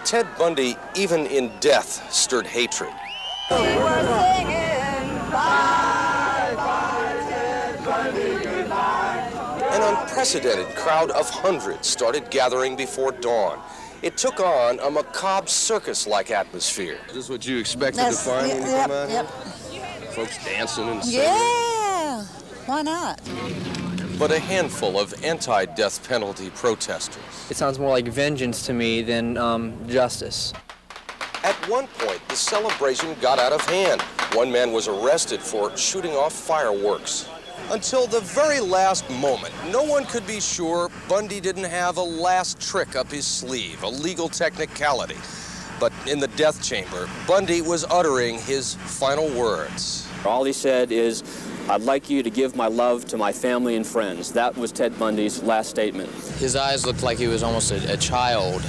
Ted Bundy, even in death, stirred hatred. An unprecedented crowd of hundreds started gathering before dawn. It took on a macabre circus-like atmosphere. Is this what you expected to find when you come out here? Folks dancing and singing? Yeah, why not? But a handful of anti-death penalty protesters. It sounds more like vengeance to me than justice. At one point, the celebration got out of hand. One man was arrested for shooting off fireworks. Until the very last moment, no one could be sure Bundy didn't have a last trick up his sleeve, a legal technicality. But in the death chamber, Bundy was uttering his final words. All he said is, "I'd like you to give my love to my family and friends." That was Ted Bundy's last statement. His eyes looked like he was almost a child,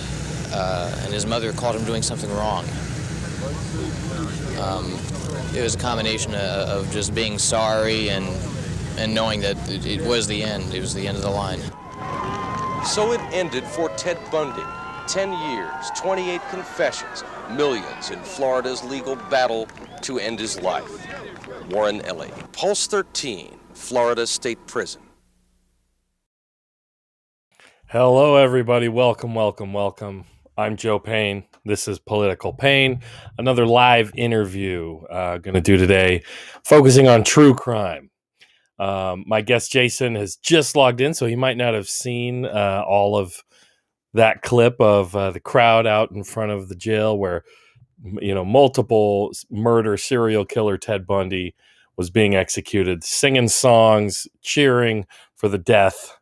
and his mother caught him doing something wrong. It was a combination of just being sorry and knowing that it was the end. It was the end of the line. So it ended for Ted Bundy. 10 years, 28 confessions, millions in Florida's legal battle to end his life. Warren Ellie, Pulse 13, Florida State Prison. Hello, everybody. Welcome, welcome, welcome. I'm Joe Payne. This is Political Payne. Another live interview going to do today, focusing on true crime. My guest Jason has just logged in, so he might not have seen all of that clip of the crowd out in front of the jail where, multiple murder serial killer Ted Bundy was being executed, singing songs, cheering for the death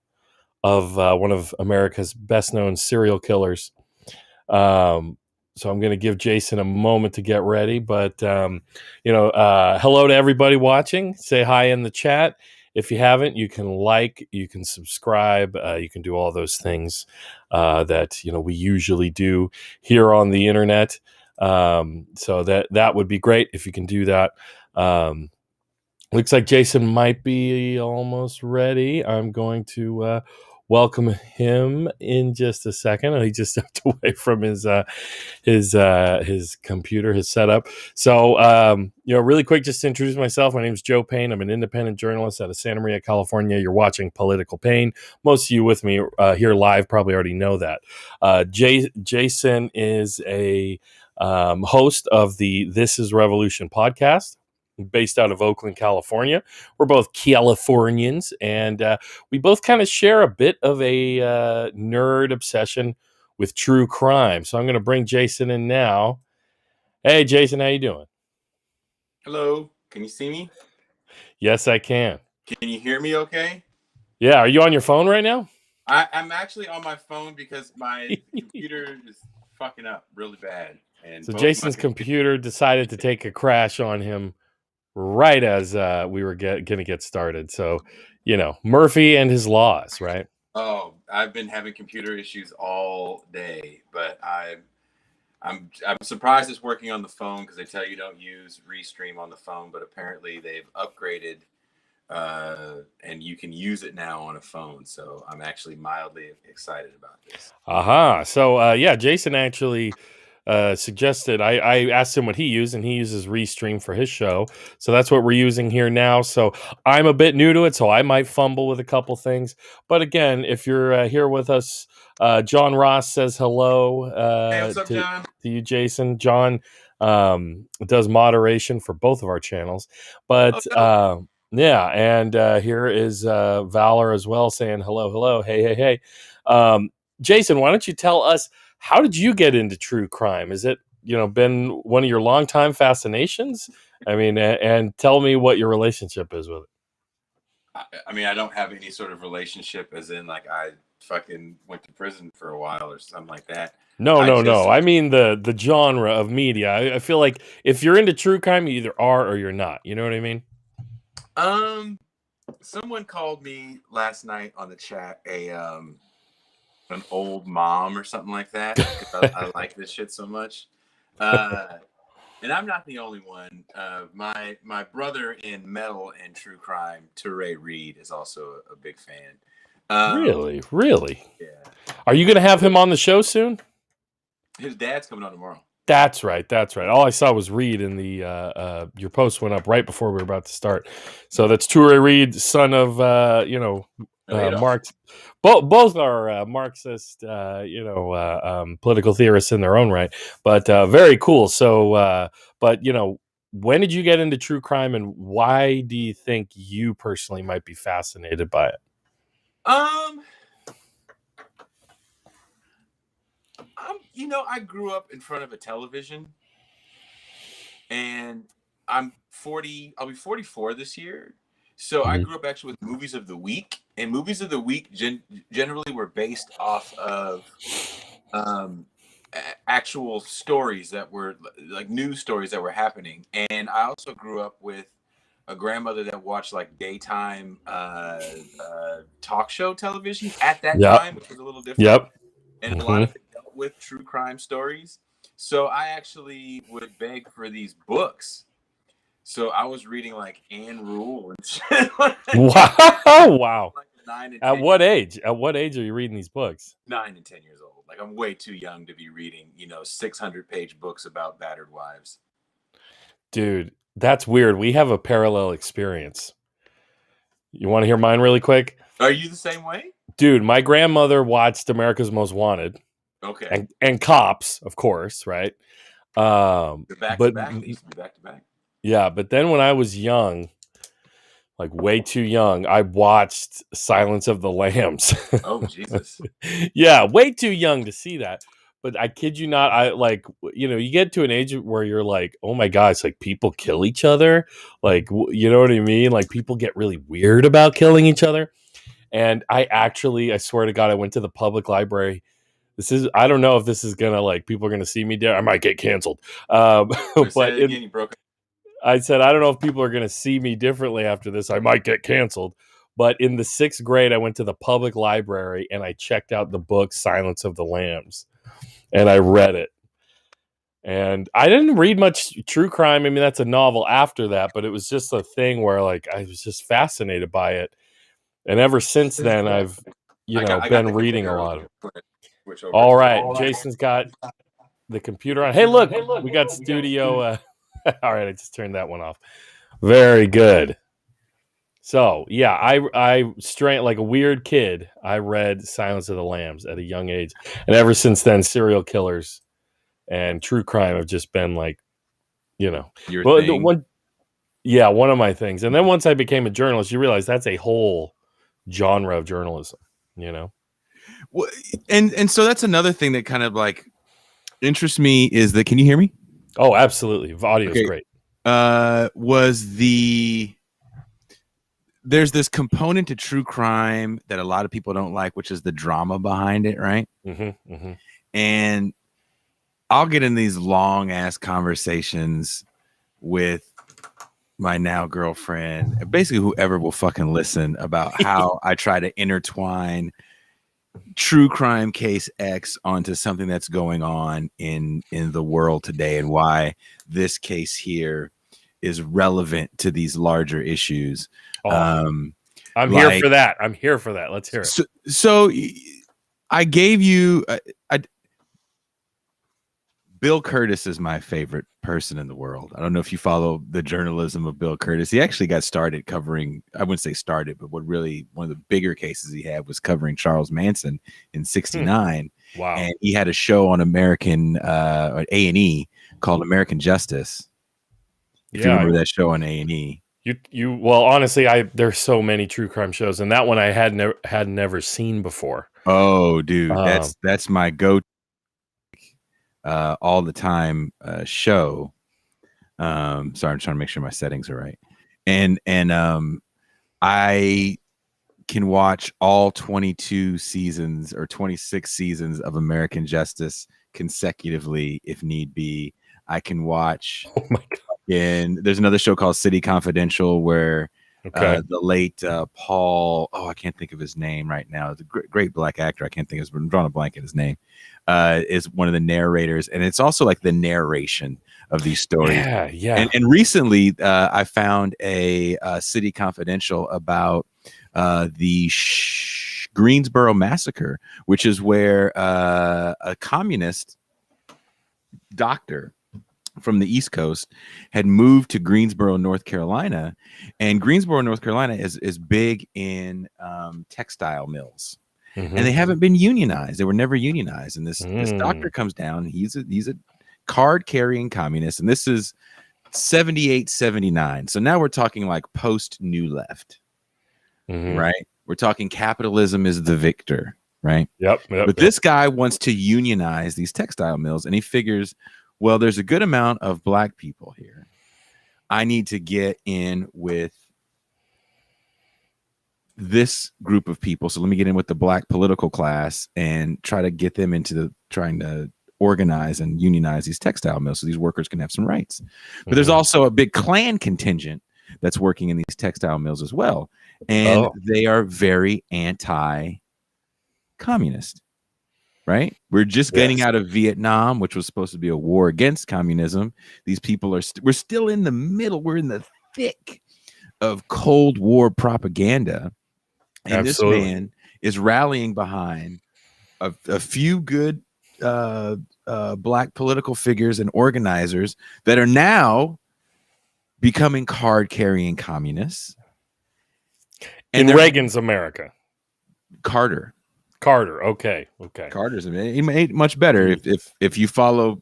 of one of America's best-known serial killers. So I'm going to give Jason a moment to get ready, but hello to everybody watching. Say hi in the chat. If you haven't, you can like, you can subscribe, you can do all those things that we usually do here on the internet. So that would be great if you can do that. Looks like Jason might be almost ready. I'm going to welcome him in just a second. He just stepped away from his computer, his setup. So, really quick, just to introduce myself. My name is Joe Payne. I'm an independent journalist out of Santa Maria, California. You're watching Political Payne. Most of you with me here live probably already know that. Jason is a host of the This Is Revolution podcast, based out of Oakland, California. We're both Californians, and we both kind of share a bit of a nerd obsession with true crime. So I'm going to bring Jason in now. Hey, Jason, how you doing? Hello. Can you see me? Yes, I can. Can you hear me okay? Yeah. Are you on your phone right now? I'm actually on my phone because my computer is fucking up really bad. And so Jason's computer decided to take a crash on him right as we were going to get started. So, Murphy and his laws, right? Oh, I've been having computer issues all day, but I'm surprised it's working on the phone because they tell you don't use Restream on the phone, but apparently they've upgraded and you can use it now on a phone. So I'm actually mildly excited about this. So, Jason actually suggested I asked him what he used, and he uses Restream for his show, so that's what we're using here now. So I'm a bit new to it, so I might fumble with a couple things, but again, if you're here with us, John Ross says hello. Hey, what's up, John? To you, Jason. John does moderation for both of our channels, but and here is Valor as well saying hello, hey. Jason, why don't you tell us, how did you get into true crime? Is it, been one of your longtime fascinations? I mean, and tell me what your relationship is with it. I mean, I don't have any sort of relationship as in like I fucking went to prison for a while or something like that. No. I mean the genre of media. I feel like if you're into true crime, you either are or you're not. You know what I mean? Someone called me last night on the chat an old mom or something like that. I like this shit so much. And I'm not the only one. My brother in metal and true crime, Touré Reed, is also a big fan. Really? Yeah. Are you going to have him on the show soon? His dad's coming on tomorrow. That's right. That's right. All I saw was Reed, and the your post went up right before we were about to start. So that's Toure Reed, son of Marx. Both are Marxist, political theorists in their own right. But very cool. So, but when did you get into true crime, and why do you think you personally might be fascinated by it? I grew up in front of a television, and I'm 40. I'll be 44 this year. So I grew up actually with movies of the week, and movies of the week generally were based off of actual stories that were like news stories that were happening. And I also grew up with a grandmother that watched like daytime talk show television at that time, which was a little different. Yep. And a lot of it dealt with true crime stories. So I actually would beg for these books. So I was reading like Anne Rule and shit. Wow. Like 9 and 10 At what age? At what age are you reading these books? 9 and 10 years old. Like I'm way too young to be reading, 600-page books about battered wives. Dude, that's weird. We have a parallel experience. You want to hear mine really quick? Are you the same way? Dude, my grandmother watched America's Most Wanted. Okay. And Cops, of course, right? They're back to back. They used to be back to back. Yeah, but then when I was young, like way too young, I watched Silence of the Lambs. Oh, Jesus. Yeah, way too young to see that. But I kid you not, I like, you get to an age where you're like, oh my God, it's like people kill each other. Like, you know what I mean? Like people get really weird about killing each other. And I swear to God, I went to the public library. I don't know if this is gonna like people are gonna see me there. I might get canceled. But you broke. I said, I don't know if people are gonna see me differently after this. I might get canceled. But in the 6th grade, I went to the public library and I checked out the book Silence of the Lambs, and I read it. And I didn't read much true crime. I mean, that's a novel after that, but it was just a thing where like I was just fascinated by it. And ever since then, I've been reading a lot of it. All right, Jason's got the computer on. Hey, look, we got studio. All right, I just turned that one off. Very good. So yeah, I straight like a weird kid. I read Silence of the Lambs at a young age, and ever since then, serial killers and true crime have just been like, Your thing. One of my things. And then once I became a journalist, you realize that's a whole genre of journalism. Well, and so that's another thing that kind of like interests me is that, can you hear me? Oh, absolutely. Audio is great. There's this component to true crime that a lot of people don't like, which is the drama behind it, right? Mm-hmm, mm-hmm. And I'll get in these long ass conversations with my now girlfriend, basically whoever will fucking listen, about how I try to intertwine true crime case X onto something that's going on in the world today, and why this case here is relevant to these larger issues. I'm here for that. I'm here for that. Let's hear it. So I gave you Bill Curtis is my favorite person in the world. I don't know if you follow the journalism of Bill Curtis. He actually got started covering, I wouldn't say started, but one of the bigger cases he had was covering Charles Manson in '69. Wow. And he had a show on American A&E called American Justice. If you remember that show on A&E. Well, honestly, there's so many true crime shows, and that one I had never seen before. Oh, dude, that's my go-to all the time show. Sorry, I'm trying to make sure my settings are right. And I can watch all 22 seasons or 26 seasons of American Justice consecutively if need be. I can watch. Oh my God. And there's another show called City Confidential where the late Paul, I can't think of his name right now. It's a great black actor. I can't think of his, I'm drawing a blank in his name. Is one of the narrators, and it's also like the narration of these stories. Yeah. And recently, I found a City Confidential about the Greensboro massacre, which is where a communist doctor from the East Coast had moved to Greensboro, North Carolina, and Greensboro, North Carolina is big in textile mills, and they haven't been unionized. They were never unionized. And this doctor comes down. He's a card carrying communist, and this is 78, 79. So now we're talking like post New Left, right? We're talking capitalism is the victor, right? But this guy wants to unionize these textile mills, and he figures, well, there's a good amount of black people here. I need to get in with this group of people. So let me get in with the black political class and try to get them into trying to organize and unionize these textile mills so these workers can have some rights. But there's also a big Klan contingent that's working in these textile mills as well. And they are very anti-communist. Right? We're just getting out of Vietnam, which was supposed to be a war against communism. These people we're still in the middle. We're in the thick of Cold War propaganda. And this man is rallying behind a few good black political figures and organizers that are now becoming card-carrying communists. And in Reagan's America. Carter. Okay. Carter's he made much better if you follow,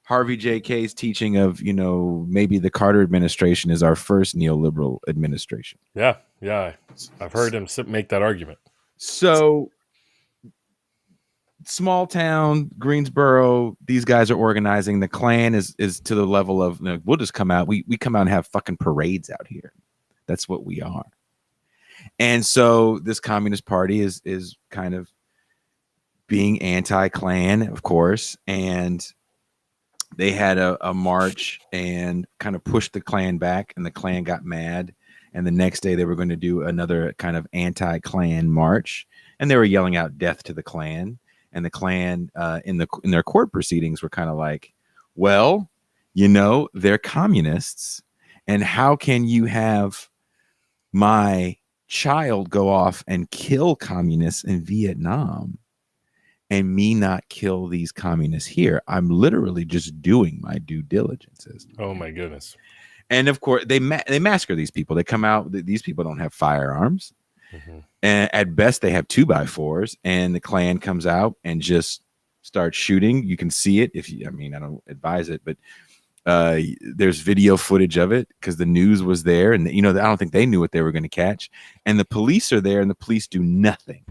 Harvey J. K's teaching of, maybe the Carter administration is our first neoliberal administration. Yeah. I've heard him make that argument. So small town Greensboro, these guys are organizing. The Klan is to the level of, we'll just come out. We come out and have fucking parades out here. That's what we are. And so this Communist Party is kind of being anti-Klan, of course, and they had a march and kind of pushed the Klan back, and the Klan got mad. And the next day they were going to do another kind of anti-Klan march, and they were yelling out "Death to the Klan." And the Klan in their court proceedings were kind of like, well, they're communists, and how can you have my child go off and kill communists in Vietnam and me not kill these communists here? I'm literally just doing my due diligences. Oh my goodness. And of course they massacre these people. They come out, these people don't have firearms. And at best they have 2x4s, and the Klan comes out and just starts shooting. You can see it I don't advise it, but there's video footage of it because the news was there, and I don't think they knew what they were going to catch. And the police are there, and the police do nothing.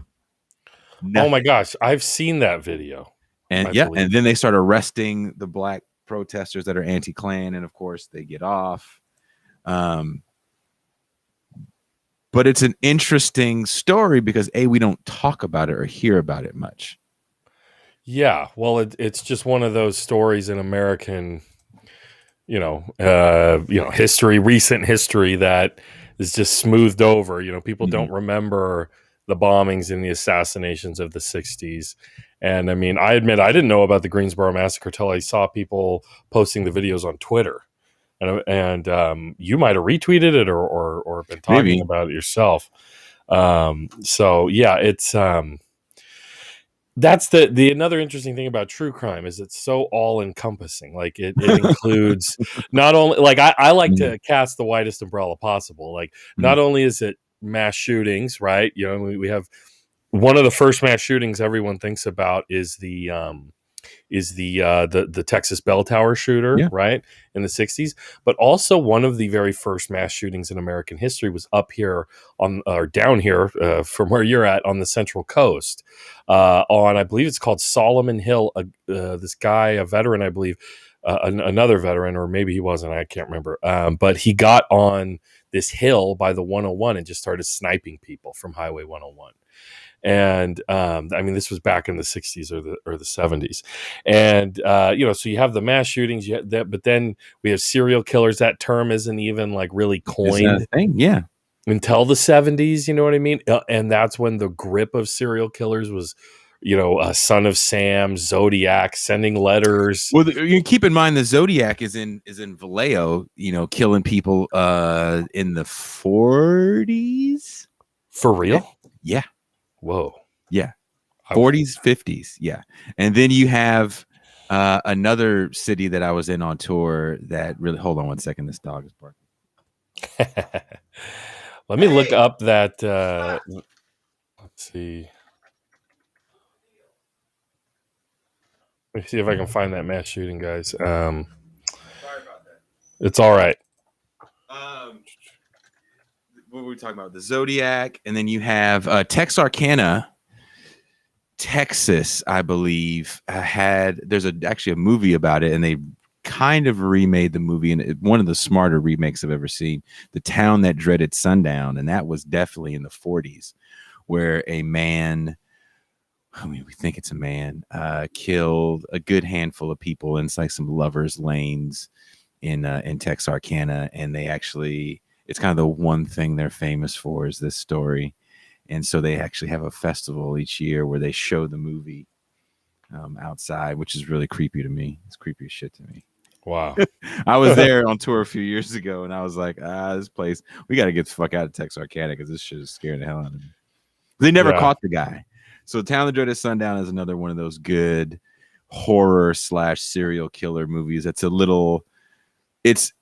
Oh my gosh, I've seen that video. And and then they start arresting the black protesters that are anti-Klan, and of course they get off. But it's an interesting story because we don't talk about it or hear about it much. Yeah, well, it's just one of those stories in American history, recent history, that is just smoothed over. People don't remember the bombings and the assassinations of the 60s. And I admit I didn't know about the Greensboro massacre till I saw people posting the videos on Twitter. And you might have retweeted it or been talking about it yourself. So yeah, it's that's the another interesting thing about true crime is it's so all encompassing. Like it includes not only, like I like to cast the widest umbrella possible. Like not only is it mass shootings, right? We have one of the first mass shootings everyone thinks about is the Texas bell tower shooter, right, in the 60s. But also one of the very first mass shootings in American history was up here down here from where you're at on the Central Coast on, I believe it's called Solomon Hill. This guy, a veteran, I believe, another veteran, or maybe he wasn't, I can't remember. But he got on this hill by the 101 and just started sniping people from Highway 101. And this was back in the 60s or the 70s. And so you have the mass shootings, but then we have serial killers. That term isn't even like really coined until the 70s, you know what I mean? And that's when the grip of serial killers was, Son of Sam, Zodiac, sending letters. Well, you keep in mind the Zodiac is in Vallejo, killing people in the 40s. For real? Yeah. Whoa. Yeah. 40s, 50s. Yeah. And then you have Another city that I was in on tour that really. Hold on one second. This dog is barking. Let me look up that. Let's see. Let me see if I can find that mass shooting, guys. Sorry about that. It's all right. What were we talking about? The Zodiac, and then you have Texarkana, Texas, I believe, there's actually a movie about it, and they kind of remade the movie, and one of the smarter remakes I've ever seen. The Town That Dreaded Sundown, and that was definitely in the 40s, where a man, I mean, we think it's a man, killed a good handful of people in like some lovers' lanes in Texarkana, and they actually, it's kind of the one thing they're famous for is this story. And so they actually have a festival each year where they show the movie outside, which is really creepy to me. It's creepy as shit to me. Wow. I was there on tour a few years ago, and I was like, this place, we got to get the fuck out of Texarkana because this shit is scaring the hell out of me. They never caught the guy. So Town That Dreaded Sundown is another one of those good horror / serial killer movies. It's a little, it's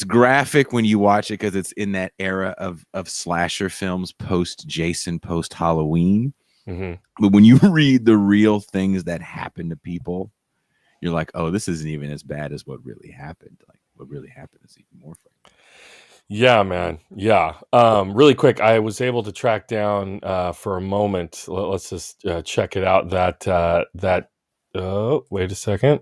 graphic when you watch it because it's in that era of slasher films, post Jason, post Halloween. Mm-hmm. But when you read the real things that happen to people, you're like, oh, this isn't even as bad as what really happened. Like what really happened is even more fun. Yeah, man. Yeah. Really quick, I was able to track down for a moment. Let's just check it out. Wait a second.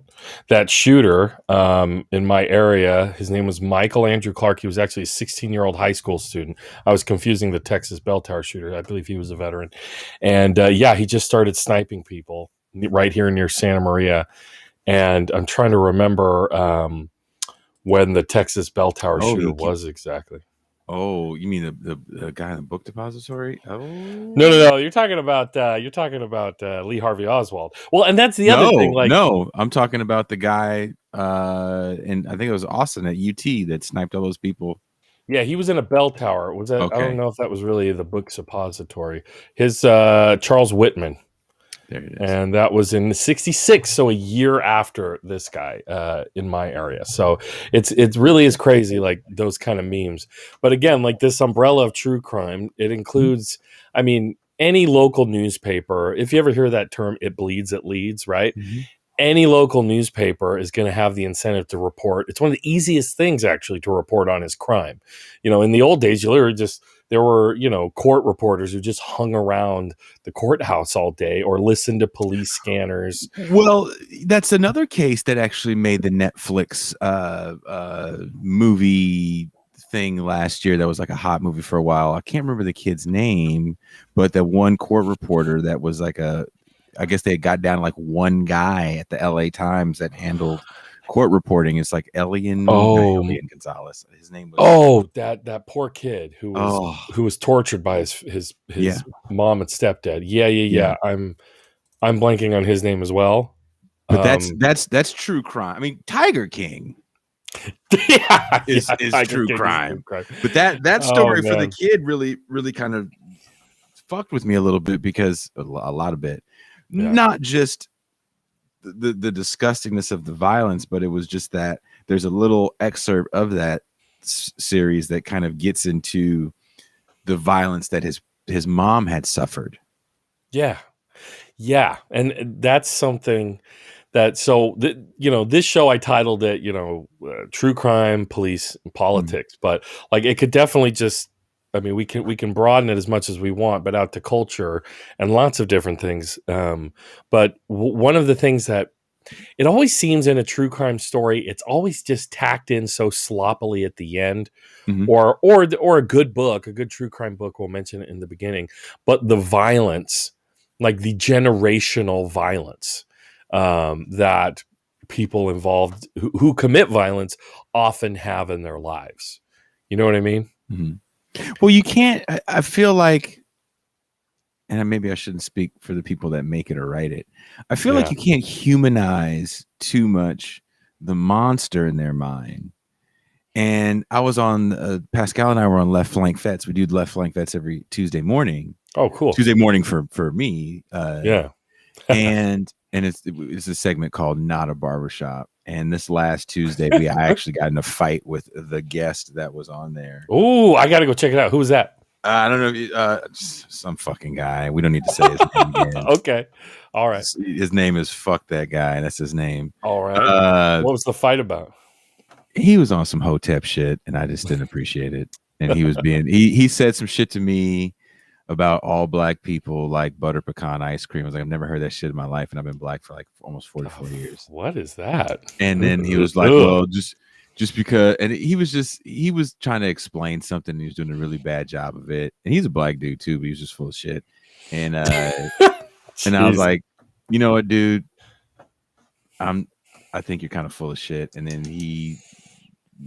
That shooter in my area, his name was Michael Andrew Clark. He was actually a 16-year-old high school student. I was confusing the Texas bell tower shooter. I believe he was a veteran. And he just started sniping people right here near Santa Maria. And I'm trying to remember when the Texas bell tower shooter was exactly. Oh, you mean the guy in the book depository? Oh, no. You're talking about Lee Harvey Oswald. Well, and that's the other thing. Like, no, I'm talking about the guy, and I think it was Austin at UT that sniped all those people. Yeah, he was in a bell tower. Was that? Okay. I don't know if that was really the book suppository. His Charles Whitman. There it is. And that was in '66, so a year after this guy in my area. So it really is crazy, like those kind of memes. But again, like this umbrella of true crime, it includes, I mean, any local newspaper. If you ever hear that term, it bleeds, it leads, right? Mm-hmm. Any local newspaper is going to have the incentive to report. It's one of the easiest things actually to report on is crime. You know, in the old days, you literally just, there were, court reporters who just hung around the courthouse all day or listened to police scanners. Well, that's another case that actually made the Netflix movie thing last year. That was like a hot movie for a while. I can't remember the kid's name, but that one court reporter that was like I guess they got down to like one guy at the LA Times that handled court reporting. It's like Elian Gonzalez. His name was that poor kid who was tortured by his mom and stepdad. Yeah. I'm blanking on his name as well. But that's true crime. I mean, Tiger King is true crime. But that story for the kid really kind of fucked with me a little bit because a lot of it. Yeah. Not just the disgustingness of the violence, but it was just that there's a little excerpt of that series that kind of gets into the violence that his mom had suffered. Yeah. And that's something that, this show, I titled it, True Crime, Police, and Politics, but like it could definitely just, I mean, we can broaden it as much as we want, but out to culture and lots of different things. But one of the things that it always seems in a true crime story, it's always just tacked in so sloppily at the end, mm-hmm. or a good book, a good true crime book will mention it in the beginning, but the violence, like the generational violence that people involved who commit violence often have in their lives. You know what I mean? Mm-hmm. Well, you can't, I feel like, and maybe I shouldn't speak for the people that make it or write it. I feel like you can't humanize too much the monster in their mind. And I was on, Pascal and I were on Left Flank Vets. We do Left Flank Vets every Tuesday morning. Oh, cool. Tuesday morning for me. And and it's a segment called Not a Barbershop. And this last Tuesday, I actually got in a fight with the guest that was on there. Ooh, I got to go check it out. Who's that? I don't know. Some fucking guy. We don't need to say his name again. Okay. All right. His name is Fuck That Guy. And that's his name. All right. What was the fight about? He was on some Hotep shit, and I just didn't appreciate it. And he was he said some shit to me about all black people like butter pecan ice cream. I was like, I've never heard that shit in my life, and I've been black for like almost 44 years. What is that? And then he was like, well, just because, and he was trying to explain something, and he was doing a really bad job of it. And he's a black dude too, but he was just full of shit. And and I was like, you know what, dude, I think you're kind of full of shit. And then he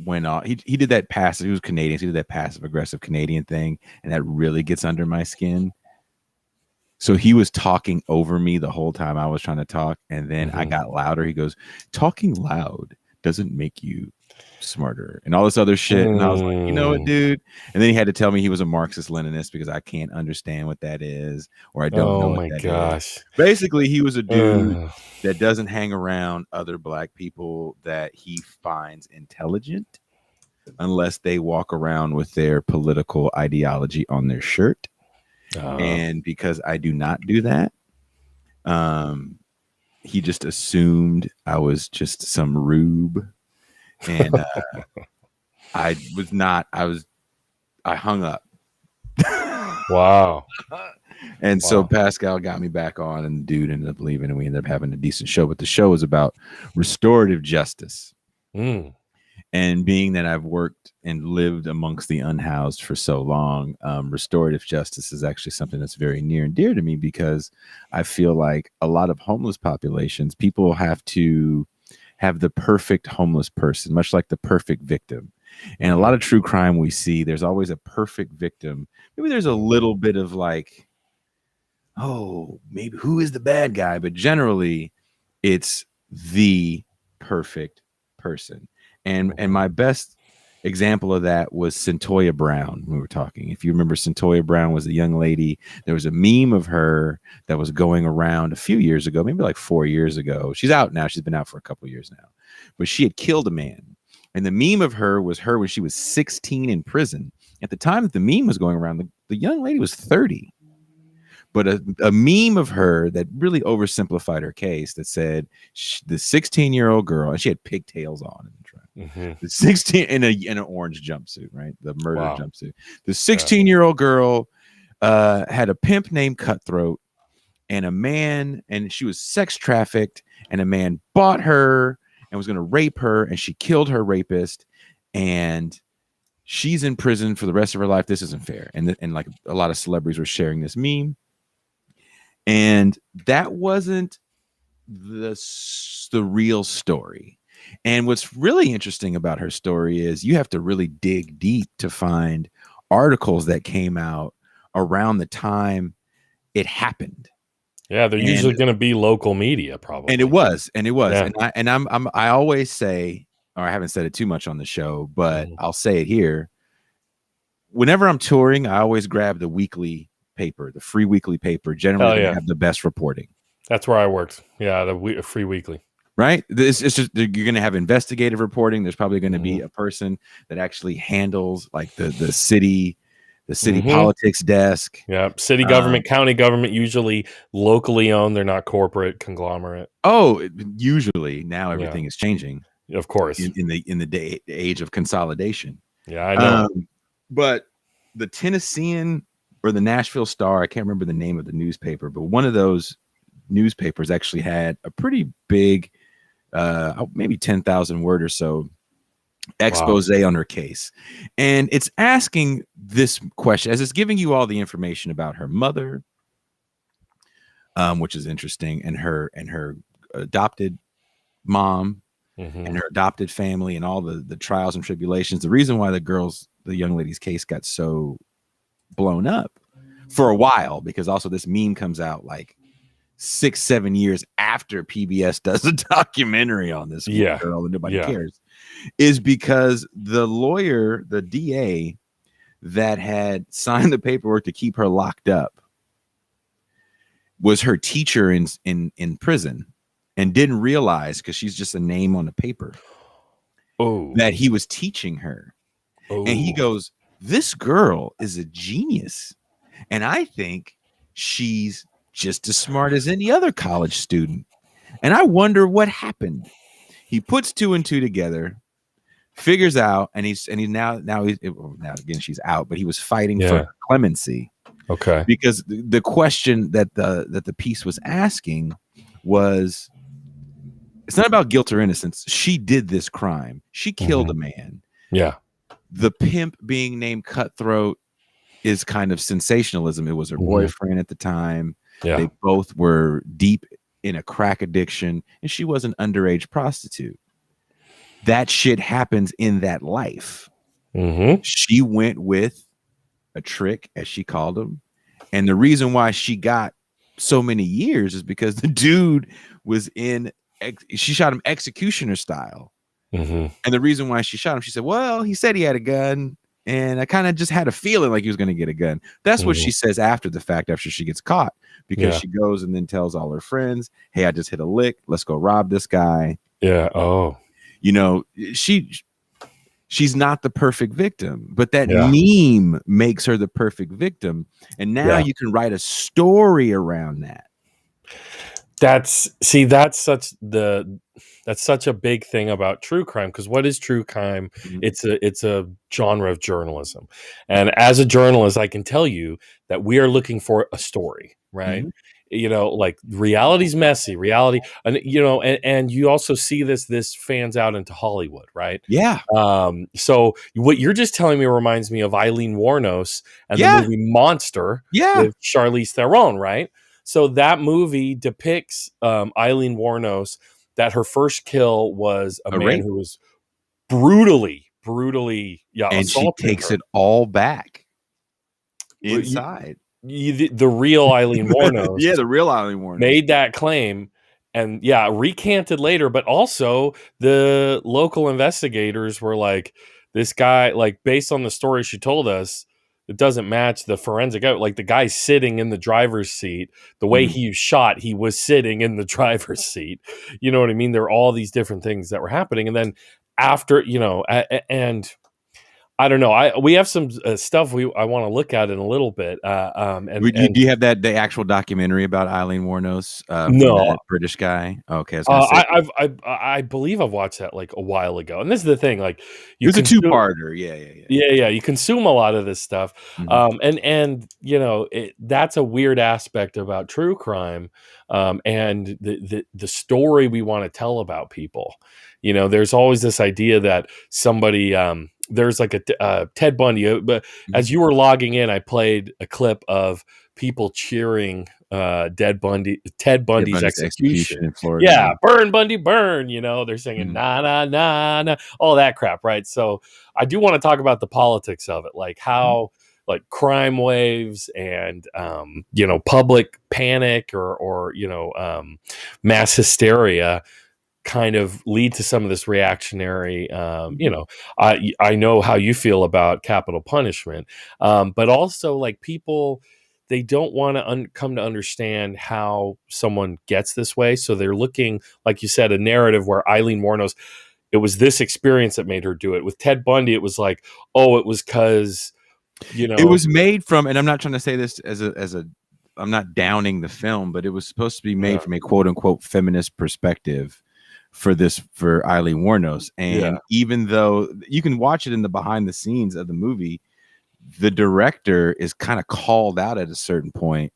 went off. He did that passive. He was Canadian. So he did that passive aggressive Canadian thing, and that really gets under my skin. So he was talking over me the whole time I was trying to talk, and then I got louder. He goes, "Talking loud doesn't make you smarter," and all this other shit. And I was like, you know what, dude? And then he had to tell me he was a Marxist-Leninist because I can't understand what that is, or I don't know what that is. Basically, he was a dude that doesn't hang around other black people that he finds intelligent unless they walk around with their political ideology on their shirt. And because I do not do that, he just assumed I was just some rube. And I hung up. Wow. And so Pascal got me back on, and the dude ended up leaving, and we ended up having a decent show. But the show is about restorative justice. And being that I've worked and lived amongst the unhoused for so long, restorative justice is actually something that's very near and dear to me, because I feel like a lot of homeless populations, people have to have the perfect homeless person, much like the perfect victim. And a lot of true crime we see, there's always a perfect victim. Maybe there's a little bit of like, oh, maybe who is the bad guy? But generally, it's the perfect person. And my best example of that was Centoya Brown. We were talking. If you remember, Centoya Brown was a young lady. There was a meme of her that was going around a few years ago, maybe like 4 years ago. She's out now. She's been out for a couple of years now. But she had killed a man. And the meme of her was her when she was 16 in prison. At the time that the meme was going around, the young lady was 30. But a meme of her that really oversimplified her case that said the 16-year-old girl, and she had pigtails on in the trunk. The 16 in an orange jumpsuit, right? The murder jumpsuit. The 16-year-old girl had a pimp named Cutthroat, and a man, and she was sex trafficked, and a man bought her and was going to rape her, and she killed her rapist, and she's in prison for the rest of her life. This isn't fair. And like a lot of celebrities were sharing this meme. And that wasn't the real story. And what's really interesting about her story is you have to really dig deep to find articles that came out around the time it happened. Yeah, they're usually going to be local media, probably. And it was. Yeah. And I always say, or I haven't said it too much on the show, but I'll say it here. Whenever I'm touring, I always grab the weekly paper, the free weekly paper. Generally, they have the best reporting. That's where I worked. Yeah, the free weekly. Right? It's just you're going to have investigative reporting. There's probably going to be a person that actually handles like the city politics desk. Yeah, city government, county government, usually locally owned. They're not corporate conglomerate. Oh, usually now everything is changing. Of course, in the age of consolidation. Yeah, I know. But the Tennessean or the Nashville Star, I can't remember the name of the newspaper, but one of those newspapers actually had a pretty big, maybe 10,000 word or so expose on her case. And it's asking this question as it's giving you all the information about her mother, which is interesting, and her adopted mom and her adopted family and all the trials and tribulations. The reason why the young lady's case got so blown up for a while, because also this meme comes out like 6-7 years after PBS does a documentary on this girl and nobody cares, is because the lawyer, the DA that had signed the paperwork to keep her locked up, was her teacher in prison, and didn't realize, because she's just a name on a paper, that he was teaching her. And he goes, this girl is a genius, and I think she's just as smart as any other college student, and I wonder what happened. He puts two and two together, figures out, and he's now again she's out, but he was fighting for clemency. Okay. Because the question that the piece was asking was, it's not about guilt or innocence. She did this crime. She killed a man. Yeah. The pimp being named Cutthroat is kind of sensationalism. It was her boyfriend at the time. Yeah. They both were deep in a crack addiction, and she was an underage prostitute. That shit happens in that life. She went with a trick, as she called him, and the reason why she got so many years is because the dude was she shot him executioner style. And the reason why she shot him, she said, well, he said he had a gun, and I kind of just had a feeling like he was going to get a gun. That's what she says after the fact, after she gets caught, because she goes and then tells all her friends, hey, I just hit a lick, let's go rob this guy. You know, she's not the perfect victim, but that meme makes her the perfect victim. And now you can write a story around that. That's such a big thing about true crime, because what is true crime? It's a genre of journalism, and as a journalist, I can tell you that we are looking for a story, right? You know, like reality's messy, and you know, and you also see this fans out into Hollywood, right? So what you're just telling me reminds me of Eileen Wuornos and the movie Monster with Charlize Theron, right? So that movie depicts Eileen Wuornos, that her first kill was a man rape. who was brutally and she takes it all back inside. The real Eileen Wuornos, the real Eileen Wuornos made that claim, and recanted later. But also the local investigators were like, this guy, like based on the story she told us, it doesn't match the forensic. Like the guy's sitting in the driver's seat. The way he was shot, he was sitting in the driver's seat. You know what I mean? There were all these different things that were happening. And then after, you know, and I don't know. We have some stuff I want to look at in a little bit. Do you have the actual documentary about Eileen Wuornos? No, that British guy. Okay, I believe I've watched that like a while ago. And this is the thing, like it's a two-parter. Yeah. You consume a lot of this stuff, and you know that's a weird aspect about true crime, and the story we want to tell about people. You know, there's always this idea that somebody. There's like a Ted Bundy, but as you were logging in, I played a clip of people cheering Ted Bundy's execution in Florida. Yeah, burn Bundy, burn. You know, they're singing na na na na, all that crap, right? So I do want to talk about the politics of it, like how like crime waves and you know, public panic or you know, mass hysteria kind of lead to some of this reactionary, you know, I know how you feel about capital punishment, but also like people, they don't want to come to understand how someone gets this way. So they're looking, like you said, a narrative where Eileen Wuornos, it was this experience that made her do it. With Ted Bundy, it was like, oh, it was because, you know, it was made from, and I'm not trying to say this as a I'm not downing the film, but it was supposed to be made from a quote unquote feminist perspective for Eileen Wuornos. And even though you can watch it in the behind the scenes of the movie, the director is kind of called out at a certain point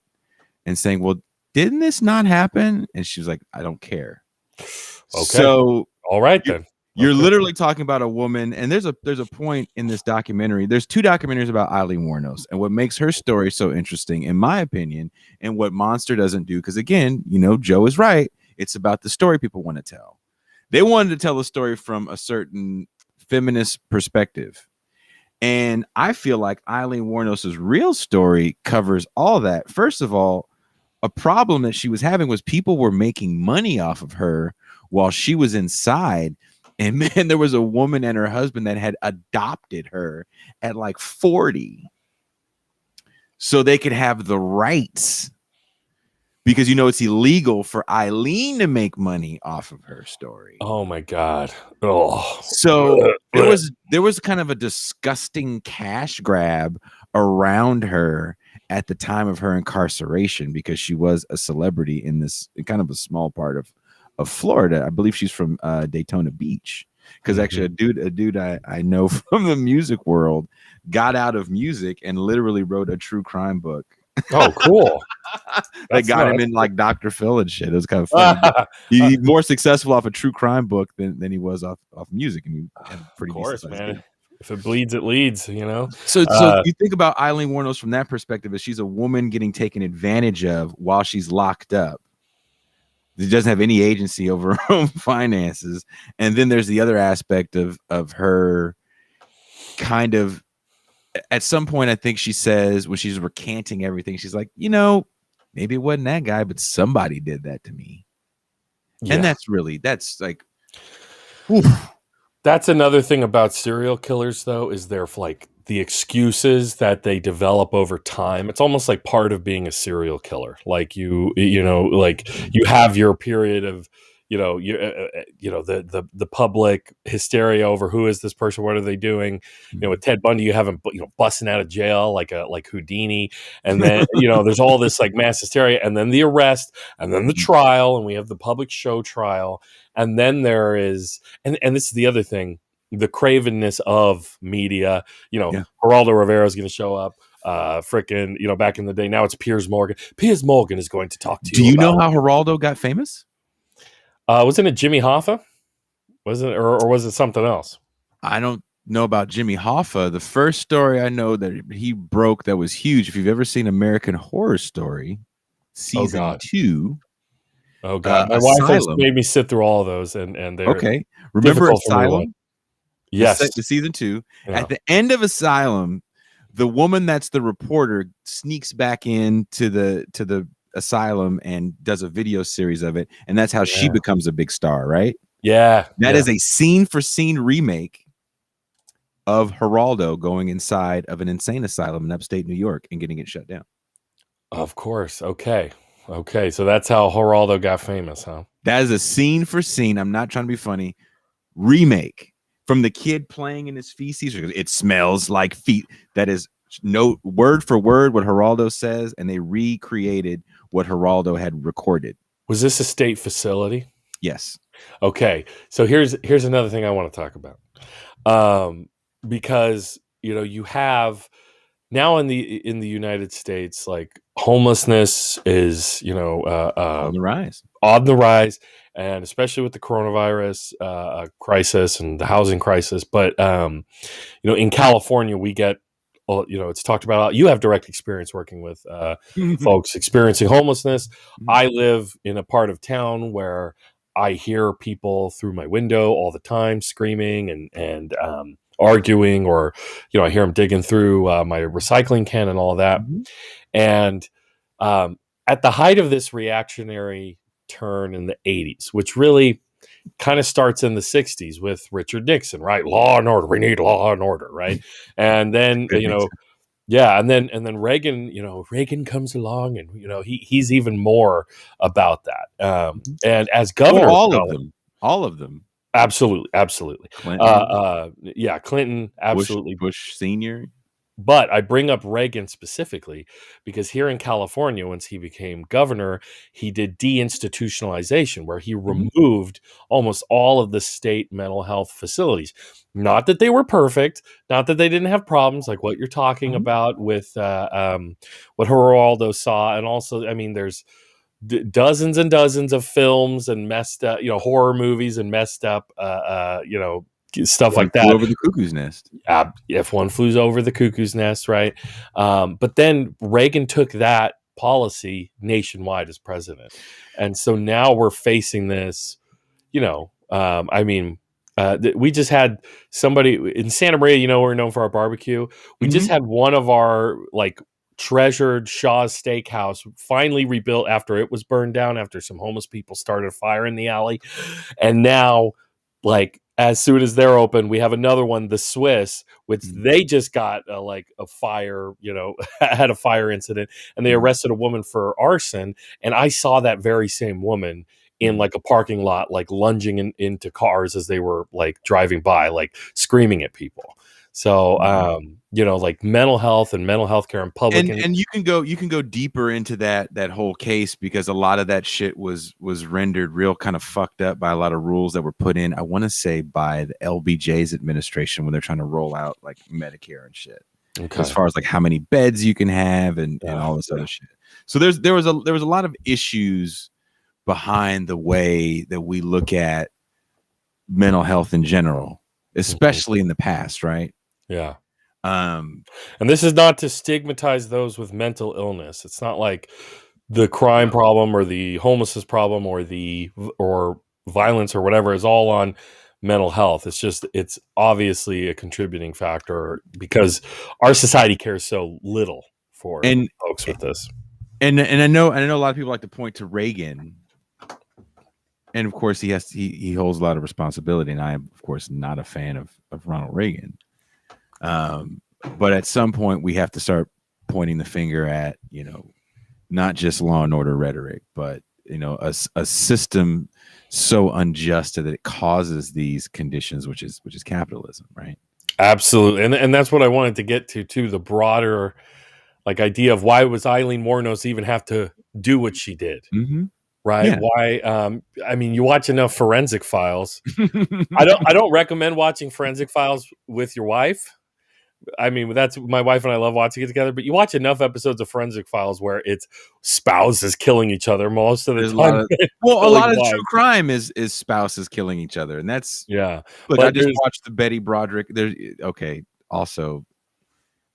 and saying, well, didn't this not happen? And she was like, I don't care. Okay. So all right, then you're literally talking about a woman, and there's a point in this documentary. There's two documentaries about Eileen Wuornos, and what makes her story so interesting, in my opinion, and what Monster doesn't do, because again, you know, Joe is right. It's about the story people want to tell. They wanted to tell a story from a certain feminist perspective. And I feel like Eileen Wuornos' real story covers all that. First of all, a problem that she was having was people were making money off of her while she was inside. And man, there was a woman and her husband that had adopted her at like 40 so they could have the rights because it's illegal for Eileen to make money off of her story. Oh my God. Oh. So there was kind of a disgusting cash grab around her at the time of her incarceration because she was a celebrity in this kind of a small part of Florida. I believe she's from Daytona Beach. Because actually a dude I know from the music world got out of music and literally wrote a true crime book. Oh, cool. They got him in like Dr. Phil and shit. It was kind of funny. He's more successful off a true crime book than he was off music. And he had a pretty of course, decent man. deal. If it bleeds, it leads, So you think about Eileen Wuornos from that perspective as she's a woman getting taken advantage of while she's locked up. She doesn't have any agency over her own finances. And then there's the other aspect of her kind of, at some point, I think she says when she's recanting everything, she's like, maybe it wasn't that guy, but somebody did that to me. Yeah. And that's like, oof. That's another thing about serial killers, though, is they're like the excuses that they develop over time. It's almost like part of being a serial killer. Like you have your period of, the public hysteria over who is this person, what are they doing? With Ted Bundy, you have him, busting out of jail like Houdini, and then there's all this like mass hysteria, and then the arrest, and then the trial, and we have the public show trial, and then there is, and this is the other thing, the cravenness of media. Geraldo Rivera is going to show up. Back in the day, now it's Piers Morgan. Piers Morgan is going to talk to you. Do you know how Geraldo got famous? Wasn't it Jimmy Hoffa? Was it, or was it something else? I don't know about Jimmy Hoffa. The first story I know that he broke that was huge. If you've ever seen American Horror Story, season 2. Oh God, my wife has made me sit through all of those, and they're okay. Remember Asylum? Yes, the season 2. Yeah. At the end of Asylum, the woman that's the reporter sneaks back into the asylum and does a video series of it, and that's how she becomes a big star, right? That is a scene for scene remake of Geraldo going inside of an insane asylum in upstate New York and getting it shut down. Of course. Okay, so that's how Geraldo got famous, huh? That is a scene for scene, I'm not trying to be funny, remake from the kid playing in his feces. It smells like feet. That is no word for word what Geraldo says, and they recreated what Geraldo had recorded. Was this a state facility? Yes. Okay, so here's another thing I want to talk about, because you have now in the United States, like homelessness is on the rise, and especially with the coronavirus crisis and the housing crisis. But in California, we get, it's talked about. You have direct experience working with folks experiencing homelessness. I live in a part of town where I hear people through my window all the time screaming and arguing, or I hear them digging through my recycling can and all of that. And at the height of this reactionary turn in the 80s, which really kind of starts in the 60s with Richard Nixon, right? Law and order. We need law and order, right? And then and then Reagan comes along, and he's even more about that. And as governor, all of them, absolutely. Clinton, Clinton, absolutely. Bush Senior. But I bring up Reagan specifically because here in California, once he became governor, he did deinstitutionalization, where he removed almost all of the state mental health facilities. Not that they were perfect, not that they didn't have problems like what you're talking about with what Geraldo saw. And also, I mean, there's dozens and dozens of films and messed up, horror movies and messed up, stuff like that. Over the cuckoo's nest. If one flew over the cuckoo's nest, right? But then Reagan took that policy nationwide as president, and so now we're facing this. We just had somebody in Santa Maria. We're known for our barbecue. We just had one of our treasured Shaw's Steakhouse finally rebuilt after it was burned down after some homeless people started a fire in the alley, and now as soon as they're open, we have another one, the Swiss, which Mhm. they just got like a fire, had a fire incident, and they Mhm. arrested a woman for arson. And I saw that very same woman in Mhm. like a parking lot, like lunging into cars as they were like driving by, like screaming at people. So, like mental health and mental health care in public, And you can go deeper into that whole case, because a lot of that shit was rendered real kind of fucked up by a lot of rules that were put in, I want to say, by the LBJ's administration when they're trying to roll out like Medicare and shit, as far as like how many beds you can have and all this other shit. So there was a lot of issues behind the way that we look at mental health in general, especially in the past, right? yeah. Um, And this is not to stigmatize those with mental illness. It's not like the crime problem or the homelessness problem or violence or whatever is all on mental health. It's obviously a contributing factor because our society cares so little for and folks with this. and I know a lot of people like to point to Reagan, and of course he holds a lot of responsibility, and I am of course not a fan of Ronald Reagan. But at some point we have to start pointing the finger at, not just law and order rhetoric, but a system so unjust that it causes these conditions, which is capitalism, right? Absolutely. And that's what I wanted to get to too, the broader like idea of why was Eileen Wuornos even have to do what she did? Mm-hmm. Right? Yeah. Why I mean, you watch enough Forensic Files. I don't recommend watching Forensic Files with your wife. I mean, that's my wife and I love watching it together, but you watch enough episodes of Forensic Files where it's spouses killing each other most of the time. A lot of true crime is spouses killing each other, and that's Look, I just watched the Betty Broderick. Also,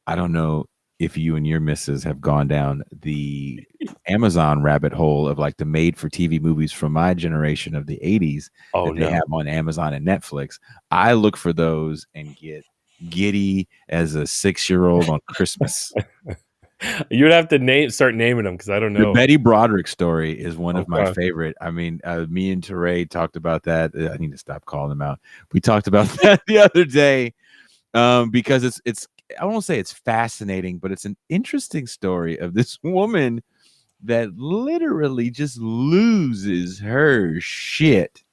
I don't know if you and your missus have gone down the Amazon rabbit hole of like the made-for-TV movies from my generation of the 80s that they have on Amazon and Netflix. I look for those and get giddy as a 6-year-old on Christmas. You'd have to start naming them because I don't know. The Betty Broderick story is one of my favorite. I mean, me and Teray talked about that. I need to stop calling them out. We talked about that the other day because it's I won't say it's fascinating, but it's an interesting story of this woman that literally just loses her shit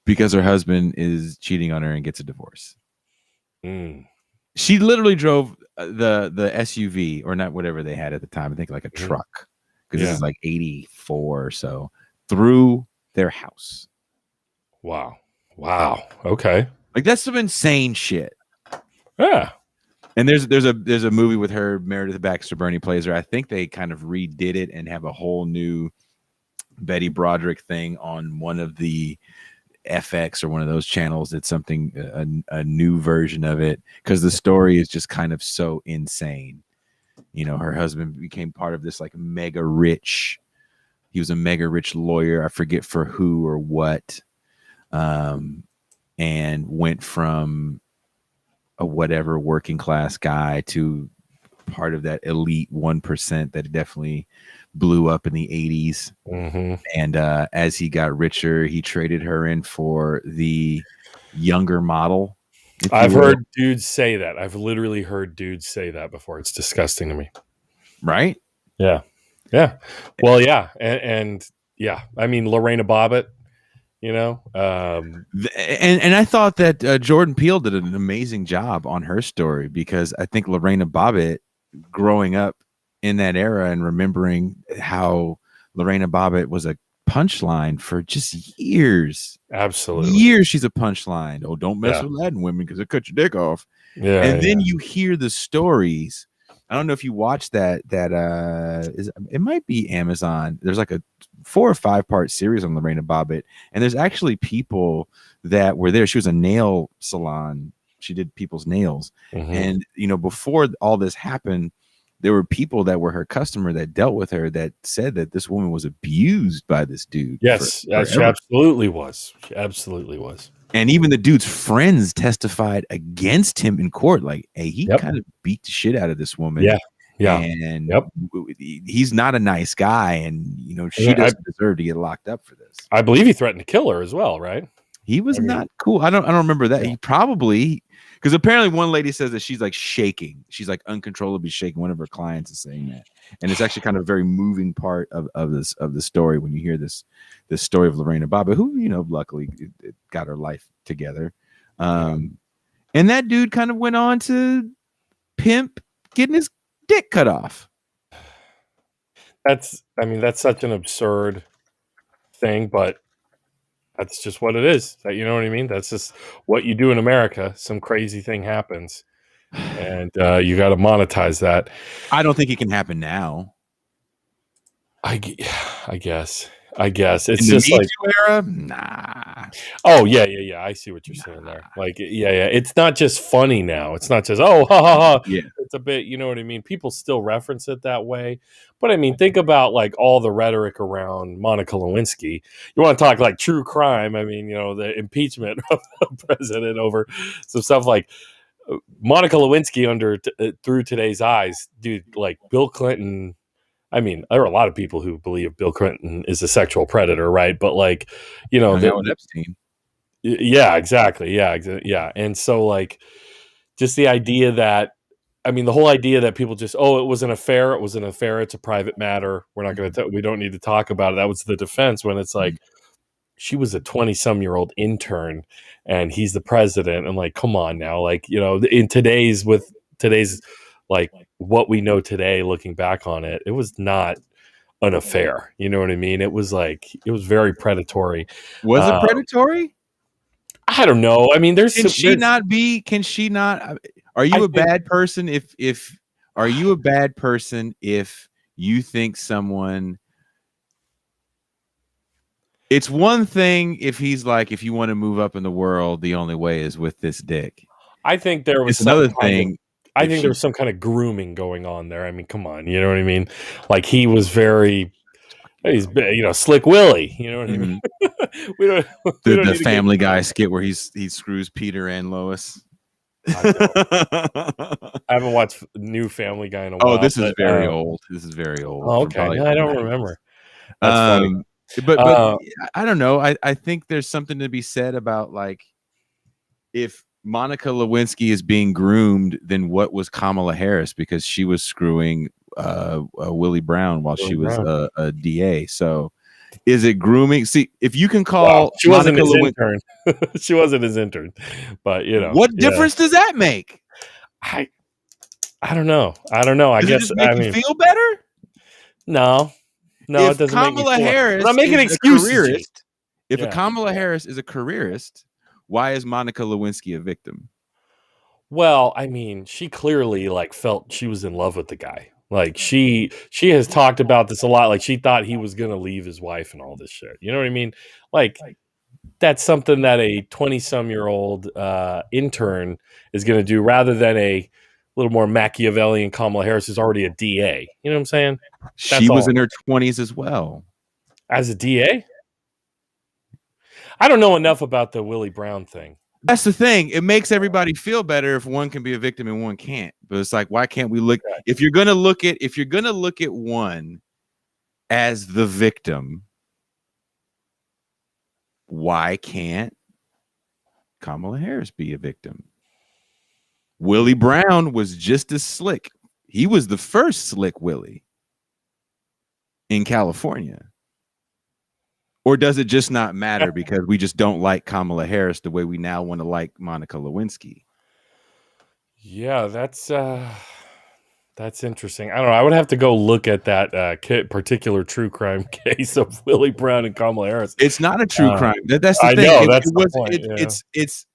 because her husband is cheating on her and gets a divorce. She literally drove the SUV, or not, whatever they had at the time, I think like a truck, because this is like 84 or so, through their house. Wow. Okay. Like, that's some insane shit. Yeah. And there's a movie with her, Meredith Baxter Burney plays her. I think they kind of redid it and have a whole new Betty Broderick thing on one of the FX or one of those channels. It's something, a new version of it, because the story is just kind of so insane. Her husband became part of this like mega rich. He was a mega rich lawyer. I forget for who or what, and went from a whatever working class guy to part of that elite 1% that definitely blew up in the 80s. And as he got richer, he traded her in for the younger model. I've heard dudes say that. I've literally heard dudes say that before. It's disgusting to me. Right? Yeah. Well, yeah. And yeah, I mean, Lorena Bobbitt, and I thought that Jordan Peele did an amazing job on her story, because I think Lorena Bobbitt, growing up in that era and remembering how Lorena Bobbitt was a punchline for just years. Absolutely. Years she's a punchline. Oh, don't mess with Latin women because it cut your dick off. Yeah. And then you hear the stories. I don't know if you watched that it might be Amazon. There's like a 4 or 5 part series on Lorena Bobbitt, and there's actually people that were there. She was a nail salon. She did people's nails. And before all this happened, there were people that were her customer that dealt with her that said that this woman was abused by this dude. Yes, she absolutely was. She absolutely was. And even the dude's friends testified against him in court. Like, hey, he kind of beat the shit out of this woman. Yeah. And he's not a nice guy. And, she doesn't deserve to get locked up for this. I believe he threatened to kill her as well, right? He was not cool. I don't remember that. He probably, because apparently one lady says that she's like shaking. She's like uncontrollably shaking. One of her clients is saying that. And it's actually kind of a very moving part of the story when you hear this story of Lorena Bobbitt, who, luckily it got her life together. And that dude kind of went on to pimp getting his dick cut off. That's such an absurd thing, but that's just what it is. That, you know what I mean? That's just what you do in America. Some crazy thing happens, and you got to monetize that. I don't think it can happen now. I guess it's in just the like era. Nah. Oh yeah. I see what you're saying there. Like yeah. It's not just funny now. It's not just ha ha ha. Yeah. It's a bit. You know what I mean? People still reference it that way, but I mean, think about like all the rhetoric around Monica Lewinsky. You want to talk like true crime? I mean, the impeachment of the president over some stuff like Monica Lewinsky through today's eyes, dude. Like Bill Clinton. I mean, there are a lot of people who believe Bill Clinton is a sexual predator, right? But like, Epstein. Yeah, exactly. Yeah. And so like, just the idea that, the whole idea that people just, it was an affair. It was an affair. It's a private matter. We're not going to, we don't need to talk about it. That was the defense when it's like, she was a 20-some-year-old intern and he's the president. And like, come on now. Like, in today's like what we know today, looking back on it, it was not an affair. You know what I mean? It was very predatory. Was it predatory? I don't know. I mean, Can she not? Are you a bad person are you a bad person if you think someone? It's one thing if he's like, if you want to move up in the world, the only way is with this dick. I think there was another thing. I think there was some kind of grooming going on there. I mean, come on, you know what I mean? Like he was he's Slick Willie. You know what I mean? we don't the Family Guy skit where he screws Peter and Lois. I haven't watched new Family Guy in a while. Oh, this is very old. This is very old. Oh, okay, I don't remember. That's funny. But I don't know. I think there's something to be said about like if Monica Lewinsky is being groomed, then what was Kamala Harris? Because she was screwing Willie Brown while she was a DA. So is it grooming? See, if you can call she wasn't his intern. She wasn't his intern. But what difference does that make? I don't know. I guess it make you feel better? No, if it doesn't. Kamala Harris I'm making excuses. If a Kamala Harris is a careerist, why is Monica Lewinsky a victim? Well, I mean, she clearly like felt she was in love with the guy. Like she has talked about this a lot. Like she thought he was going to leave his wife and all this shit. You know what I mean? Like that's something that a 20-some-year-old intern is going to do rather than a little more Machiavellian Kamala Harris who's already a DA. You know what I'm saying? She was in her 20s as well. As a DA? I don't know enough about the Willie Brown thing. That's the thing. It makes everybody feel better if one can be a victim and one can't. But it's like, why can't we look? If you're gonna look at one as the victim, why can't Kamala Harris be a victim? Willie Brown was just as slick. He was the first slick Willie in California. Or does it just not matter because we just don't like Kamala Harris the way we now want to like Monica Lewinsky? Yeah, that's interesting. I don't know. I would have to go look at that particular true crime case of Willie Brown and Kamala Harris. It's not a true crime. That's the thing. Know, that's the point. It's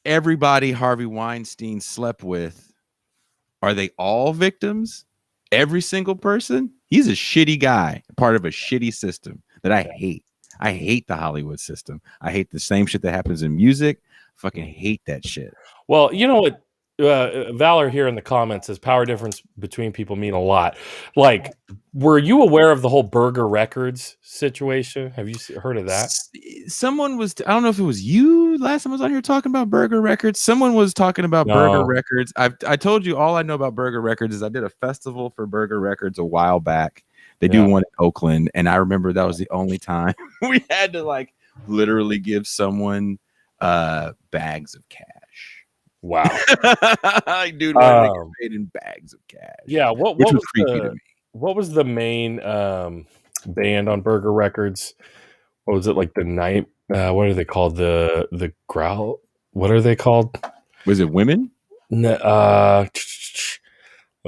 everybody Harvey Weinstein slept with. Are they all victims? Every single person? He's a shitty guy, part of a shitty system that I hate. I hate the Hollywood system. I hate the same shit that happens in music. Fucking hate that shit. Well, you know what? Valor here in the comments says power difference between people mean a lot. Like, were you aware of the whole Burger Records situation? Have you heard of that? Someone was, I don't know if it was you last time I was on here talking about Burger Records. Someone was talking about Burger Records. I told you all I know about Burger Records is I did a festival for Burger Records a while back They do one in Oakland, and I remember that was the only time we had to like literally give someone bags of cash. Wow. Like, dude, why did they get paid in bags of cash? Yeah, which was creepy to me. What was the main band on Burger Records? What was it, like the night? What are they called? The Growl? What are they called? Was it women? Let's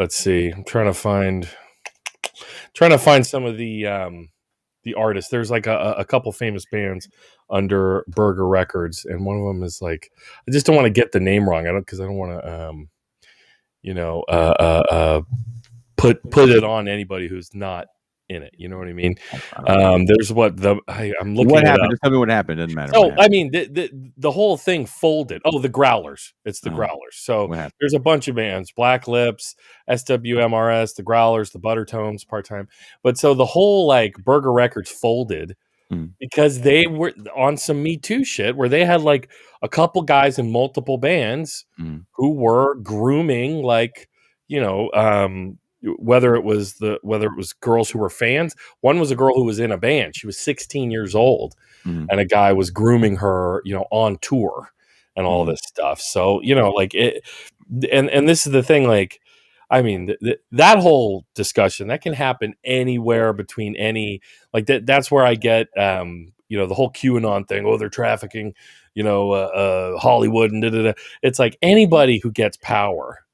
see. I'm trying to find some of the artists. There's like a couple famous bands under Burger Records, and one of them is like, I just don't want to get the name wrong. I don't want to put it on anybody who's not in it. You know what I mean? There's I'm looking. What happened? Just tell me what happened. Doesn't matter. Oh, I mean, the whole thing folded. Oh, the Growlers. It's the Growlers. So there's a bunch of bands: Black Lips, SWMRS, the Growlers, the Buttertones, Part Time. But so the whole like Burger Records folded because they were on some Me Too shit, where they had like a couple guys in multiple bands who were grooming, like, whether it was girls who were fans. One was a girl who was in a band. She was 16 years old, and a guy was grooming her, on tour and all this stuff. So, like it, and this is the thing, like, I mean, that whole discussion that can happen anywhere between any, like that's where I get, the whole QAnon thing. Oh, they're trafficking, Hollywood and da-da-da. It's like anybody who gets power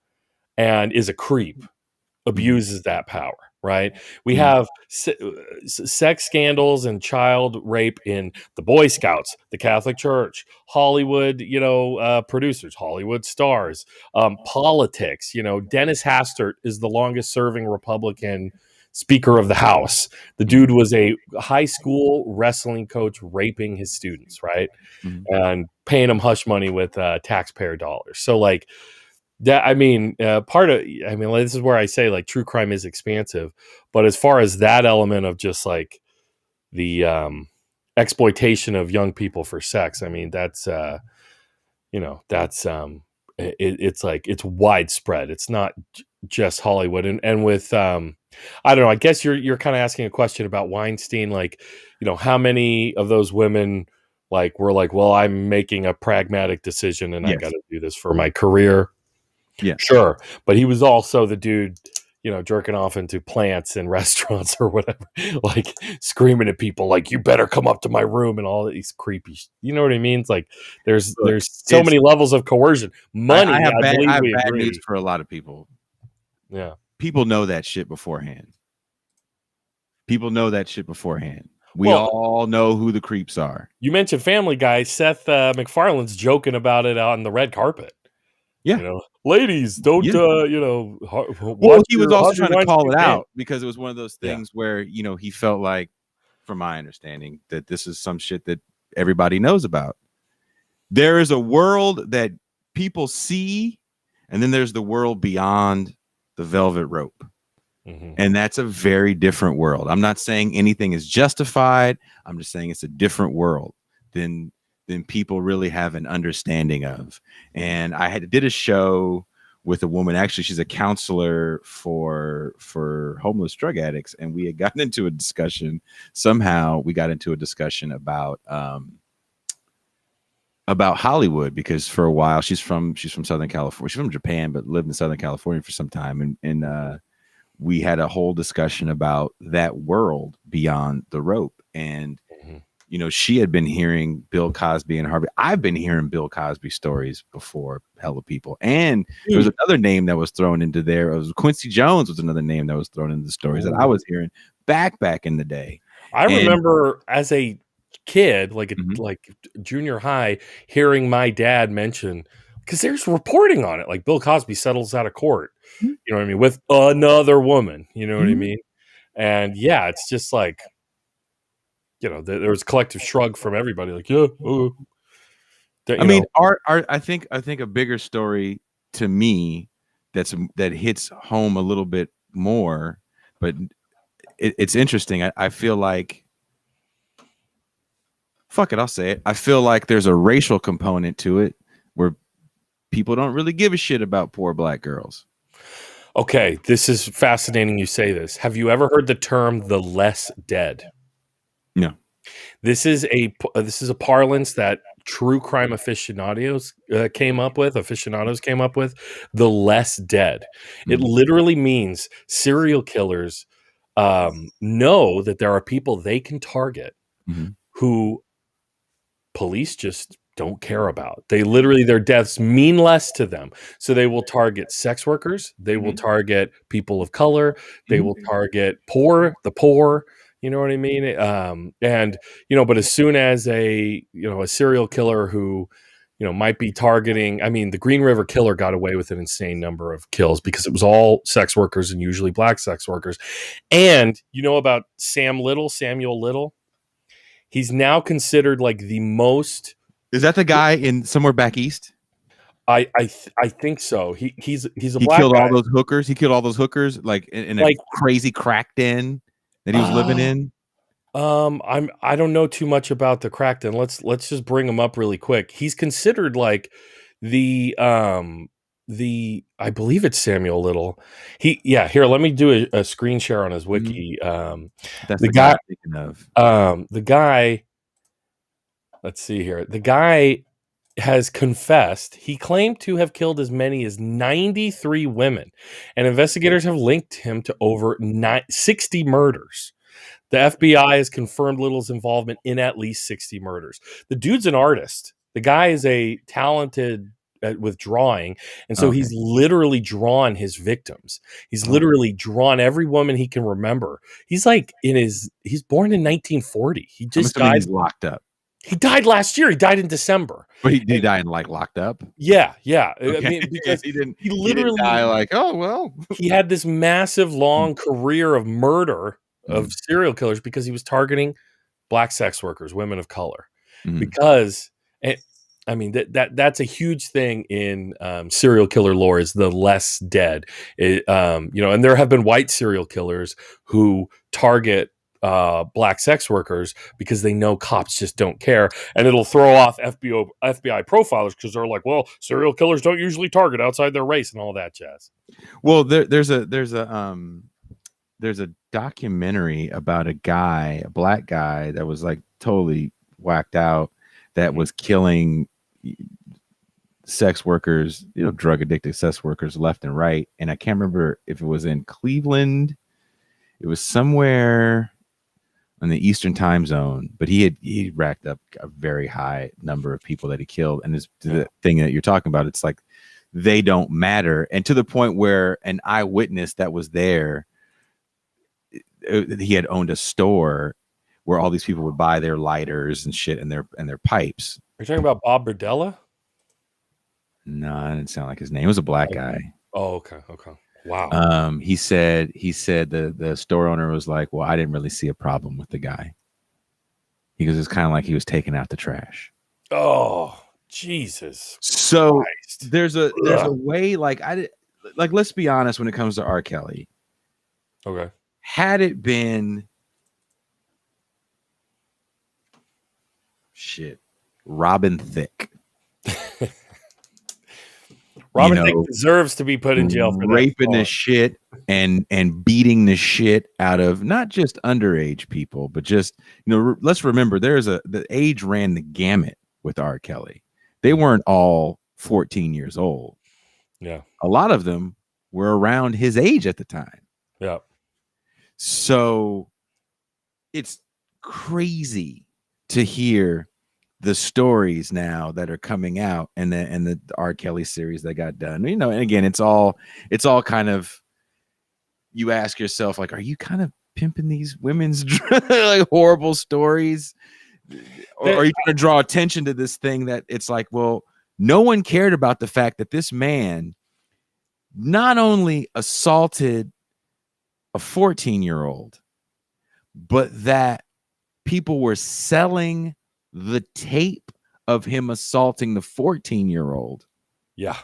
and is a creep abuses that power, right? We have sex scandals and child rape in the Boy Scouts, the Catholic Church, Hollywood, producers, Hollywood stars, politics. Dennis Hastert is the longest serving Republican Speaker of the House. The dude was a high school wrestling coach raping his students, right? And paying them hush money with taxpayer dollars. So like, that, I mean, this is where I say like true crime is expansive, but as far as that element of just like the exploitation of young people for sex, I mean, that's it's like it's widespread. It's not just Hollywood, and with I don't know. I guess you're kind of asking a question about Weinstein, like, how many of those women like were like, well, I'm making a pragmatic decision and I got to do this for my career. Yeah, sure. But he was also the dude, jerking off into plants in restaurants or whatever, like screaming at people like, you better come up to my room and all these creepy, you know what I mean? It's like, there's so many levels of coercion. Money. I have bad news for a lot of people. Yeah. People know that shit beforehand. We all know who the creeps are. You mentioned Family Guy. Seth MacFarlane's joking about it on the red carpet. Yeah. Ladies, don't, he was also trying to call it out because it was one of those things where, he felt like, from my understanding, that this is some shit that everybody knows about. There is a world that people see, and then there's the world beyond the velvet rope. And that's a very different world. I'm not saying anything is justified. I'm just saying it's a different world than people really have an understanding of. And I did a show with a woman. Actually, she's a counselor for homeless drug addicts, and we had gotten into a discussion. Somehow we got into a discussion about Hollywood, because for a while she's from Southern California. She's from Japan, but lived in Southern California for some time, and we had a whole discussion about that world beyond the rope. And she had been hearing Bill Cosby and Harvey. I've been hearing Bill Cosby stories before, hella people. And there was another name that was thrown into there. It was Quincy Jones was another name that was thrown into the stories that I was hearing back in the day. I remember as a kid, like junior high, hearing my dad mention, because there's reporting on it, like Bill Cosby settles out of court, you know what I mean, with another woman, you know what I mean? And yeah, it's just like, there was a collective shrug from everybody, like, I mean, art. I think a bigger story to me that hits home a little bit more, but it's interesting. I feel like, fuck it, I'll say it. I feel like there's a racial component to it where people don't really give a shit about poor black girls. Okay, this is fascinating you say this. Have you ever heard the term the less dead? No. This is a parlance that true crime aficionados came up with. Aficionados came up with the less dead. It Mhm. literally means serial killers know that there are people they can target Mhm. who police just don't care about. They literally, their deaths mean less to them. So they will target sex workers, they will target people of color, they will target the poor, you know what I mean? And but as soon as a serial killer who might be targeting, I mean, the Green River Killer got away with an insane number of kills because it was all sex workers and usually black sex workers. And you know about Samuel Little? He's now considered like the most. Is that the guy in somewhere back east? I think so. He's a He black killed guy. all those hookers. He killed all those hookers like in a Like crazy crack den that he was living in. I don't know too much about the Crackton. Let's just bring him up really quick. He's considered like the I believe it's Samuel Little. Here, let me do a screen share on his wiki. That's The the guy guy I'm thinking of. the guy let's see here. The guy has confessed he claimed to have killed as many as 93 women, and investigators have linked him to over 60 murders. The FBI has confirmed Little's involvement in at least 60 murders. The dude's an artist. The guy is a talented with drawing, and so he's literally drawn his victims. He's literally drawn every woman he can remember. He's like he's born in 1940. He just died. He's locked up. He died last year. He died in December. But he did die in like locked up. Yeah. Okay. I mean, because he didn't literally die like, oh well. he had this massive long career of murder of serial killers because he was targeting black sex workers, women of color. Because I mean that's a huge thing in serial killer lore is the less dead. And there have been white serial killers who target black sex workers because they know cops just don't care, and it'll throw off FBI profilers because they're like, well, serial killers don't usually target outside their race and all that jazz. Well, there's a documentary about a black guy that was like totally whacked out that was killing sex workers, drug addicted sex workers left and right. And I can't remember if it was in Cleveland. It was somewhere in the Eastern time zone, but he racked up a very high number of people that he killed. And the thing that you're talking about, it's like they don't matter. And to the point where an eyewitness that was there, he had owned a store where all these people would buy their lighters and shit and their pipes. You're talking about Bob Berdella? No, that didn't sound like his name. It was a black guy. Oh, okay. Wow. He said the store owner was like, well, I didn't really see a problem with the guy. He goes, it's kind of like he was taking out the trash. Oh, Jesus. So Christ. there's a way, like let's be honest when it comes to R. Kelly. Okay. Had it been Robin Thicke. Robin Thicke deserves to be put in jail for raping the shit and beating the shit out of not just underage people, but just let's remember the age ran the gamut with R. Kelly. They weren't all 14 years old. Yeah. A lot of them were around his age at the time. Yeah. So it's crazy to hear the stories now that are coming out and the R. Kelly series that got done, and again, it's all kind of, you ask yourself, like, are you kind of pimping these women's like horrible stories, or are you trying to draw attention to this thing that it's like, well, no one cared about the fact that this man not only assaulted a 14-year-old, but that people were selling the tape of him assaulting the 14-year-old. Yeah.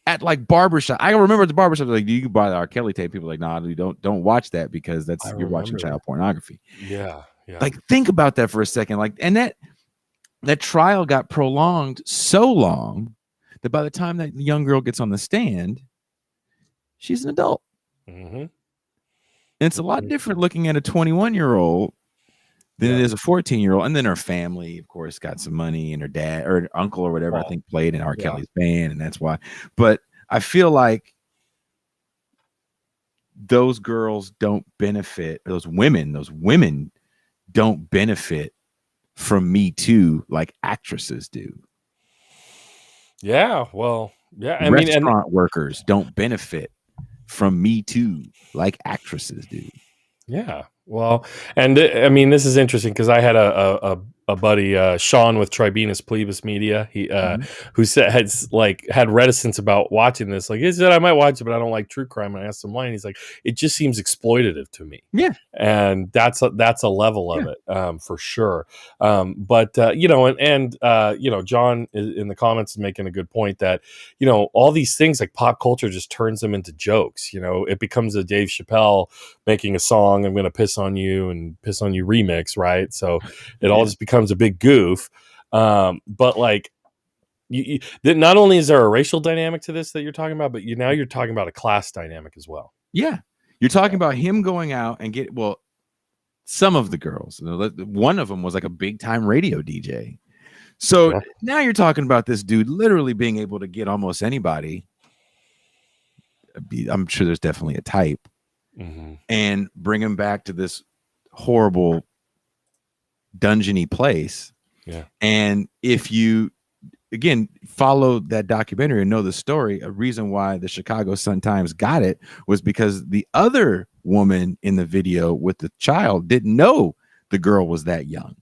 At like barbershop. I remember at the barbershop, like, do you buy the R. Kelly tape? People were like, nah, don't watch that because you're watching child pornography. Yeah. Like, think about that for a second. Like, and that trial got prolonged so long that by the time that young girl gets on the stand, she's an adult. Mm-hmm. And it's a lot different looking at a 21-year-old than it is a 14-year-old. And then her family, of course, got some money, and her dad or uncle or whatever, I think, played in R. Kelly's band, and that's why. But I feel like those girls don't benefit, those women don't benefit from Me Too like actresses do. Yeah, well, yeah. I mean, Restaurant workers don't benefit from Me Too like actresses do. Yeah, well, and I mean, this is interesting because I had a buddy, Sean with Tribunus Plebis Media. He who said had reticence about watching this. Like he said, I might watch it, but I don't like true crime. And I asked him why, and he's like, it just seems exploitative to me. Yeah, and that's a level of it for sure. But you know, and you know, John in the comments is making a good point that you know all these things like pop culture just turns them into jokes. You know, it becomes a Dave Chappelle making a song, I'm going to piss on you and piss on you remix, right? So it all just becomes a big goof. But like, not only is there a racial dynamic to this that you're talking about, but now you're talking about a class dynamic as well. Yeah, you're talking about him going out and some of the girls. One of them was like a big time radio DJ. So now you're talking about this dude literally being able to get almost anybody. I'm sure there's definitely a type. Mm-hmm. And bring him back to this horrible dungeony place. Yeah. And if you again follow that documentary and know the story, a reason why the Chicago Sun-Times got it was because the other woman in the video with the child didn't know the girl was that young.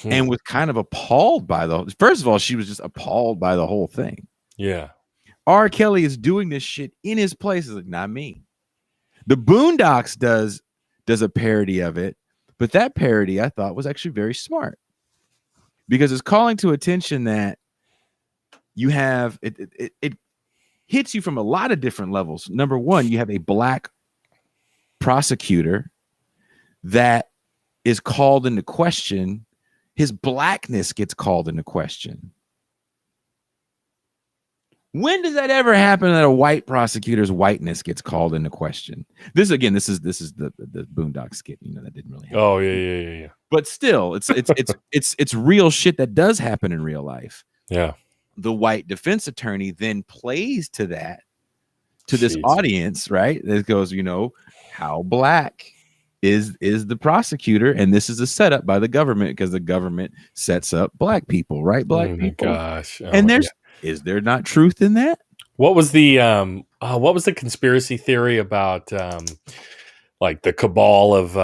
And was kind of appalled by first of all, she was just appalled by the whole thing. Yeah. R. Kelly is doing this shit in his place. It's like, not me. The Boondocks does a parody of it, but that parody I thought was actually very smart because it's calling to attention that you have it hits you from a lot of different levels. Number one, you have a black prosecutor that is called into question. His blackness gets called into question. When does that ever happen that a white prosecutor's whiteness gets called into question? This is the Boondock skit, you know, that didn't really happen. Oh yeah. But still, it's real shit that does happen in real life. Yeah. The white defense attorney then plays to this audience, right? It goes, you know, how black is the prosecutor, and this is a setup by the government because the government sets up black people, right? Black people. Gosh. And is there not truth in that? What was the conspiracy theory about like the cabal of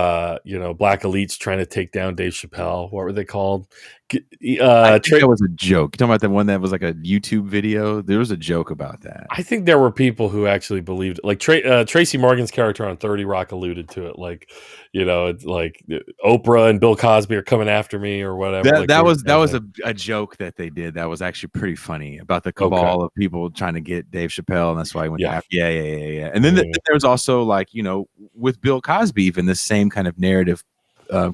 black elites trying to take down Dave Chappelle? What were they called? I think that was a joke. You're talking about the one that was like a YouTube video. There was a joke about that. I think there were people who actually believed it. Like Tracy Morgan's character on 30 Rock alluded to it. Like, you know, it's like Oprah and Bill Cosby are coming after me or whatever. That was a joke that they did. That was actually pretty funny about the cabal of people trying to get Dave Chappelle, and that's why he went after. Yeah. And then there's also like, you know, with Bill Cosby, even the same kind of narrative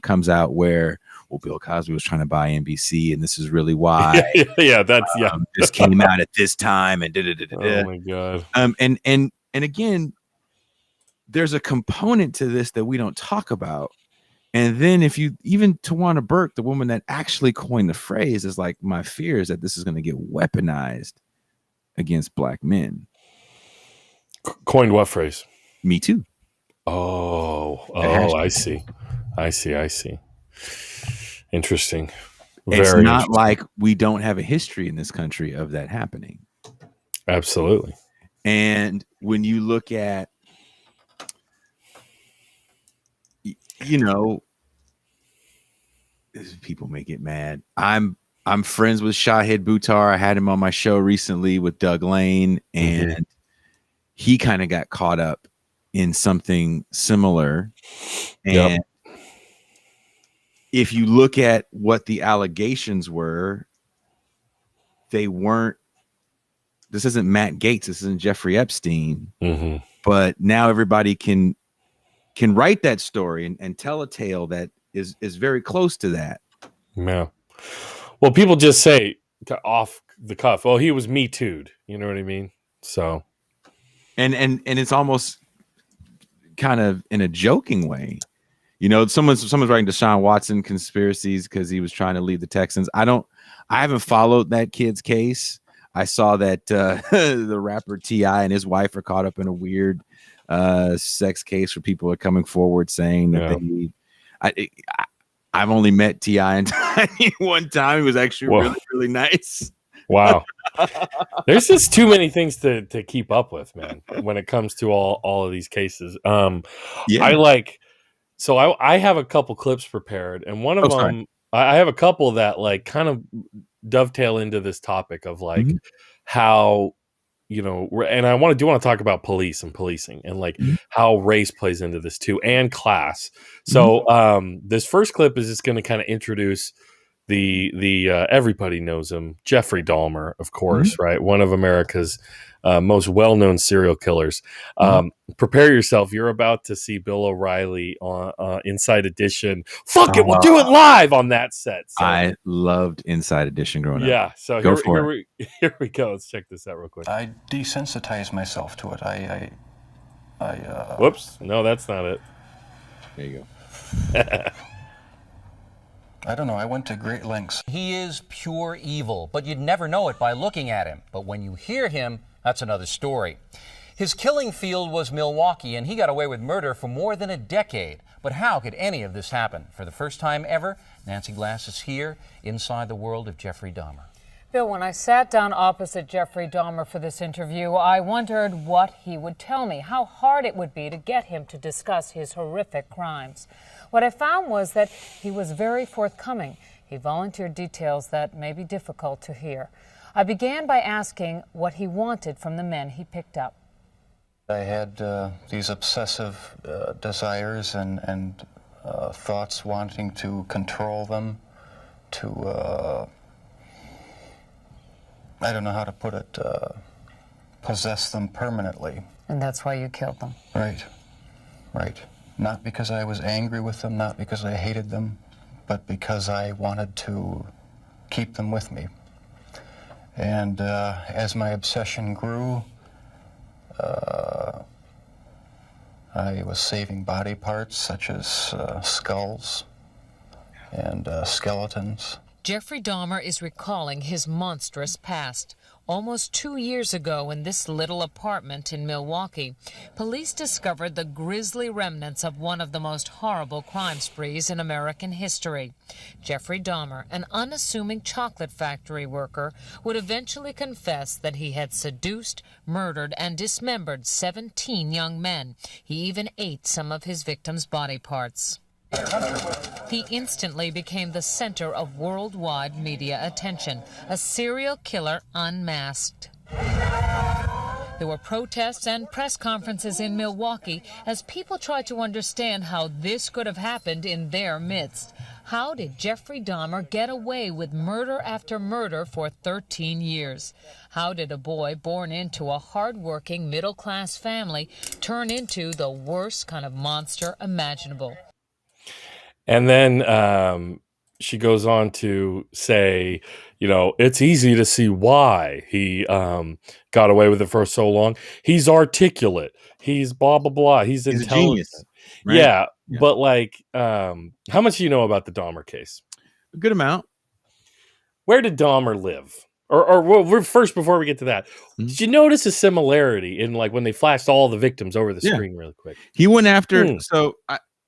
comes out where, well, Bill Cosby was trying to buy NBC, and this is really why. This came out at this time, and oh my god. And again, there's a component to this that we don't talk about. And then if you even Tawana Burke, the woman that actually coined the phrase, is like, my fear is that this is going to get weaponized against black men. Coined what phrase? Me Too. Oh, I see. Interesting. It's not like we don't have a history in this country of that happening. Absolutely. And when you look at, you know, people may get mad. I'm friends with Shahid Buttar. I had him on my show recently with Doug Lane, and he kind of got caught up in something similar. And if you look at what the allegations were, they weren't. This isn't Matt Gaetz. This isn't Jeffrey Epstein. Mm-hmm. But now everybody can write that story and tell a tale that is very close to that. Yeah. Well, people just say off the cuff, "Oh, he was Me Too'd." You know what I mean? So and it's almost kind of in a joking way. You know, someone's writing Deshaun Watson conspiracies because he was trying to lead the Texans. I haven't followed that kid's case. I saw that the rapper T.I. and his wife are caught up in a weird sex case where people are coming forward saying that I've only met T.I. and Tiny one time. He was actually really, really nice. Wow. There's just too many things to keep up with, man, when it comes to all of these cases. I have a couple clips prepared, and one of them, I have a couple that like kind of dovetail into this topic of like how, you know, and I want to talk about police and policing and like how race plays into this too, and class. So this first clip is just going to kind of introduce the everybody knows him, Jeffrey Dahmer, of course, right? One of America's most well-known serial killers. Prepare yourself. You're about to see Bill O'Reilly on Inside Edition. Fuck it, we'll do it live on that set. So, I loved Inside Edition growing up. Yeah, so here we go. Let's check this out real quick. I desensitized myself to it. Whoops. No, that's not it. There you go. I don't know. I went to great lengths. He is pure evil, but you'd never know it by looking at him. But when you hear him, that's another story. His killing field was Milwaukee, and he got away with murder for more than a decade. But how could any of this happen? For the first time ever, Nancy Glass is here inside the world of Jeffrey Dahmer. Bill, when I sat down opposite Jeffrey Dahmer for this interview, I wondered what he would tell me, how hard it would be to get him to discuss his horrific crimes. What I found was that he was very forthcoming. He volunteered details that may be difficult to hear. I began by asking what he wanted from the men he picked up. I had these obsessive desires and thoughts wanting to control them, to, I don't know how to put it, possess them permanently. And that's why you killed them? Right. Not because I was angry with them, not because I hated them, but because I wanted to keep them with me. And as my obsession grew, I was saving body parts such as skulls and skeletons. Jeffrey Dahmer is recalling his monstrous past. Almost 2 years ago in this little apartment in Milwaukee, police discovered the grisly remnants of one of the most horrible crime sprees in American history. Jeffrey Dahmer, an unassuming chocolate factory worker, would eventually confess that he had seduced, murdered, and dismembered 17 young men. He even ate some of his victims' body parts. He instantly became the center of worldwide media attention, a serial killer unmasked. There were protests and press conferences in Milwaukee as people tried to understand how this could have happened in their midst. How did Jeffrey Dahmer get away with murder after murder for 13 years? How did a boy born into a hard-working middle-class family turn into the worst kind of monster imaginable? And then she goes on to say, you know, it's easy to see why he got away with it for so long. He's articulate. He's blah, blah, blah. He's intelligent. A genius, right? Yeah. But like, how much do you know about the Dahmer case? A good amount. Where did Dahmer live? Or first, before we get to that, did you notice a similarity in like when they flashed all the victims over the screen really quick? He went after, so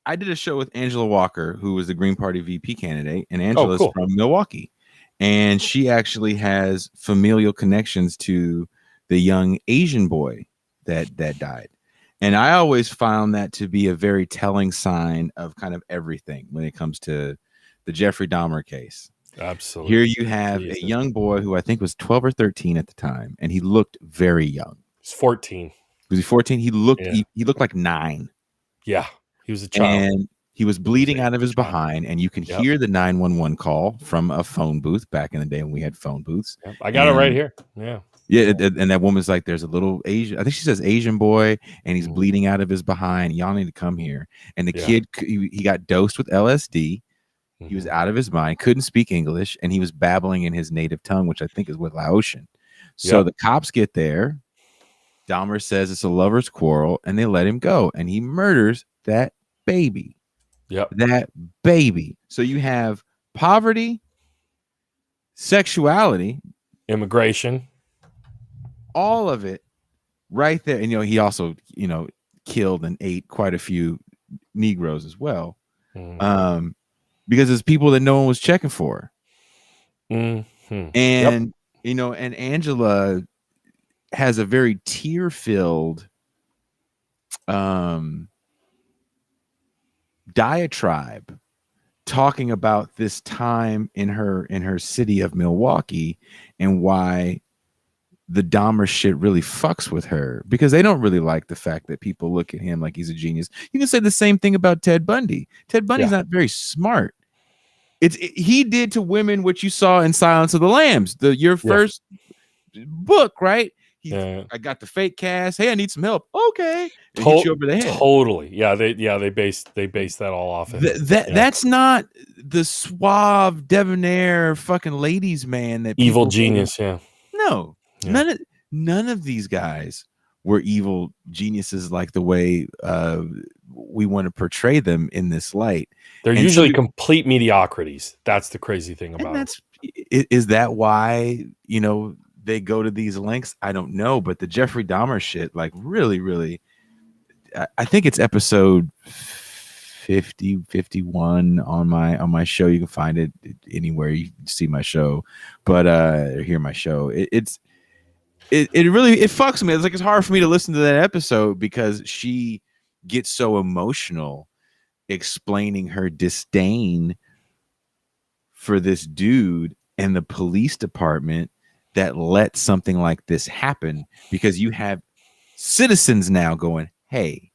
I did a show with Angela Walker, who was the Green Party VP candidate, and Angela's from Milwaukee. And she actually has familial connections to the young Asian boy that died. And I always found that to be a very telling sign of kind of everything when it comes to the Jeffrey Dahmer case. Absolutely. Here you have a young boy who I think was 12 or 13 at the time, and he looked very young. He's 14. Was he 14? He looked he looked like 9. Yeah. He was a child. And he was bleeding out of his behind, and you can hear the 911 call from a phone booth back in the day when we had phone booths. Yep. I got it right here. Yeah. Yeah. And that woman's like, there's a little Asian, I think she says Asian boy, and he's bleeding out of his behind. Y'all need to come here. And the kid, he got dosed with LSD. He was out of his mind, couldn't speak English, and he was babbling in his native tongue, which I think is with Laotian. So the cops get there. Dahmer says it's a lover's quarrel, and they let him go, and he murders that baby. Yep. That baby. So you have poverty, sexuality, immigration, all of it right there. And he also killed and ate quite a few Negroes as well, because it's people that no one was checking for. Mm-hmm. And and Angela has a very tear-filled diatribe talking about this time in her city of Milwaukee and why the Dahmer shit really fucks with her, because they don't really like the fact that people look at him like he's a genius. You can say the same thing about Ted Bundy. Ted Bundy's not very smart. He did to women what you saw in Silence of the Lambs, your first book, right? I got the fake cast. Hey, I need some help. Okay, and hit you over the head. Totally. Yeah, they base that all off of That's not the suave, debonair, fucking ladies man that evil genius. Think. Yeah, no, none of these guys were evil geniuses like the way we want to portray them in this light. They're usually complete mediocrities. That's the crazy thing about it. Is that why they go to these lengths? I don't know, but the Jeffrey Dahmer shit, like really, really, I think it's episode 51 on my show. You can find it anywhere you see my show, but hear my show. It really fucks me. It's like it's hard for me to listen to that episode because she gets so emotional explaining her disdain for this dude and the police department that let something like this happen, because you have citizens now going, hey,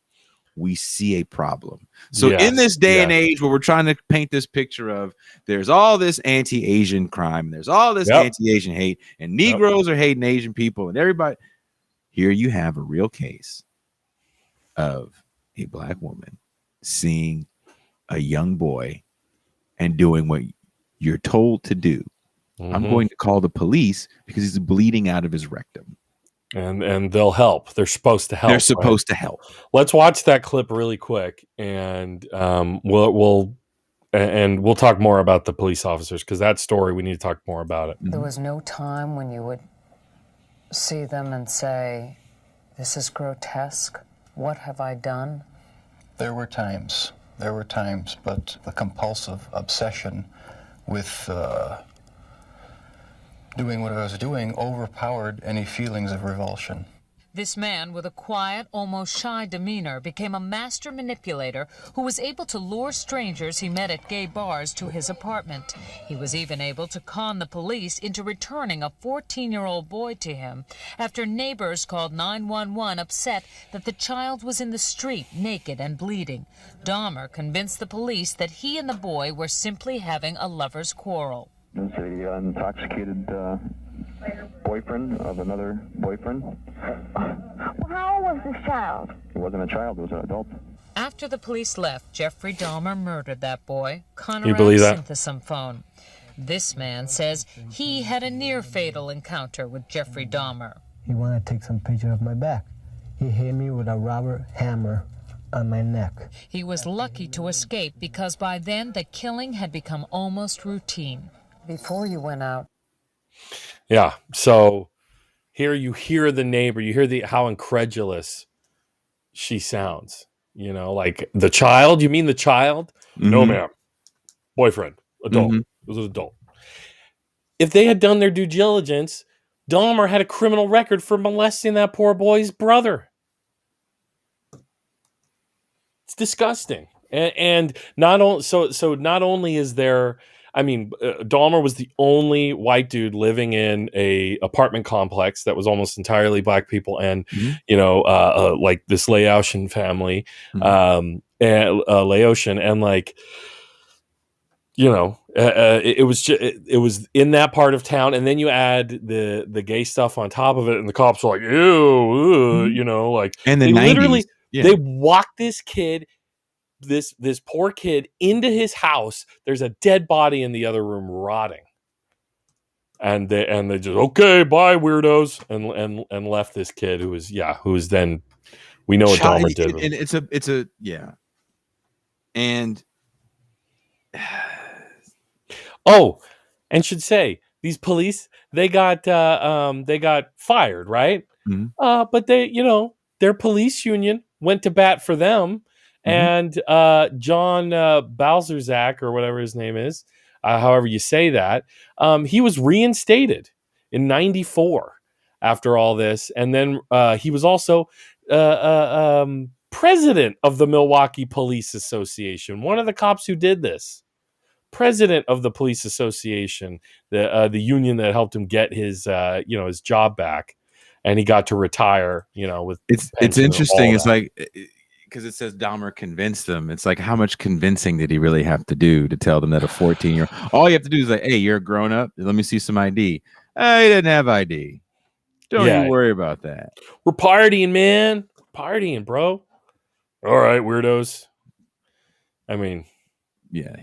we see a problem. So in this day and age where we're trying to paint this picture of there's all this anti-Asian crime, there's all this anti-Asian hate, and Negroes are hating Asian people and everybody, here you have a real case of a black woman seeing a young boy and doing what you're told to do. I'm going to call the police because he's bleeding out of his rectum. And they'll help. They're supposed to help. They're supposed to help. Let's watch that clip really quick, and we'll talk more about the police officers, because that story, we need to talk more about it. There was no time when you would see them and say, this is grotesque. What have I done? There were times, but the compulsive obsession with doing what I was doing overpowered any feelings of revulsion. This man with a quiet, almost shy demeanor became a master manipulator who was able to lure strangers he met at gay bars to his apartment. He was even able to con the police into returning a 14-year-old boy to him after neighbors called 911 upset that the child was in the street naked and bleeding. Dahmer convinced the police that he and the boy were simply having a lover's quarrel. It's an intoxicated boyfriend of another boyfriend. Well, how old was this child? It wasn't a child, it was an adult. After the police left, Jeffrey Dahmer murdered that boy, You believe that? phone. This man says he had a near-fatal encounter with Jeffrey Dahmer. He wanted to take some picture of my back. He hit me with a rubber hammer on my neck. He was lucky to escape because by then the killing had become almost routine. Before you went out. Yeah. So here you hear the neighbor, you hear how incredulous she sounds. Like the child. You mean the child? Mm-hmm. No, ma'am. Boyfriend, adult. Mm-hmm. It was an adult. If they had done their due diligence, Dahmer had a criminal record for molesting that poor boy's brother. It's disgusting. And not only is there, Dahmer was the only white dude living in a apartment complex that was almost entirely black people, and like this Laotian family, and Laotian, and it was in that part of town, and then you add the gay stuff on top of it, and the cops were like, ew, and they 90s. Literally they walked this kid. This poor kid into his house. There's a dead body in the other room rotting. and they just, okay, bye, weirdos, and left this kid who was then, we know what Dahmer did. And it's a and oh, and should say these police, they got fired, right? Mm-hmm. But they, their police union went to bat for them, and John Balzerzak, or whatever his name is, however you say that, he was reinstated in '94 after all this, and then he was also president of the Milwaukee Police Association, one of the cops who did this. President of the police association, the union that helped him get his his job back, and he got to retire. With it's interesting. It's like, because it says Dahmer convinced them. It's like, how much convincing did he really have to do to tell them that a 14-year-old? All you have to do is like, hey, you're a grown up. Let me see some ID. He didn't have ID. Don't you worry about that. We're partying, man. Partying, bro. All right, weirdos. I mean, yeah,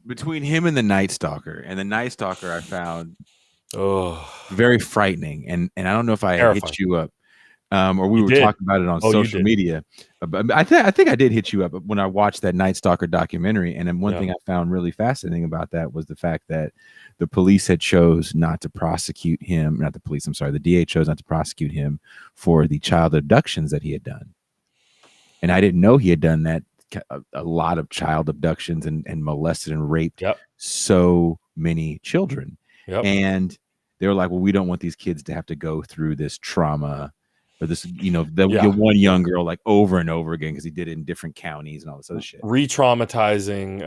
between him and the Night Stalker, I found very frightening, and I don't know if I hit you up, or we were talking about it on social media. But I think I did hit you up when I watched that Night Stalker documentary, and then one thing I found really fascinating about that was the fact that the police had chose not to prosecute him. Not the police, I'm sorry. The DA chose not to prosecute him for the child abductions that he had done, and I didn't know he had done that. A lot of child abductions and molested and raped so many children. And they were like, well, we don't want these kids to have to go through this trauma or this, the one young girl like over and over again because he did it in different counties and all this other shit. Re-traumatizing,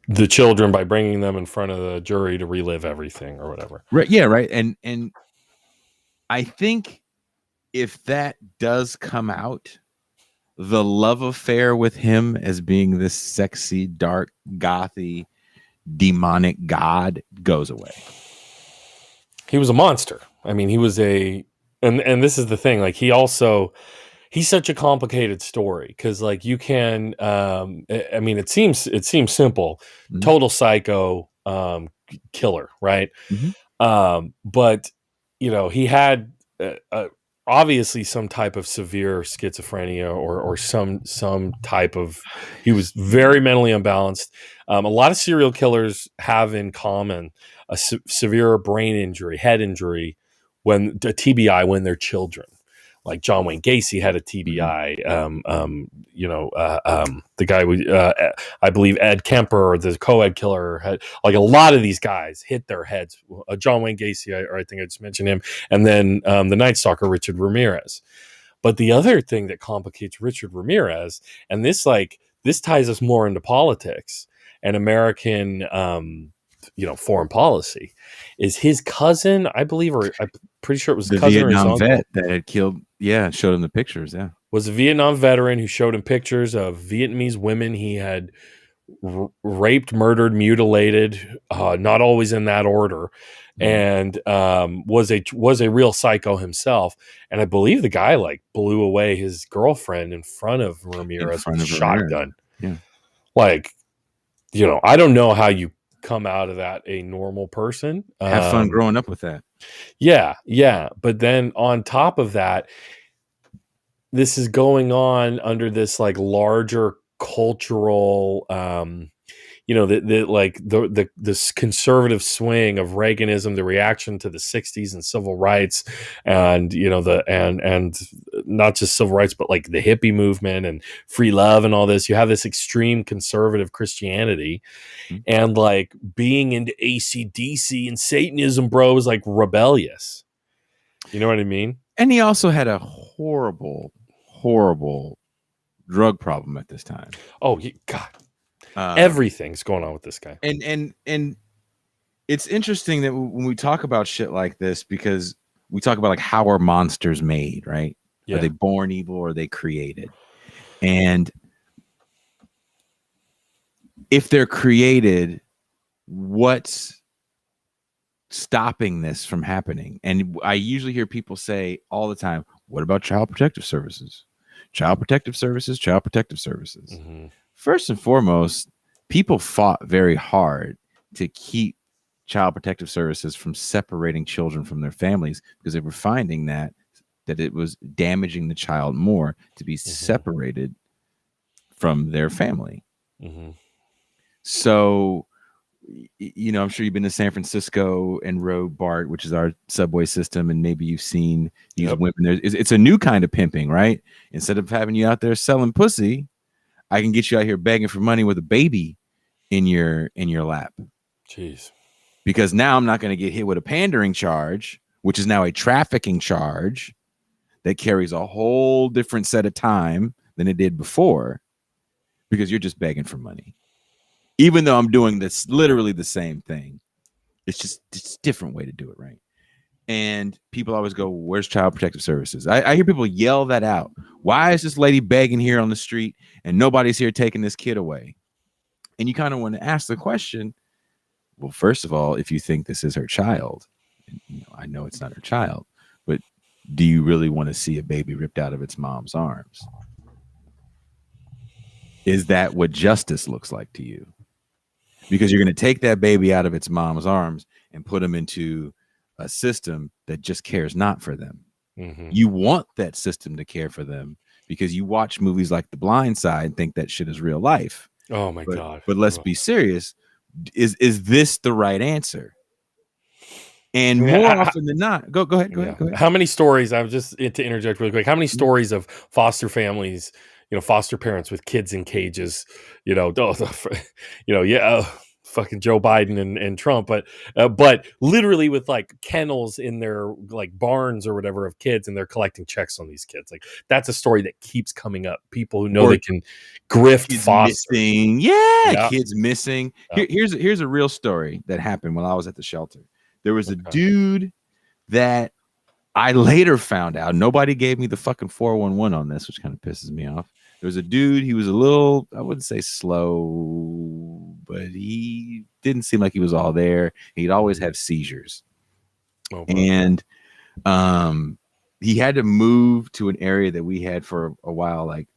the children by bringing them in front of the jury to relive everything or whatever. Right. Yeah. Right. And I think if that does come out, the love affair with him as being this sexy, dark, gothy, demonic god goes away. He was a monster. I mean, he was and this is the thing, like he's such a complicated story because like you can, I mean, it seems simple, total psycho, killer, right? But he had obviously some type of severe schizophrenia or some type of, he was very mentally unbalanced. A lot of serial killers have in common a severe brain injury, head injury, when a TBI when they're children. Like John Wayne Gacy had a TBI. The guy I believe Ed Kemper, the co-ed killer, had, like, a lot of these guys hit their heads. John Wayne Gacy, I think I just mentioned him, and then the Night Stalker, Richard Ramirez. But the other thing that complicates Richard Ramirez, and this ties us more into politics and American foreign policy, is his cousin, I believe, or I'm pretty sure it was the cousin Vietnam or his vet that had killed. Yeah, showed him the pictures. Yeah, was a Vietnam veteran who showed him pictures of Vietnamese women he had raped, murdered, mutilated, not always in that order, and was a real psycho himself. And I believe the guy like blew away his girlfriend in front of Ramirez with a shotgun. Yeah, like, I don't know how you come out of that a normal person. Have fun growing up with that. Yeah. But then on top of that, this is going on under this like larger cultural, this conservative swing of Reaganism, the reaction to the 60s and civil rights, and and not just civil rights, but like the hippie movement and free love and all this. You have this extreme conservative Christianity, and like being into AC/DC and Satanism, bro, is like rebellious. You know what I mean? And he also had a horrible drug problem at this time. Oh, God. Everything's going on with this guy. And it's interesting that when we talk about shit like this, because we talk about like, how are monsters made, right? Yeah. Are they born evil or are they created? And if they're created, what's stopping this from happening? And I usually hear people say all the time, what about child protective services? Child protective services. First and foremost, people fought very hard to keep Child Protective Services from separating children from their families because they were finding that it was damaging the child more to be separated from their family. So, you know, I'm sure you've been to San Francisco and rode BART, which is our subway system, and maybe you've seen these women. It's a new kind of pimping, right? Instead of having you out there selling pussy, I can get you out here begging for money with a baby in your lap. Jeez. Because now I'm not going to get hit with a pandering charge, which is now a trafficking charge that carries a whole different set of time than it did before, because you're just begging for money. Even though I'm doing this literally the same thing, it's a different way to do it, right? And people always go, where's Child Protective Services? I hear people yell that out. Why is this lady begging here on the street and nobody's here taking this kid away? And you kind of want to ask the question, well, first of all, if you think this is her child, and, you know, I know it's not her child, but do you really want to see a baby ripped out of its mom's arms? Is that what justice looks like to you? Because you're going to take that baby out of its mom's arms and put them into a system that just cares not for them. You want that system to care for them because you watch movies like The Blind Side and think that shit is real life. Oh my God. But let's be serious. Is this the right answer? And more often than not, go ahead. How many stories, I was just to interject really quick, how many stories of foster families, you know, foster parents with kids in cages, you know, fucking Joe Biden and Trump, but literally with like kennels in their like barns or whatever of kids, and they're collecting checks on these kids. Like that's a story that keeps coming up. People who know they can grift foster. Missing. Kids missing. Here's a real story that happened while I was at the shelter. There was a dude that I later found out. Nobody gave me the fucking 411 on this, which kind of pisses me off. There was a dude, he was a little, I wouldn't say slow, but he didn't seem like he was all there. He'd always have seizures. And he had to move to an area that we had for a while, like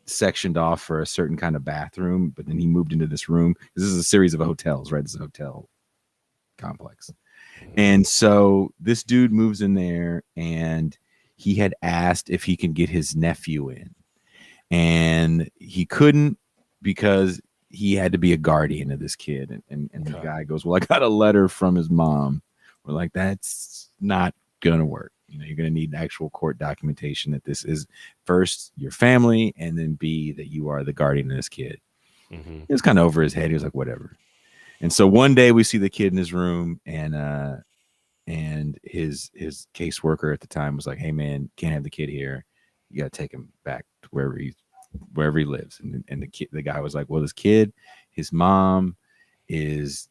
sectioned off for a certain kind of bathroom. But then he moved into this room. This is a series of hotels, right? This is a hotel complex. And so this dude moves in there, and he had asked if he can get his nephew in. And he couldn't because he had to be a guardian of this kid. And the guy goes, well, I got a letter from his mom. We're like, that's not going to work. You know, you're going to need actual court documentation that this is first your family, and then B, that you are the guardian of this kid. It was kind of over his head. He was like, whatever. And so one day we see the kid in his room, and his caseworker at the time was like, hey man, can't have the kid here. You got to take him back to wherever he lives. And the guy was like, well, this kid, his mom is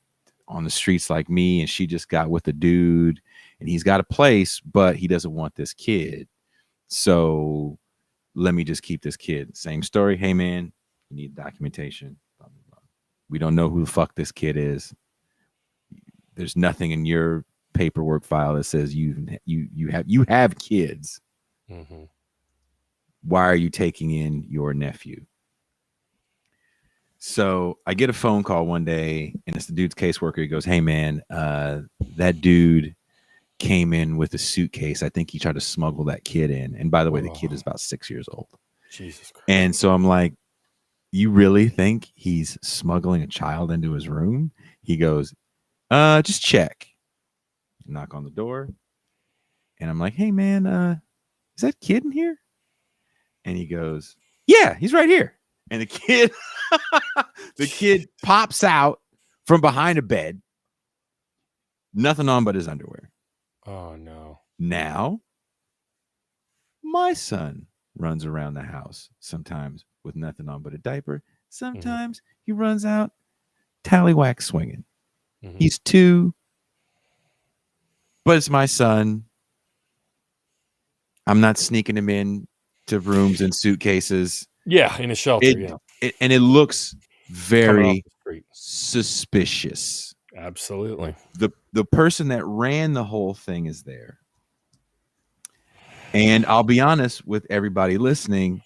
on the streets like me, and she just got with a dude, and he's got a place, but he doesn't want this kid. So let me just keep this kid. Same story. Hey man, you need documentation. Blah, blah, blah. We don't know who the fuck this kid is. There's nothing in your paperwork file that says you have kids. Why are you taking in your nephew? So I get a phone call one day, and it's the dude's caseworker. He goes, hey man, that dude came in with a suitcase. I think he tried to smuggle that kid in. And by the way, the kid is about 6 years old. Jesus Christ. And so I'm like, you really think he's smuggling a child into his room? He goes, just check. Knock on the door. And I'm like, hey man, is that kid in here? And he goes, yeah, he's right here. And the kid pops out from behind a bed, nothing on but his underwear. Oh no. Now my son runs around the house sometimes with nothing on but a diaper. Sometimes he runs out tallywhack swinging. He's 2, but it's my son. I'm not sneaking him in to rooms and suitcases. Yeah, in a shelter. And it looks very suspicious. Absolutely. The person that ran the whole thing is there. And I'll be honest with everybody listening,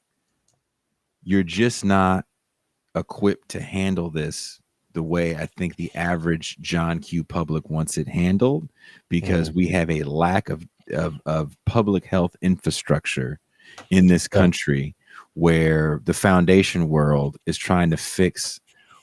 you're just not equipped to handle this the way I think the average John Q. public wants it handled, because we have a lack of public health infrastructure in this country, where the foundation world is trying to fix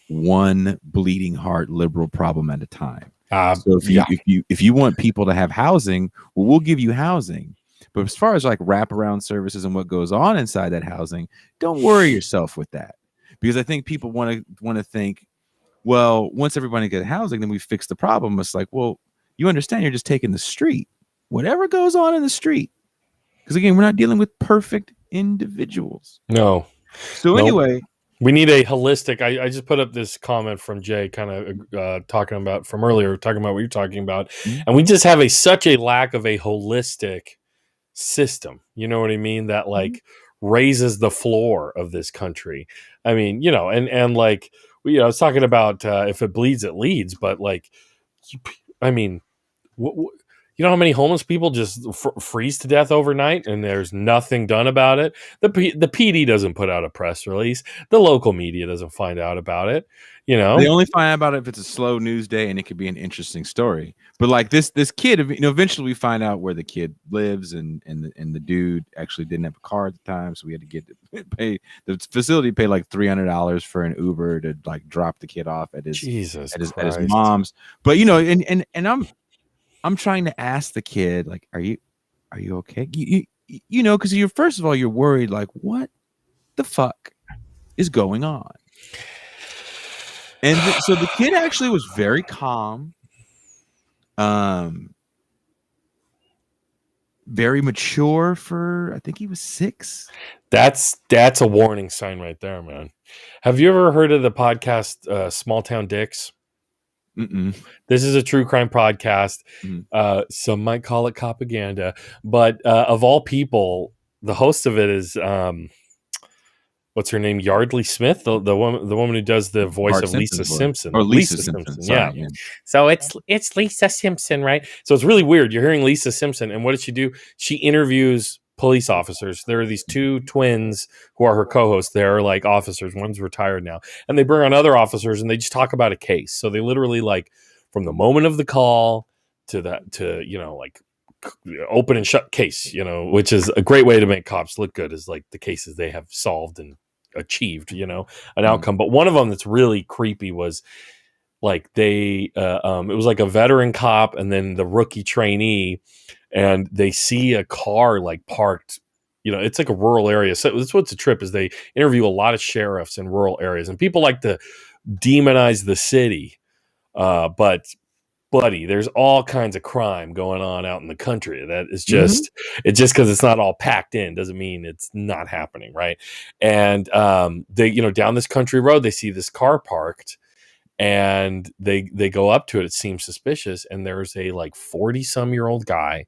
one bleeding heart liberal problem at a time. So if you want people to have housing, well, we'll give you housing. But as far as like wraparound services and what goes on inside that housing, don't worry yourself with that. Because I think people want to think, well, once everybody gets housing, then we fix the problem. It's like, well, you understand you're just taking the street, whatever goes on in the street. Because again, we're not dealing with perfect individuals. No. So anyway, we need a holistic. I just put up this comment from Jay, kind of talking about from earlier, talking about what you're talking about, and we just have such a lack of a holistic system. You know what I mean? That like raises the floor of this country. I mean, you know, and like I was talking about if it bleeds, it leads. But like, I mean, you know how many homeless people just freeze to death overnight and there's nothing done about it? The PD doesn't put out a press release. The local media doesn't find out about it. You know, they only find out about it if it's a slow news day and it could be an interesting story. But like this kid, you know, eventually we find out where the kid lives, and the dude actually didn't have a car at the time, so we had to pay the facility pay like $300 for an Uber to like drop the kid off at his mom's. But you know, and I'm trying to ask the kid, like, are you okay? You know, because you're, first of all, you're worried, like, what the fuck is going on? And so the kid actually was very calm, very mature for, I think he was 6. That's a warning sign right there, man. Have you ever heard of the podcast Small Town Dicks? Mm-mm. This is a true crime podcast. Some might call it propaganda, but of all people, the host of it is what's her name? Yardley Smith, the woman who does the voice Bart of Lisa Simpson's Simpson. Or Lisa Simpson. Yeah. Sorry, yeah. So it's Lisa Simpson, right? So it's really weird. You're hearing Lisa Simpson, and what does she do? She interviews police officers. There are these 2 twins who are her co-hosts. They're like officers. One's retired now, and they bring on other officers, and they just talk about a case. So they literally, like, from the moment of the call to you know, like open and shut case, you know, which is a great way to make cops look good, is like the cases they have solved and achieved, you know, an outcome. But one of them that's really creepy was like it was like a veteran cop and then the rookie trainee, and they see a car like parked, you know, it's like a rural area. So that's what's a trip, is they interview a lot of sheriffs in rural areas, and people like to demonize the city. But buddy, there's all kinds of crime going on out in the country. That is just, it's just because it's not all packed in doesn't mean it's not happening, right? And they, you know, down this country road, they see this car parked, and they go up to it. It seems suspicious, and there's a like 40-some-year-old guy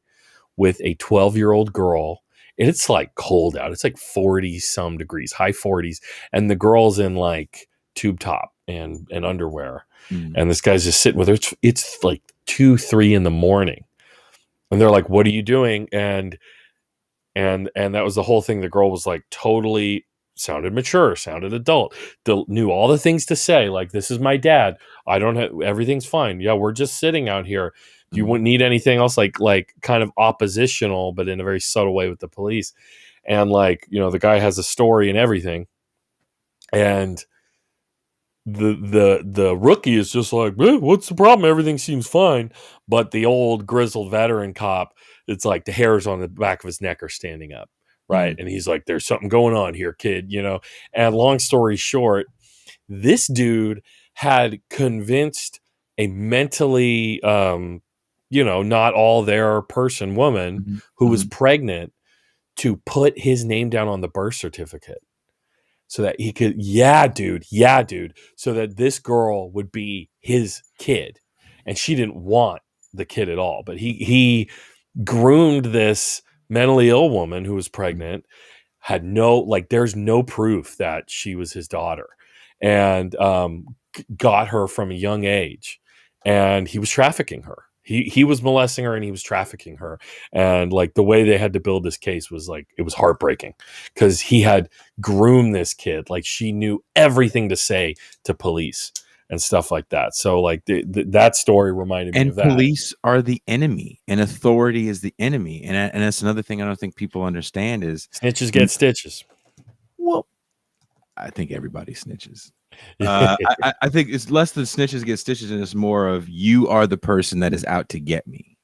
with a 12-year-old girl, and it's like cold out. It's like 40-some degrees, high 40s, and the girl's in like tube top and underwear. And this guy's just sitting with her. It's like 2-3 in the morning, and they're like, "What are you doing?" And that was the whole thing. The girl was like totally sounded mature, sounded adult, knew all the things to say. Like, "This is my dad. I don't have, everything's fine. Yeah, we're just sitting out here. Do you wouldn't need anything else?" Like kind of oppositional, but in a very subtle way with the police. And like, you know, the guy has a story and everything, and the rookie is just like, what's the problem? Everything seems fine. But the old grizzled veteran cop, it's like the hairs on the back of his neck are standing up, right? And he's like, there's something going on here, kid, you know. And long story short, this dude had convinced a mentally you know, not all there person woman who was pregnant to put his name down on the birth certificate, so that he could, yeah, dude, so that this girl would be his kid. And she didn't want the kid at all. But he groomed this mentally ill woman who was pregnant, had no, like, there's no proof that she was his daughter, and got her from a young age. And he was trafficking her. He was molesting her and he was trafficking her. And like the way they had to build this case was like, it was heartbreaking because he had groomed this kid. Like she knew everything to say to police and stuff like that. So like that story reminded me of that. Police are the enemy and authority is the enemy. And that's another thing I don't think people understand is snitches get stitches. Well, I think everybody snitches. I think it's less than snitches get stitches, and it's more of you are the person that is out to get me.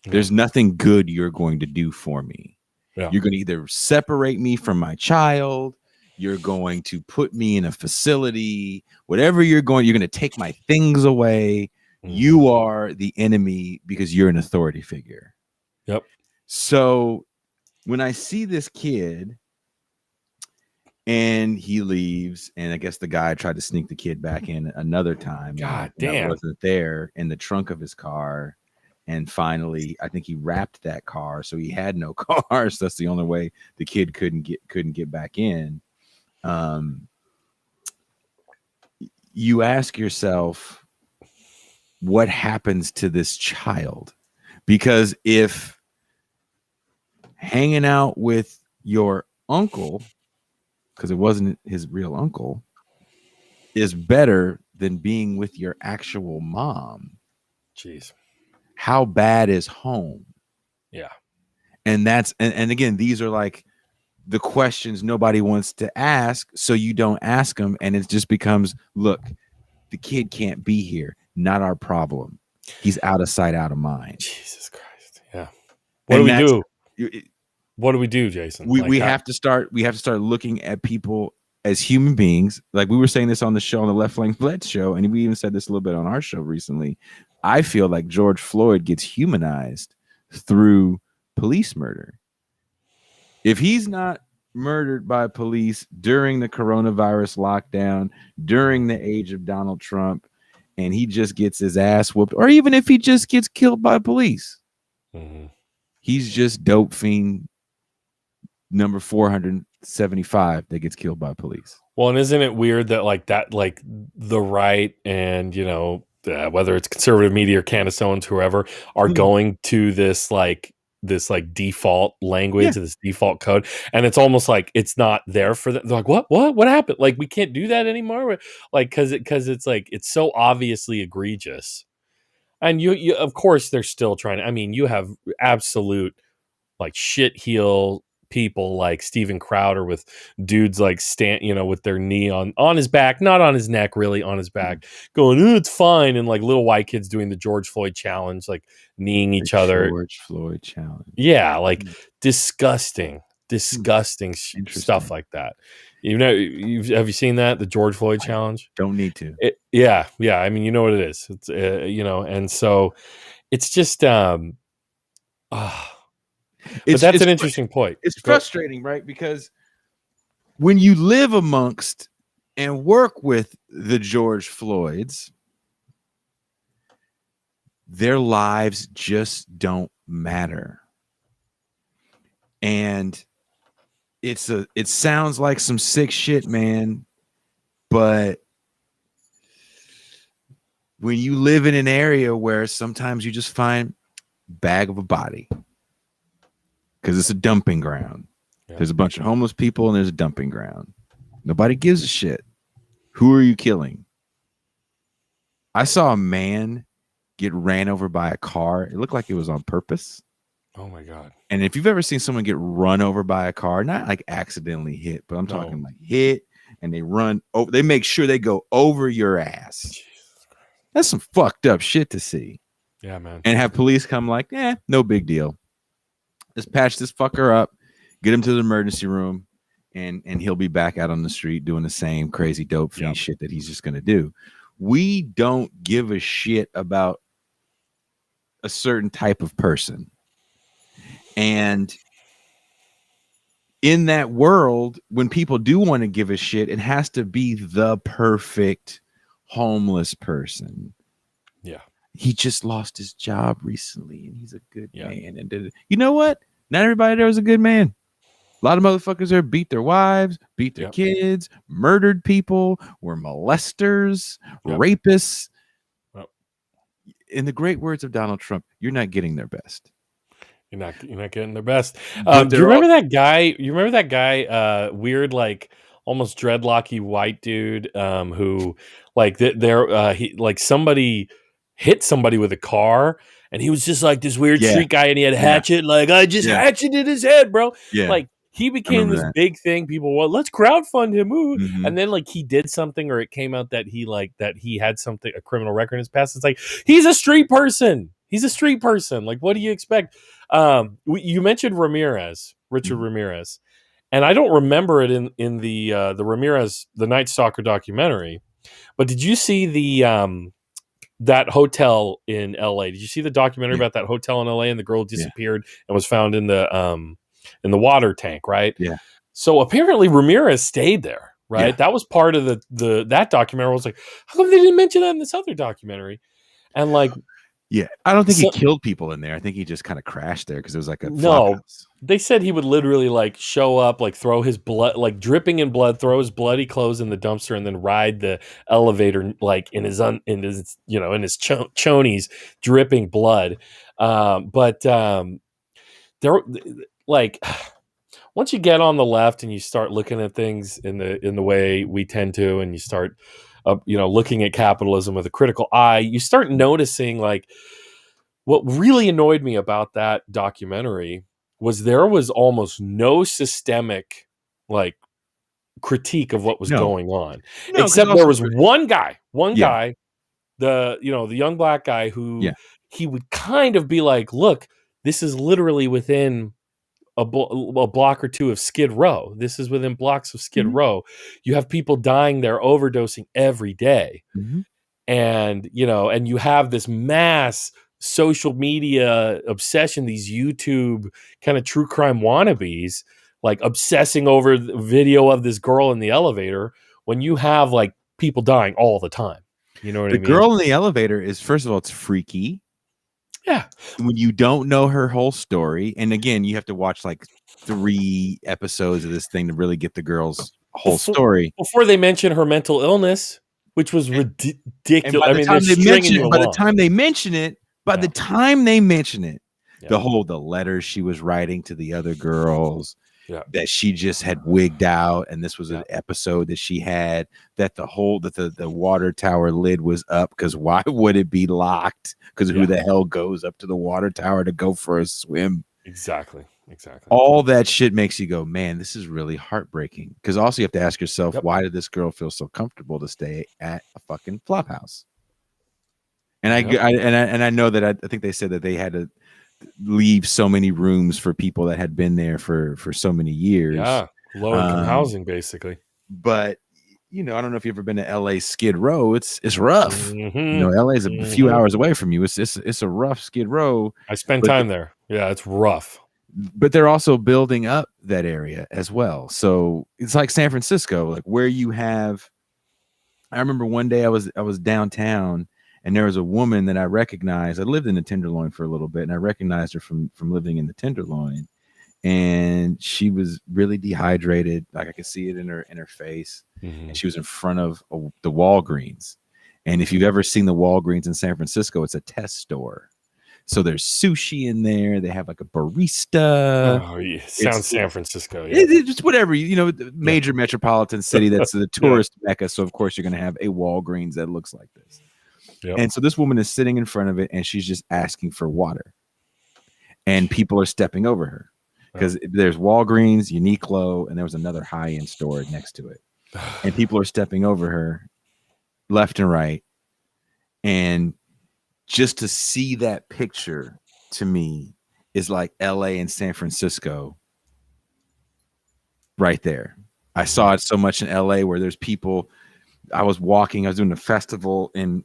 There's nothing good you're going to do for me. Yeah. You're going to either separate me from my child, you're going to put me in a facility, whatever you're going to take my things away. You are the enemy because you're an authority figure. Yep. So when I see this kid and he leaves, and I guess the guy tried to sneak the kid back in another time. God and damn. it wasn't there in the trunk of his car. And finally, I think he wrapped that car, so he had no car. So that's the only way the kid couldn't get back in. You ask yourself, what happens to this child? Because if hanging out with your uncle, because it wasn't his real uncle, is better than being with your actual mom. Jeez. How bad is home? Yeah. And that's and again, these are like the questions nobody wants to ask, so you don't ask them, and it just becomes, look, the kid can't be here. Not our problem. He's out of sight, out of mind. Jesus Christ. Yeah. What do we do? What do we do, Jason? We have to start looking at people as human beings. Like we were saying this on the show, on the Left Flank Blitz show, and we even said this a little bit on our show recently. I feel like George Floyd gets humanized through police murder. If he's not murdered by police during the coronavirus lockdown, during the age of Donald Trump, and he just gets his ass whooped, or even if he just gets killed by police, he's just dope fiend number 475 that gets killed by police. Well, and isn't it weird that like the right and, you know, whether it's conservative media or Candace Owens, whoever, are going to this default language, this default code, and it's almost like it's not there for them. They're like, what happened? Like, we can't do that anymore. Like, because it's like it's so obviously egregious, and you of course they're still trying to. I mean, you have absolute like shit heel people like Steven Crowder with dudes like with their knee on his back, not on his neck, really on his back, going, oh, it's fine. And like little white kids doing the George Floyd challenge, like kneeing each other. George Floyd challenge. Yeah. Like disgusting stuff like that. You know, have you seen that? The George Floyd challenge? Don't need to. Yeah. I mean, you know what it is. It's, and so it's just, but that's an interesting point. It's frustrating, right? Because when you live amongst and work with the George Floyds, their lives just don't matter. And it sounds like some sick shit, man. But when you live in an area where sometimes you just find bag of a body, because it's a dumping ground. Yeah. There's a bunch of homeless people and there's a dumping ground. Nobody gives a shit. Who are you killing? I saw a man get ran over by a car. It looked like it was on purpose. Oh my God. And if you've ever seen someone get run over by a car, not like accidentally hit, but I'm talking like hit, and they run over, they make sure they go over your ass. That's some fucked up shit to see. Yeah, man. And have police come like, no big deal. Just patch this fucker up, get him to the emergency room, and he'll be back out on the street doing the same crazy dope fiend shit that he's just going to do. We don't give a shit about a certain type of person. And in that world, when people do want to give a shit, it has to be the perfect homeless person. Yeah. He just lost his job recently and he's a good man. And you know what? Not everybody there was a good man. A lot of motherfuckers there beat their wives, beat their kids, murdered people, were molesters, rapists. in the great words of Donald Trump, you're not getting their best. You're not getting their best. But Do you remember that guy? You remember that guy? Weird, like almost dreadlocky white dude who, like, he like somebody hit somebody with a car, and he was just like this weird street guy, and he had a hatchet. Like, I just hatcheted his head, bro. Yeah. Like, he became this big thing. People, well, let's crowdfund him. Ooh. And then like he did something, or it came out that he had something, a criminal record in his past. It's like, he's a street person. He's a street person. Like, what do you expect? You mentioned Richard Ramirez, and I don't remember it in the Ramirez, the Night Stalker documentary. But did you see the that hotel in L.A.? Did you see the documentary about that hotel in L.A. and the girl disappeared and was found in the water tank, right? Yeah. So apparently Ramirez stayed there, right? Yeah. That was part of that documentary. I was like, how come they didn't mention that in this other documentary? And like, yeah, I don't think he killed people in there. I think he just kind of crashed there because it was like a flop house. They said he would literally like show up, like throw his blood, like dripping in blood, throw his bloody clothes in the dumpster, and then ride the elevator like in his chonies, dripping blood. There, like, once you get on the left and you start looking at things in the way we tend to, and you start looking at capitalism with a critical eye, you start noticing like what really annoyed me about that documentary was there was almost no systemic like critique of what was going on, except there was one guy, the young black guy who he would kind of be like, look, this is literally within a block or two of Skid Row. This is within blocks of Skid Row. You have people dying there, overdosing every day. And, and you have this mass social media obsession, these YouTube kind of true crime wannabes, like obsessing over the video of this girl in the elevator when you have like people dying all the time. You know what I mean? The girl in the elevator is, first of all, it's freaky. Yeah. When you don't know her whole story. And again, you have to watch like 3 episodes of this thing to really get the girl's whole story. Before they mention her mental illness, which was ridiculous. By the time they mention it, the letters she was writing to the other girls, that she just had wigged out, and this was an episode that she had, that the water tower lid was up, because why would it be locked? Because who the hell goes up to the water tower to go for a swim? Exactly. All that shit makes you go, man, this is really heartbreaking. Because also you have to ask yourself, why did this girl feel so comfortable to stay at a fucking flop house? And I know that I think they said that they had to leave so many rooms for people that had been there for so many years. Yeah, low income housing, basically. But I don't know if you've ever been to LA Skid Row. It's rough. LA is a few hours away from you. It's a rough Skid Row. I spent time there. Yeah, it's rough. But they're also building up that area as well. So it's like San Francisco, like where you have. I remember one day I was downtown, and there was a woman that I recognized. I lived in the Tenderloin for a little bit, and I recognized her from living in the Tenderloin. And she was really dehydrated. Like I could see it in her face. And she was in front of the Walgreens. And if you've ever seen the Walgreens in San Francisco, it's a test store. So there's sushi in there. They have like a barista. Oh, yeah. Sounds San Francisco. Yeah. It's just whatever, major metropolitan city that's the tourist mecca. So of course you're going to have a Walgreens that looks like this. Yep. And so this woman is sitting in front of it, and she's just asking for water. And people are stepping over her because there's Walgreens, Uniqlo, and there was another high-end store next to it. And people are stepping over her left and right. And just to see that picture to me is like LA and San Francisco right there. I saw it so much in LA where there's people. I was doing a festival in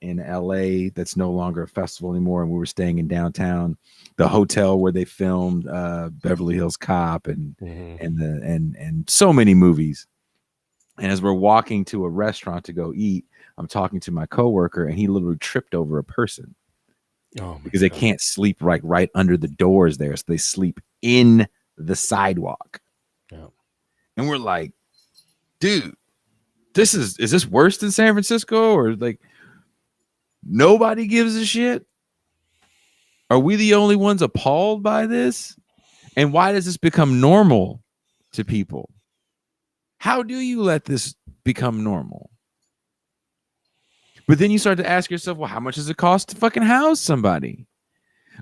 LA that's no longer a festival anymore, and we were staying in downtown, the hotel where they filmed Beverly Hills Cop and so many movies. And as we're walking to a restaurant to go eat, I'm talking to my coworker, and he literally tripped over a person because they can't sleep right under the doors there, so they sleep in the sidewalk. Yeah. And we're like, dude, is this worse than San Francisco? Or like, Nobody gives a shit. Are we the only ones appalled by this? And why does this become normal to people? How do you let this become normal? But then you start to ask yourself, well, how much does it cost to fucking house somebody?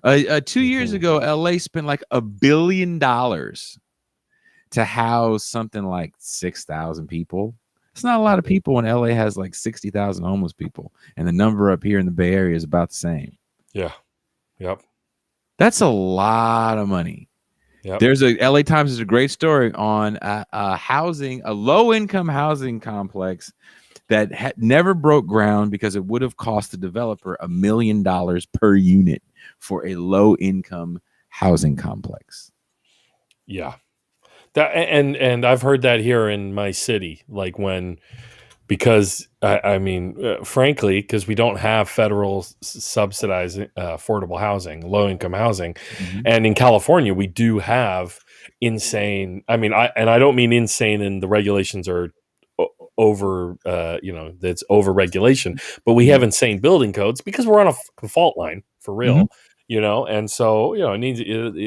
2 years ago, LA spent like $1 billion to house something like 6,000 people. It's not a lot of people when LA has like 60,000 homeless people. And the number up here in the Bay Area is about the same. Yeah. Yep. That's a lot of money. Yep. There's a LA Times is a great story on a low-income housing complex that never broke ground because it would have cost the developer $1 million per unit for a low-income housing complex. Yeah. That and I've heard that here in my city, like because frankly, because we don't have federal subsidized affordable housing, low income housing, and in California we do have insane. I don't mean insane, and the regulations are over. That's over regulation, but we have insane building codes because we're on a fault line for real. And so it needs.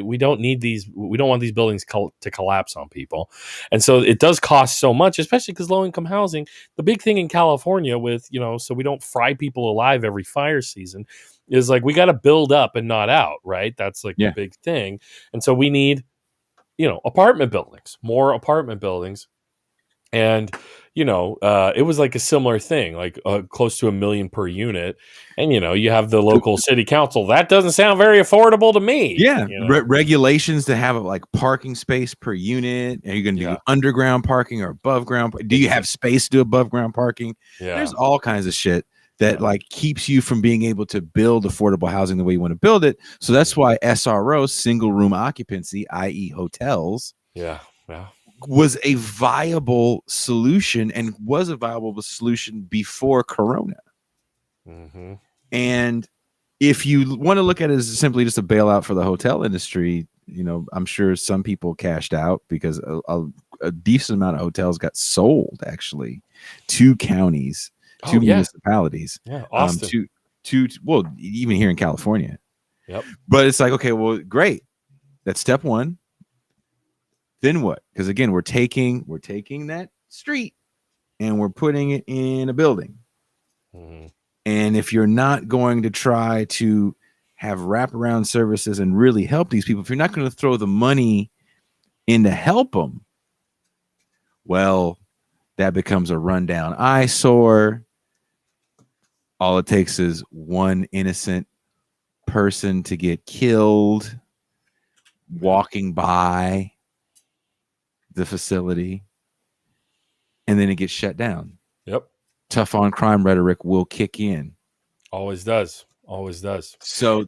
We don't need these. We don't want these buildings to collapse on people, and so it does cost so much, especially because low income housing. The big thing in California with so we don't fry people alive every fire season is like we got to build up and not out, right? That's like the big thing, and so we need apartment buildings, more apartment buildings. And, it was like a similar thing, like close to $1 million per unit. And, you have the local city council. That doesn't sound very affordable to me. Yeah. Regulations to have like parking space per unit. Are you going to do underground parking or above ground? Do you have space to do above ground parking? Yeah. There's all kinds of shit that like keeps you from being able to build affordable housing the way you want to build it. So that's why SRO, single room occupancy, i.e. hotels. Yeah. Was a viable solution and was a viable solution before Corona. And if you want to look at it as simply just a bailout for the hotel industry, I'm sure some people cashed out because a decent amount of hotels got sold actually to counties, to municipalities. Yeah, Austin. Well, even here in California. Yep. But it's like, okay, well, great. That's step one. Then what? Because again, we're taking that street and we're putting it in a building. And if you're not going to try to have wraparound services and really help these people, if you're not going to throw the money in to help them, well, that becomes a rundown eyesore. All it takes is one innocent person to get killed walking by the facility, and then it gets shut down. Yep. Tough on crime rhetoric will kick in. Always does. So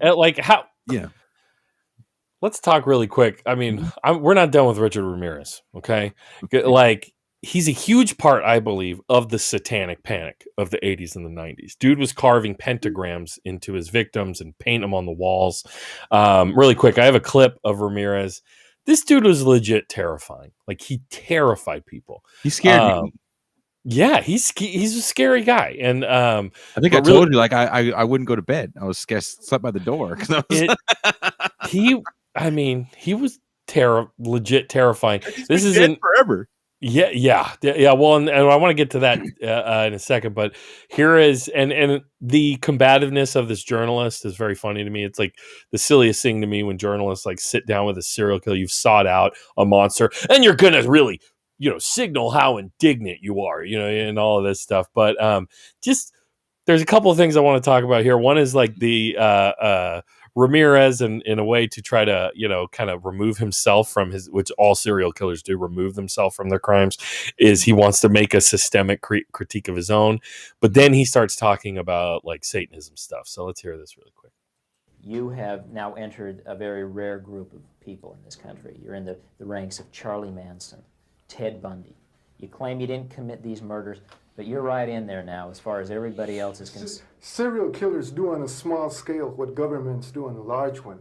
let's talk really quick. I mean, we're not done with Richard Ramirez. Okay. Like he's a huge part, I believe, of the satanic panic of the 80s and the 90s. Dude was carving pentagrams into his victims and painting them on the walls. Really quick, I have a clip of Ramirez. This dude was legit terrifying. Like he terrified people. He scared me. Yeah, he's a scary guy. And I think I told you, like I wouldn't go to bed. I was scared, slept by the door. He was legit terrifying. This is forever. Yeah. Well, and I want to get to that in a second, but here is and the combativeness of this journalist is very funny to me. It's like the silliest thing to me when journalists like sit down with a serial killer. You've sought out a monster, and you're gonna really, signal how indignant you are, and all of this stuff. But just there's a couple of things I want to talk about here. One is like the Ramirez in a way to try to, kind of remove himself from which all serial killers do, remove themselves from their crimes, is he wants to make a systemic critique of his own. But then he starts talking about like Satanism stuff. So let's hear this really quick. You have now entered a very rare group of people in this country. You're in the ranks of Charlie Manson, Ted Bundy. You claim you didn't commit these murders, but you're right in there now as far as everybody else is concerned. Serial killers do on a small scale what governments do on a large one.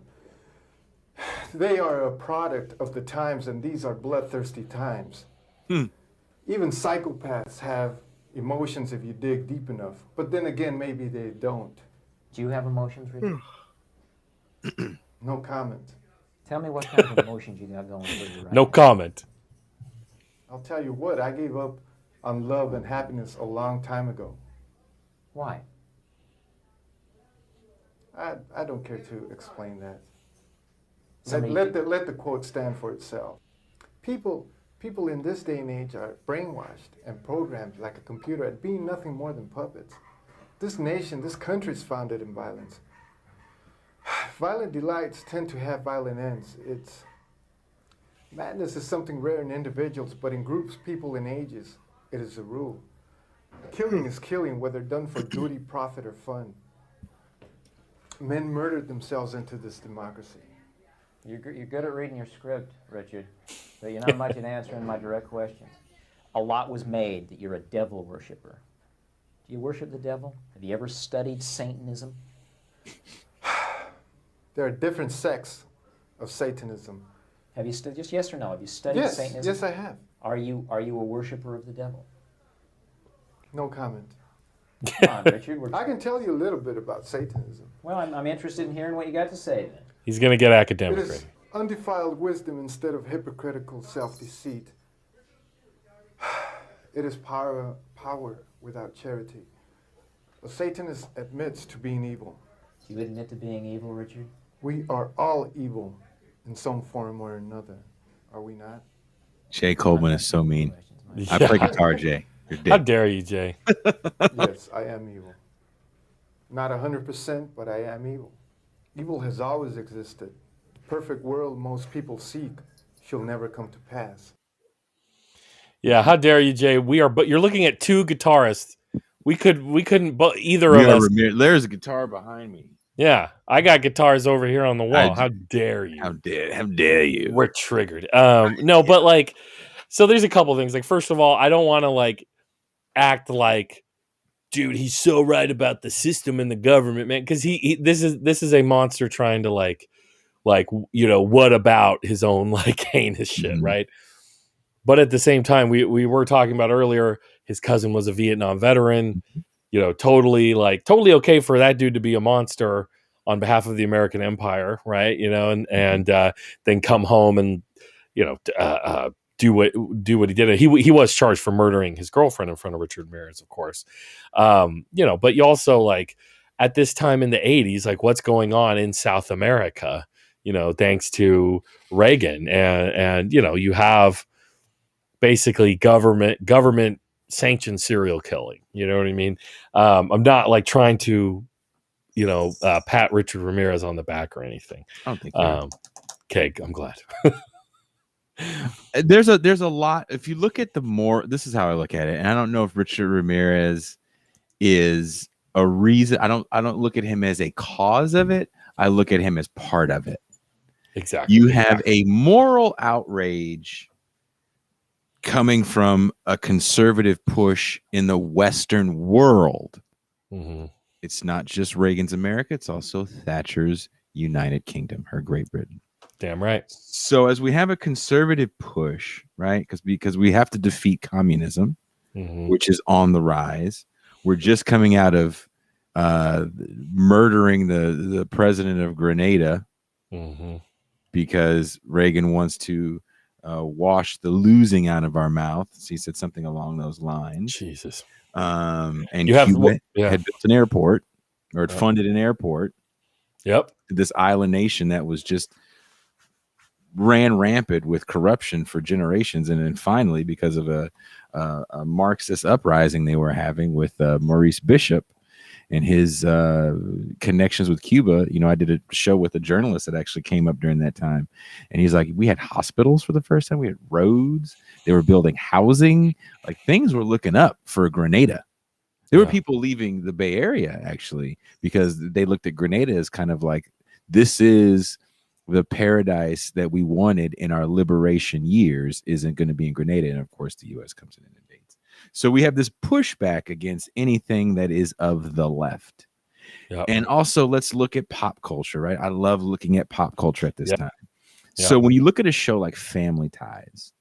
They are a product of the times, and these are bloodthirsty times. Even psychopaths have emotions if you dig deep enough, but then again, maybe they don't. Do you have emotions, Richard? No comment. Tell me what kind of emotions you got going through you right No now. comment. I'll tell you what, I gave up on love and happiness a long time ago. Why? I don't care to explain that. Somebody- Let the quote stand for itself. People in this day and age are brainwashed and programmed like a computer at being nothing more than puppets. This nation, this country is founded in violence. Violent delights tend to have violent ends. Madness is something rare in individuals, but in groups, people, and ages, it is a rule. Killing is killing, whether done for duty, profit, or fun. Men murdered themselves into this democracy. You're good at reading your script, Richard, but you're not much at answering my direct questions. A lot was made that you're a devil worshiper. Do you worship the devil? Have you ever studied Satanism? There are different sects of Satanism. Have you studied, just yes or no, have you studied Satanism? Yes, I have. Are you a worshiper of the devil? No comment. Come on, Richard. I can tell you a little bit about Satanism. Well, I'm interested in hearing what you got to say then. He's going to get It academic. is undefiled wisdom instead of hypocritical self-deceit. It is power without charity. A Satanist admits to being evil. Do you admit to being evil, Richard? We are all evil in some form or another, are we not? Jay Coleman is so mean. I Yeah. play guitar, Jay. You're How dead. dare you, Jay? Yes, I am evil. Not 100%, but I am evil. Evil has always existed. The perfect world most people seek shall never come to pass. Yeah, how dare you, Jay? But you're looking at two guitarists. We couldn't, but either We of are us. There's a guitar behind me. Yeah, I got guitars over here on the wall. How dare you? How dare you? We're triggered. No, but like, so there's a couple things. Like, first of all, I don't want to like act like, dude, he's so right about the system and the government, man, because this is a monster trying to like what about his own like heinous shit, right? But at the same time, we were talking about earlier, his cousin was a Vietnam veteran, totally okay for that dude to be a monster on behalf of the American empire, right? And then come home and do what he did. He was charged for murdering his girlfriend in front of Richard Ramirez, of course. But you also like at this time in the 80s, like what's going on in South America, thanks to Reagan and you have basically government sanctioned serial killing. You know what I mean? I'm not like trying to, pat Richard Ramirez on the back or anything. I don't think okay, I'm glad. There's a lot. If you look at this is how I look at it, and I don't know if Richard Ramirez is a reason. I don't look at him as a cause of it. I look at him as part of it. Exactly. You have a moral outrage coming from a conservative push in the Western world. Mm-hmm. It's not just Reagan's America. It's also Thatcher's United Kingdom, her Great Britain. Damn right. So as we have a conservative push, right? Because we have to defeat communism, which is on the rise. We're just coming out of murdering the president of Grenada because Reagan wants to wash the losing out of our mouth. So he said something along those lines. Jesus. And Cuba had built an airport or had funded an airport. Yep. This island nation that was just ran rampant with corruption for generations. And then finally, because of a Marxist uprising they were having with Maurice Bishop and his connections with Cuba, I did a show with a journalist that actually came up during that time. And he's like, we had hospitals for the first time. We had roads. They were building housing. Like things were looking up for Grenada. There were people leaving the Bay Area, actually, because they looked at Grenada as kind of like, this is the paradise that we wanted in our liberation years isn't going to be in Grenada. And of course, the U.S. comes in and invades. So we have this pushback against anything that is of the left. Yep. And also, let's look at pop culture, right? I love looking at pop culture at this time. Yep. So when you look at a show like Family Ties,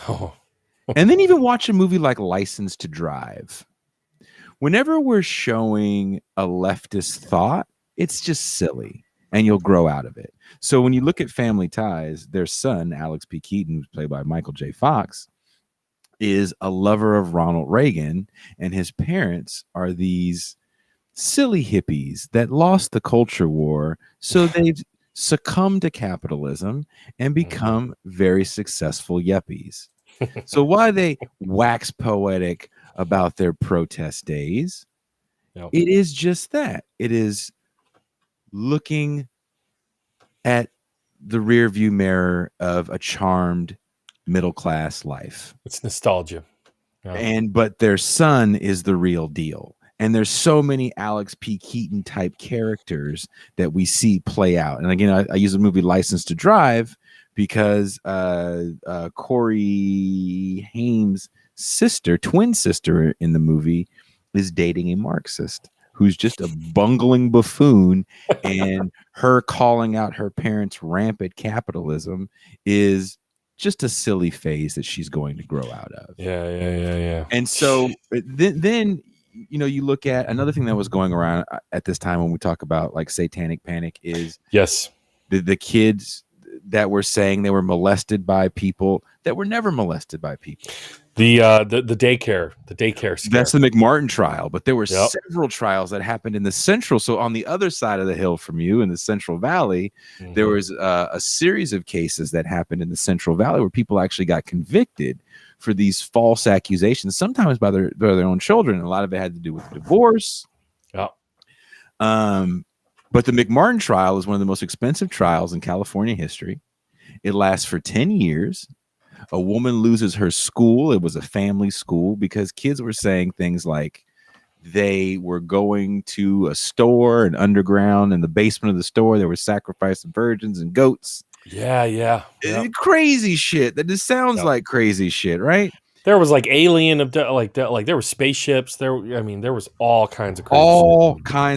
and then even watch a movie like License to Drive, whenever we're showing a leftist thought, It's just silly, and you'll grow out of it. So when you look at Family Ties, their son, Alex P. Keaton, who's played by Michael J. Fox, is a lover of Ronald Reagan, and his parents are these silly hippies that lost the culture war. So they've succumbed to capitalism and become very successful yuppies. So why they wax poetic about their protest days, it is just that. It is looking at the rear view mirror of a charmed middle class life. It's nostalgia. But their son is the real deal. And there's so many Alex P. Keaton type characters that we see play out. And again, I use the movie License to Drive because Corey Haim's sister, twin sister in the movie, is dating a Marxist who's just a bungling buffoon, and her calling out her parents' rampant capitalism is just a silly phase that she's going to grow out of. Yeah. And so then you look at another thing that was going around at this time when we talk about like satanic panic is the kids that were saying they were molested by people that were never molested by people. The daycare scare. That's the McMartin trial, but there were several trials that happened in the central. So on the other side of the hill from you in the Central Valley, there was a series of cases that happened in the Central Valley where people actually got convicted for these false accusations, sometimes by their own children. And a lot of it had to do with divorce. But the McMartin trial is one of the most expensive trials in California history. It lasts for 10 years. A woman loses her school. It was a family school because kids were saying things like they were going to a store, an underground, in the basement of the store. They were sacrificing virgins and goats. Yeah. Crazy shit. That just sounds like crazy shit, right? There was like alien, like there were spaceships. There was all kinds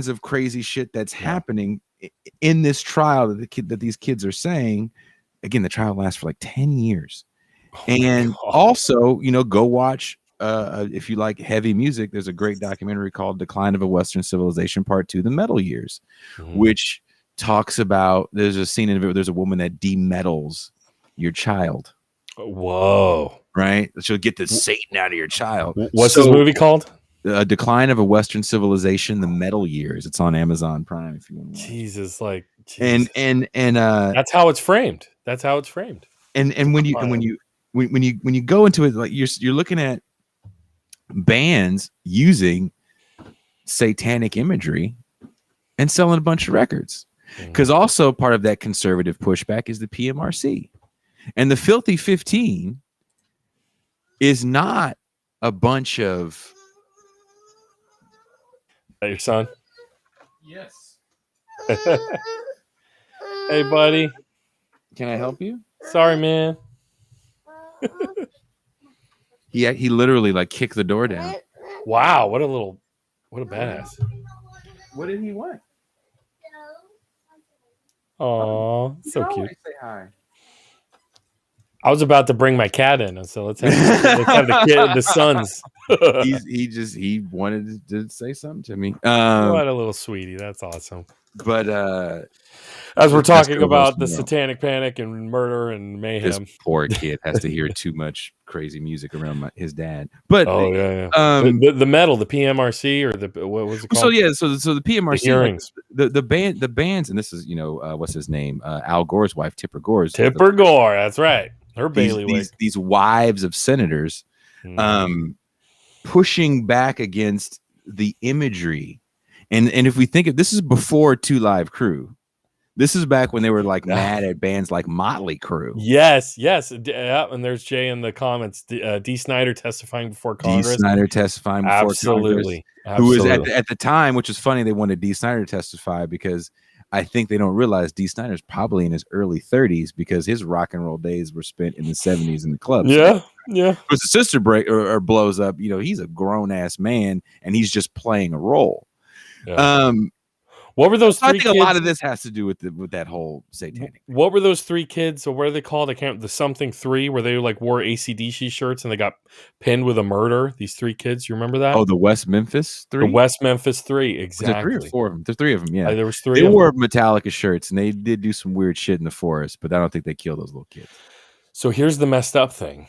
of crazy shit that's happening in this trial that these kids are saying. Again, the trial lasts for like 10 years. And also, go watch, if you like heavy music, there's a great documentary called Decline of a Western Civilization Part 2, The Metal Years, which talks about, there's a scene in it where there's a woman that demetals your child. Whoa. Right? She'll get the Satan out of your child. What's this movie called? Decline of a Western Civilization, The Metal Years. It's on Amazon Prime if you want to watch. Jesus. And that's how it's framed. And when you go into it, like you're looking at bands using satanic imagery and selling a bunch of records, because also part of that conservative pushback is the PMRC, and the Filthy 15 is not a bunch of. That your son? Yes. Hey, buddy. Can I help you? Sorry, man. He literally like kicked the door down. Wow, what a badass. What did he want? Oh, so cute. Say hi. I was about to bring my cat in, so let's have the sons. he wanted to say something to me. What a little sweetie. That's awesome. But as we're talking about the satanic panic and murder and mayhem, this poor kid has to hear too much crazy music around his dad. But the metal, the PMRC, or what was it called? So the PMRC, the hearings, the bands, and this is what's his name, Al Gore's wife, Tipper Gore. Gore, that's right. Her bailiwick. These wives of senators, pushing back against the imagery. And if we think of this, is before Two Live Crew. This is back when they were like mad at bands like Motley Crue. Yes. Yeah, and there's Jay in the comments. D. Snyder testifying before Congress. Absolutely. Who was at the time, which is funny, they wanted D. Snyder to testify because I think they don't realize D. Snyder's probably in his early 30s because his rock and roll days were spent in the 70s in the clubs. Yeah. Because the sister blows up, he's a grown ass man and he's just playing a role. Yeah. What were those I three think kids? a lot of this has to do with that whole satanic. What were those three kids? Or what are they called? I can't. The something three, where they like wore AC/DC shirts and they got pinned with a murder. These three kids. You remember that? Oh, the West Memphis The Three. West Memphis Three. Was there Exactly. 3 or 4 of them? There's 3 of them. Yeah, There was 3. They of wore them. Metallica shirts and they did do some weird shit in the forest, but I don't think they killed those little kids. So here's the messed up thing.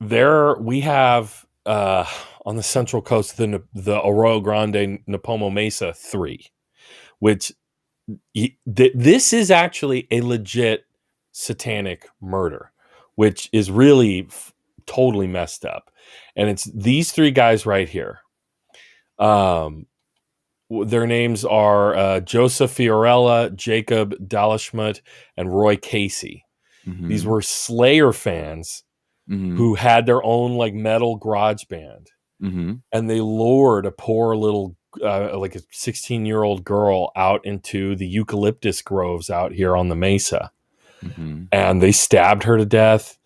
There we have on the Central Coast the Arroyo Grande Napomo Mesa 3, which this is actually a legit satanic murder, which is really totally messed up. And it's these 3 guys right here. Their names are Joseph Fiorella, Jacob Dalashmut, and Roy Casey. Mm-hmm. These were Slayer fans who had their own like metal garage band, and they lured a poor little like a 16-year-old girl out into the eucalyptus groves out here on the mesa, and they stabbed her to death.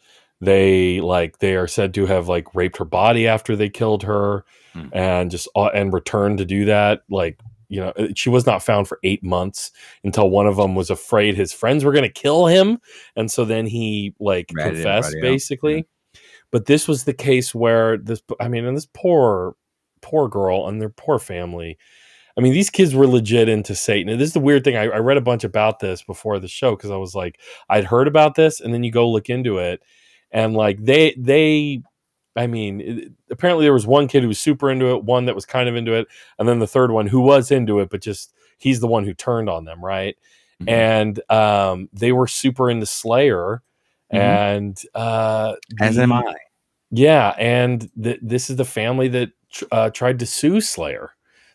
They are said to have like raped her body after they killed her, and just and returned to do that. Like, you know, she was not found for 8 months until one of them was afraid his friends were going to kill him, and so then he like confessed basically. But this was the case where this poor girl and their poor family. I mean, these kids were legit into Satan. And this is the weird thing. I read a bunch about this before the show because I was like, I'd heard about this, and then you go look into it, and like apparently there was one kid who was super into it, one that was kind of into it, and then the third one who was into it, but just he's the one who turned on them, right? And they were super into Slayer, and as am I. Yeah, and this is the family that tried to sue Slayer.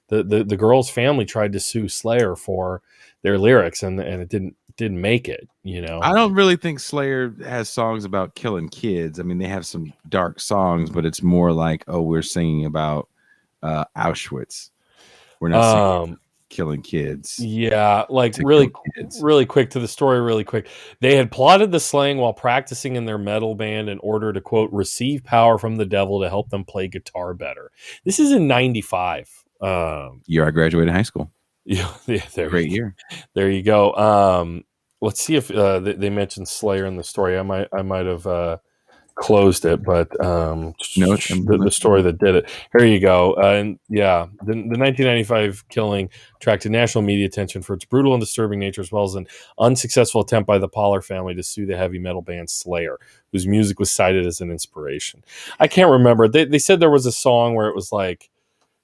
The girl's family tried to sue Slayer for their lyrics, and it didn't make it. You know, I don't really think Slayer has songs about killing kids. I mean, they have some dark songs, but it's more like, oh, we're singing about Auschwitz. We're not singing killing kids. Yeah, like really quick to the story really quick. They had plotted the slaying while practicing in their metal band in order to, quote, receive power from the devil to help them play guitar better. This is in 95. Year I graduated high school. Yeah, great year. There you go. Let's see if they mentioned Slayer in the story. I might have closed it, but no, the story that did it. Here you go. And yeah, the 1995 killing attracted national media attention for its brutal and disturbing nature, as well as an unsuccessful attempt by the Pollard family to sue the heavy metal band Slayer, whose music was cited as an inspiration. I can't remember. They said there was a song where it was like,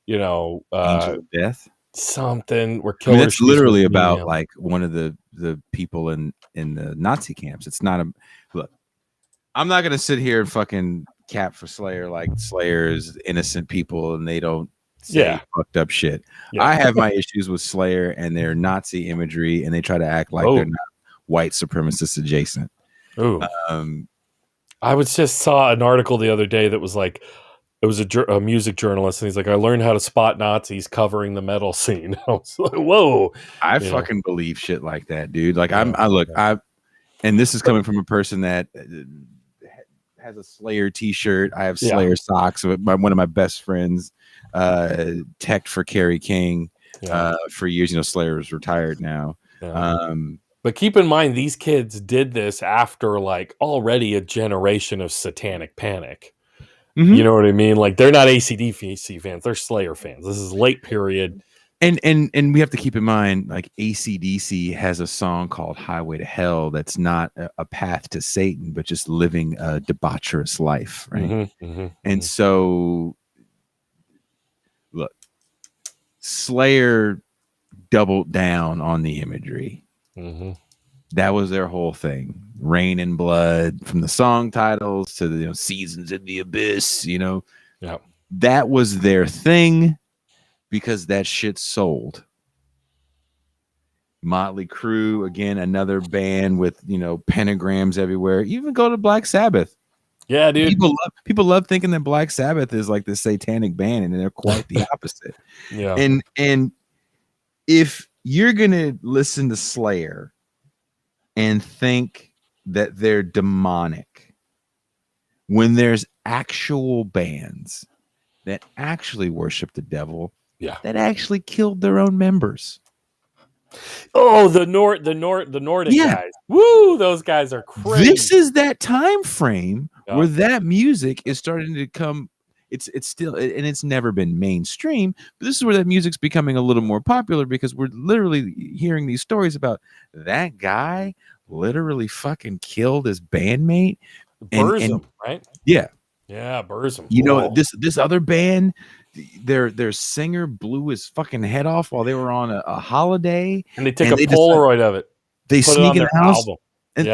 you know, Angel of Death, something where killer. It's literally about like one of the people in the Nazi camps. It's not a look. I'm not gonna sit here and fucking cap for Slayer like Slayer's innocent people and they don't say fucked up shit. Yeah. I have my issues with Slayer and their Nazi imagery, and they try to act like they're not white supremacist adjacent. Ooh. I just saw an article the other day that was like, it was a music journalist, and he's like, I learned how to spot Nazis covering the metal scene. I was like, whoa. I fucking believe shit like that, dude. Like and this is coming from a person that has a Slayer t-shirt. I have Slayer socks. One of my best friends teched for Kerry King for years. You know, Slayer is retired now. But keep in mind, these kids did this after like already a generation of satanic panic. You know what I mean? Like, they're not AC/DC fans, they're Slayer fans. This is late period. And we have to keep in mind, like, AC/DC has a song called Highway to Hell that's not a path to Satan, but just living a debaucherous life, right? And so, look, Slayer doubled down on the imagery. That was their whole thing. Rain and blood, from the song titles to the Seasons in the Abyss, that was their thing. Because that shit sold. Motley Crue, again, another band with pentagrams everywhere. Even go to Black Sabbath. Yeah, dude. People love thinking that Black Sabbath is like this satanic band, and they're quite the opposite. And if you're gonna listen to Slayer and think that they're demonic, when there's actual bands that actually worship the devil, that actually killed their own members. Oh, the Nordic Yeah. guys. Woo, those guys are crazy. This is that time frame Yeah. where that music is starting to come. It's still, and it's never been mainstream, but this is where that music's becoming a little more popular because we're literally hearing these stories about that guy literally fucking killed his bandmate. Burzum, right? Yeah. Yeah, Burzum. You know, Whoa. this other band, their singer blew his fucking head off while they were on a holiday, and they took a Polaroid of it. They put it sneak on in their the house. album. And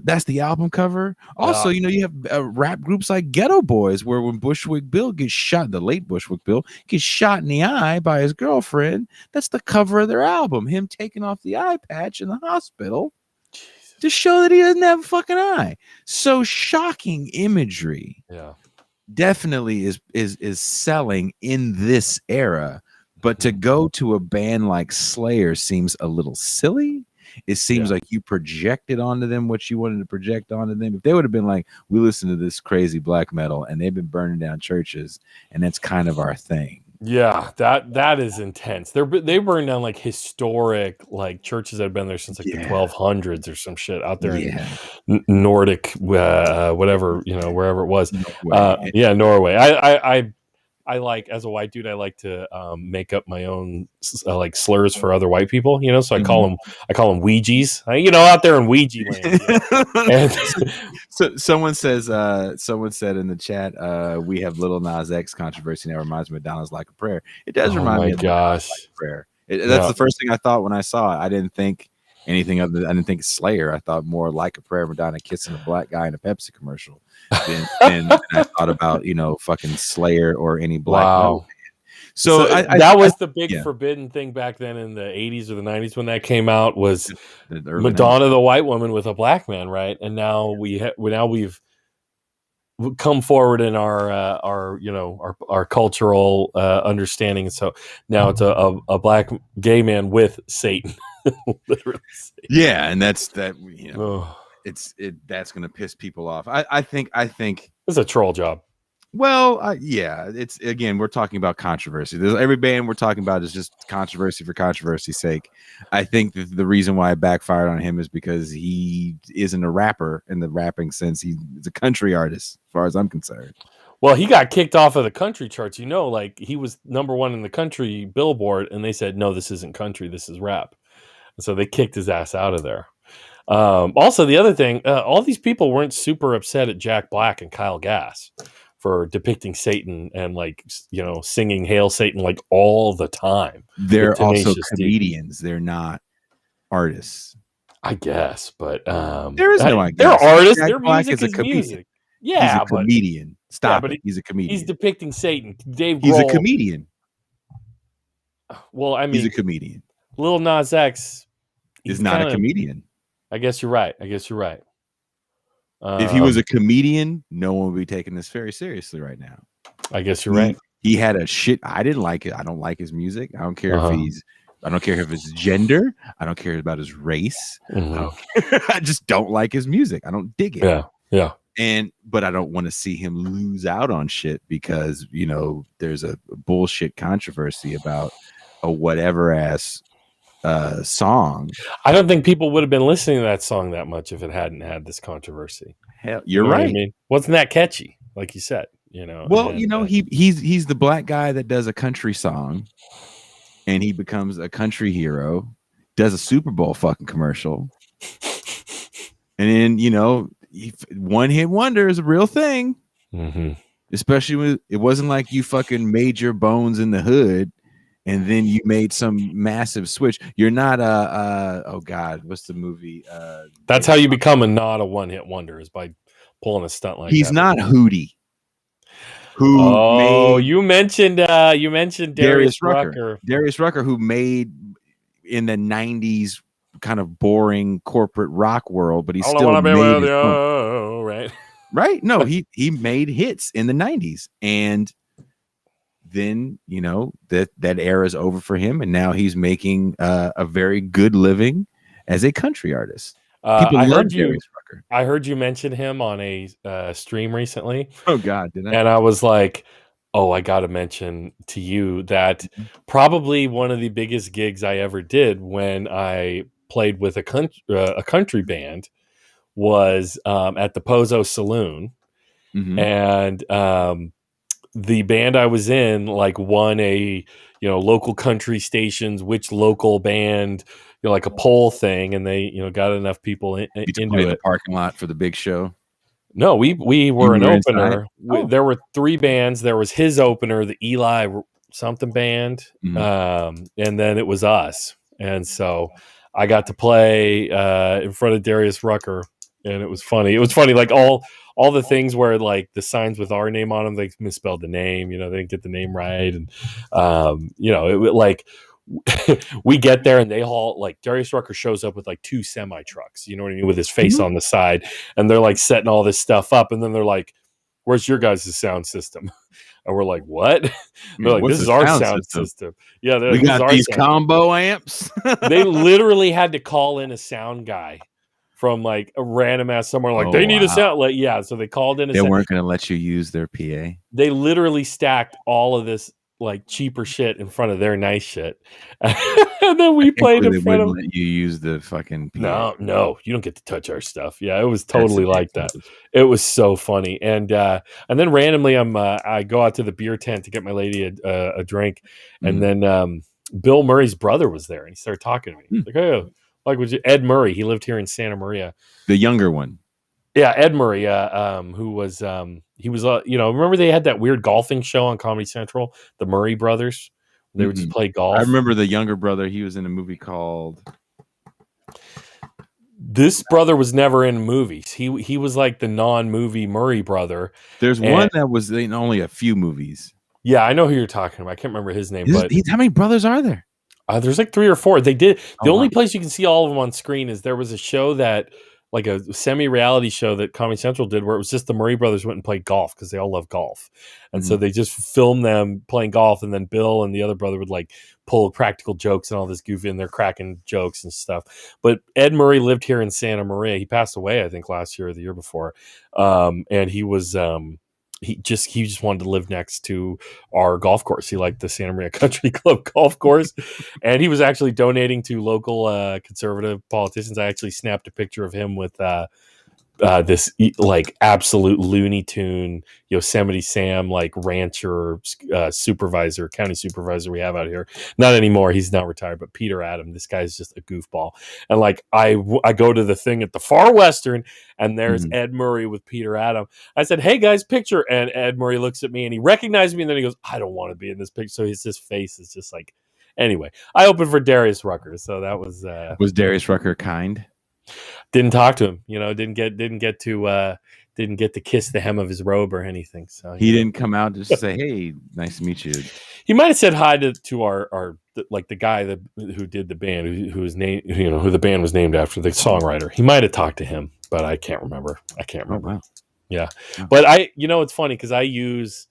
that's the album cover. Also, you know, you have rap groups like Ghetto Boys, where when Bushwick Bill gets shot, the late Bushwick Bill gets shot in the eye by his girlfriend. That's the cover of their album. Him taking off the eye patch in the hospital to show that he doesn't have a fucking eye. So shocking imagery. Yeah, definitely is selling in this era. But to go to a band like Slayer seems a little silly. It seems like you projected onto them what you wanted to project onto them. If they would have been like, we listen to this crazy black metal and they've been burning down churches and that's kind of our thing. Yeah, that is intense. They burn down like historic like churches that have been there since like the 1200s or some shit out there in Nordic whatever, you know, wherever it was. Norway. I like, as a white dude, I like to make up my own like slurs for other white people, you know. So I call them Ouija's, you know, out there in Ouija land. You know? So someone said in the chat, we have Lil Nas X controversy now. Reminds me of Madonna's "Like a Prayer." It does remind me of Madonna's "Like a Prayer." That's the first thing I thought when I saw it. I didn't think anything other. I didn't think Slayer. I thought more "Like a Prayer," Madonna kissing a black guy in a Pepsi commercial. Then I thought about, you know, fucking Slayer or any black metal band. So that was the big forbidden thing back then in the 80s or the 90s when that came out, was Madonna, the white woman with a black man, right? And now we've come forward in our you know, our cultural understanding. So now it's a black gay man with Satan. Literally Satan. Yeah, and that's that, you know. That's gonna piss people off. I think it's a troll job. Well, it's, again, we're talking about controversy. Every band we're talking about is just controversy for controversy's sake. I think that the reason why it backfired on him is because he isn't a rapper in the rapping sense. He's a country artist, as far as I'm concerned. Well, he got kicked off of the country charts. You know, like he was #1 in the country Billboard, and they said, no, this isn't country, this is rap. And so they kicked his ass out of there. Also, the other thing, all these people weren't super upset at Jack Black and Kyle Gass for depicting Satan and, like, you know, singing Hail Satan like all the time. They're also comedians. They're not artists, I guess. But there is no, I guess. They're artists. Jack Their Black music is music. Yeah, he's a comedian. He's a comedian. He's depicting Satan. Dave Grohl. He's a comedian. Well, I mean, he's a comedian. Lil Nas X is not a comedian. I guess you're right. If he was a comedian, no one would be taking this very seriously right now. I guess you're right. He had a shit. I didn't like it. I don't like his music. I don't care I don't care if his gender. I don't care about his race. I just don't like his music. I don't dig it. Yeah. But I don't want to see him lose out on shit because, you know, there's a bullshit controversy about a whatever ass song. I don't think people would have been listening to that song that much if it hadn't had this controversy. Hell, you're right. I mean, wasn't that catchy? Like you said, you know. Well, you know, he's the black guy that does a country song, and he becomes a country hero, does a Super Bowl fucking commercial, and then, you know, one hit wonder is a real thing. Especially when it wasn't like you fucking made your bones in the hood and then you made some massive switch. You're not oh God, what's the movie? That's how you become not a one-hit wonder, is by pulling a stunt like that. He's not Hootie. You mentioned Darius Rucker. Darius Rucker, who made in the 90s kind of boring corporate rock world, but he still made his own. Right? No, he made hits in the 90s, and then, you know, that era is over for him, and now he's making a very good living as a country artist. People love Darius Rucker. I heard you mention him on a stream recently. Oh God, did I? And I was like, Oh, I got to mention to you that probably one of the biggest gigs I ever did when I played with a country band was at the Pozo Saloon, and the band I was in like won a local country stations which local band like a poll thing, and they got enough people into in the it. parking lot for the big show. No, we were an opener. Oh. There were 3 bands. There was his opener, the Eli something band, and then it was us. And so I got to play in front of Darius Rucker, and it was funny. It was funny, like all the things where like the signs with our name on them, they misspelled the name. They didn't get the name right, and it like. We get there and they haul, like Darius Rucker shows up with like 2 semi trucks, you know what I mean, with his face on the side, and they're like setting all this stuff up, and then they're like, "Where's your guys' sound system?" And we're like, "What?" They're like, "This is our sound system." Yeah, we got these combo amps. They literally had to call in a sound guy from like a random ass somewhere, like they need a sound. Like, yeah, so they called in. They weren't going to let you use their PA. They literally stacked all of this like cheaper shit in front of their nice shit, and then we played in front of. Let you use the fucking PA. No, you don't get to touch our stuff. Yeah, it was totally like that. It was so funny, and then randomly I go out to the beer tent to get my lady a drink, and then Bill Murray's brother was there, and he started talking to me like, "Hey, like was Ed Murray? He lived here in Santa Maria, the younger one." Yeah, Ed Murray, who was he was remember they had that weird golfing show on Comedy Central, the Murray brothers. They would just play golf. I remember the younger brother. He was in a movie called. This brother was never in movies. He was like the non-movie Murray brother. There's one that was in only a few movies. Yeah, I know who you're talking about. I can't remember his name. But how many brothers are there? There's like 3 or 4. They did the only place you can see all of them on screen is there was a show that. Like a semi-reality show that Comedy Central did where it was just the Murray brothers went and played golf because they all love golf. And so they just filmed them playing golf, and then Bill and the other brother would like pull practical jokes and all this goofy, and they're cracking jokes and stuff. But Ed Murray lived here in Santa Maria. He passed away, I think, last year or the year before. And he was... He just wanted to live next to our golf course. He liked the Santa Maria Country Club golf course, and he was actually donating to local conservative politicians. I actually snapped a picture of him with this like absolute Looney Tune Yosemite Sam like rancher supervisor, county supervisor we have out here. Not anymore. He's not retired, but Peter Adam. This guy's just a goofball. And like I go to the thing at the Far Western, and there's Ed Murray with Peter Adam. I said, "Hey guys, picture." And Ed Murray looks at me and he recognized me, and then he goes, "I don't want to be in this picture." So his face is just like. Anyway, I opened for Darius Rucker, so that was. Was Darius Rucker kind? Didn't talk to him, didn't get to kiss the hem of his robe or anything. So he didn't come out to say, "Hey, nice to meet you." He might have said hi to our like the guy who did the band, who was named, who the band was named after, the songwriter. He might have talked to him, but I can't remember. Oh, wow. Yeah, but it's funny because I use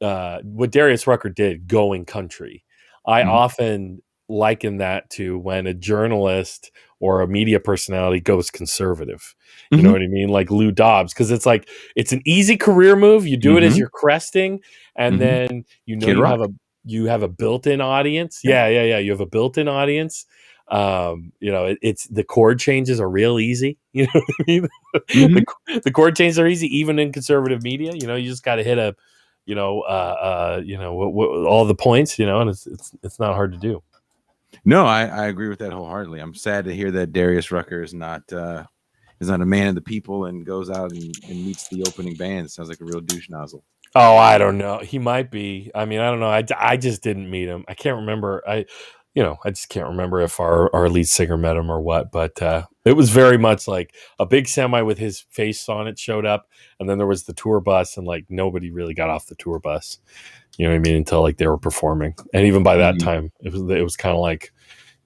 what Darius Rucker did, going country. I often liken that to when a journalist or a media personality goes conservative. You know what I mean? Like Lou Dobbs, because it's like it's an easy career move. You do it as you're cresting, and then you have a built-in audience. Yeah. You have a built-in audience. It's the chord changes are real easy. You know what I mean? The chord changes are easy, even in conservative media. You just got to hit a, all the points. And it's not hard to do. No, I agree with that wholeheartedly. I'm sad to hear that Darius Rucker is not a man of the people and goes out and meets the opening band. Sounds like a real douche nozzle. Oh, I don't know. He might be. I mean, I don't know. I just didn't meet him. I can't remember. I just can't remember if our lead singer met him or what. But it was very much like a big semi with his face on it showed up, and then there was the tour bus, and like nobody really got off the tour bus. You know what I mean? Until like they were performing, and even by that time, it was kind of like,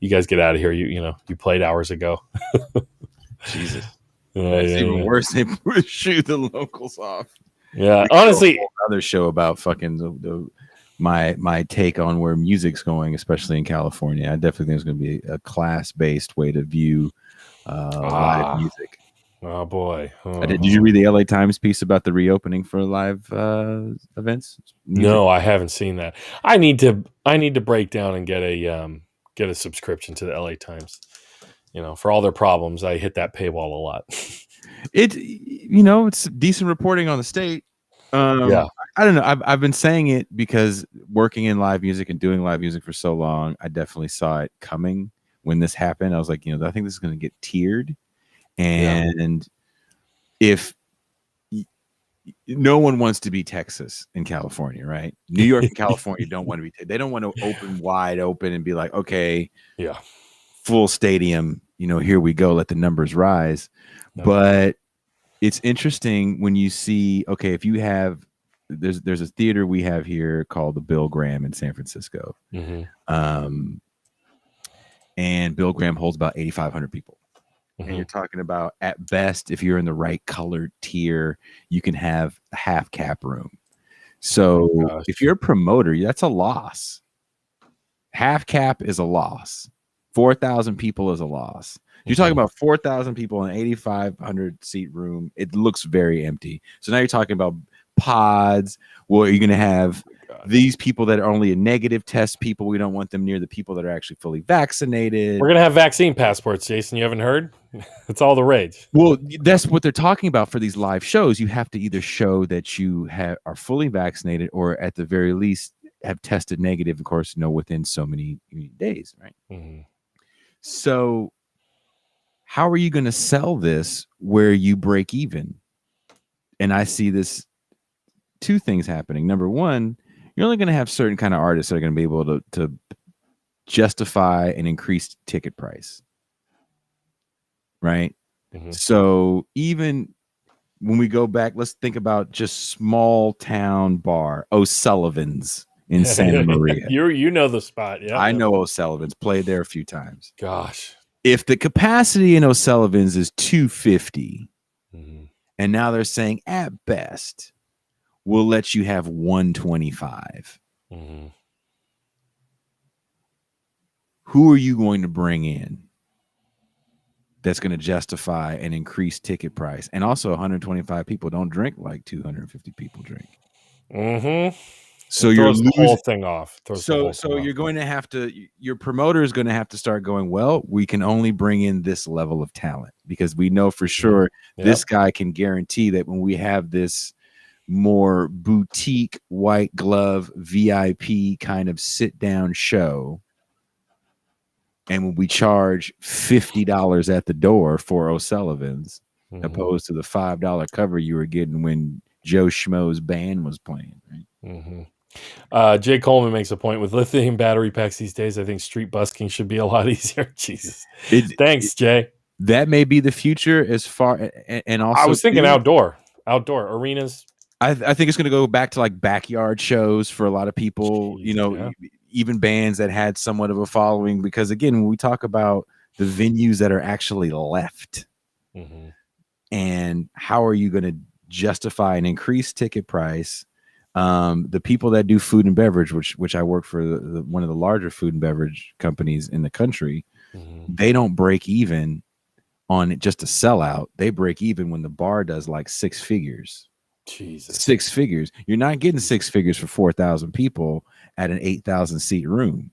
you guys get out of here. You played hours ago. Jesus, it's even worse. They shoo the locals off. Yeah, honestly, another show about fucking my take on where music's going, especially in California. I definitely think there's going to be a class-based way to view live music. Oh boy. Did you read the LA Times piece about the reopening for live events? Music? No, I haven't seen that. I need to break down and get a subscription to the LA Times. For all their problems, I hit that paywall a lot. It's decent reporting on the state. Yeah. I don't know. I've been saying it because working in live music and doing live music for so long, I definitely saw it coming when this happened. I was like, I think this is going to get tiered. And if no one wants to be Texas and California, right? New York and California don't want to be. They don't want to open wide open and be like, okay, full stadium. Here we go. Let the numbers rise. No. But it's interesting when you see, okay, if you have, there's a theater we have here called the Bill Graham in San Francisco, and Bill Graham holds about 8,500 people. And you're talking about, at best, if you're in the right colored tier, you can have a half cap room. So if you're a promoter, that's a loss. Half cap is a loss. 4,000 people is a loss. You're talking about 4,000 people in an 8,500 seat room. It looks very empty. So now you're talking about pods. Well, you're going to have these people that are only a negative test people. We don't want them near the people that are actually fully vaccinated. We're going to have vaccine passports, Jason. You haven't heard? It's all the rage. Well, that's what they're talking about for these live shows. You have to either show that you are fully vaccinated or at the very least have tested negative, of course, within so many days, right? So how are you going to sell this where you break even? And I see two things happening. Number one, you're only going to have certain kind of artists that are going to be able to justify an increased ticket price. Right. So even when we go back, let's think about just small town bar, O'Sullivan's in Santa Maria. You know the spot. Yeah. I know O'Sullivan's, played there a few times. Gosh. If the capacity in O'Sullivan's is 250, and now they're saying at best, we'll let you have 125. Who are you going to bring in that's going to justify an increased ticket price? And also 125 people don't drink like 250 people drink. So you're losing the whole thing off. So you're going to have to, your promoter is going to have to start going, well, we can only bring in this level of talent because we know for sure this guy can guarantee that when we have this more boutique white glove VIP kind of sit down show, and when we charge $50 at the door for O'Sullivan's, opposed to the $5 cover you were getting when Joe Schmo's band was playing. Right? Jay Coleman makes a point with lithium battery packs these days. I think street busking should be a lot easier. Jesus. Thanks, Jay. That may be the future as far, and also I was thinking outdoor arenas. I think it's going to go back to like backyard shows for a lot of people, even bands that had somewhat of a following, because again, when we talk about the venues that are actually left and how are you going to justify an increased ticket price? The people that do food and beverage, which I work for one of the larger food and beverage companies in the country, they don't break even on just a sellout. They break even when the bar does like six figures. Jesus. 6 figures. You're not getting 6 figures for 4,000 people at an 8,000 seat room.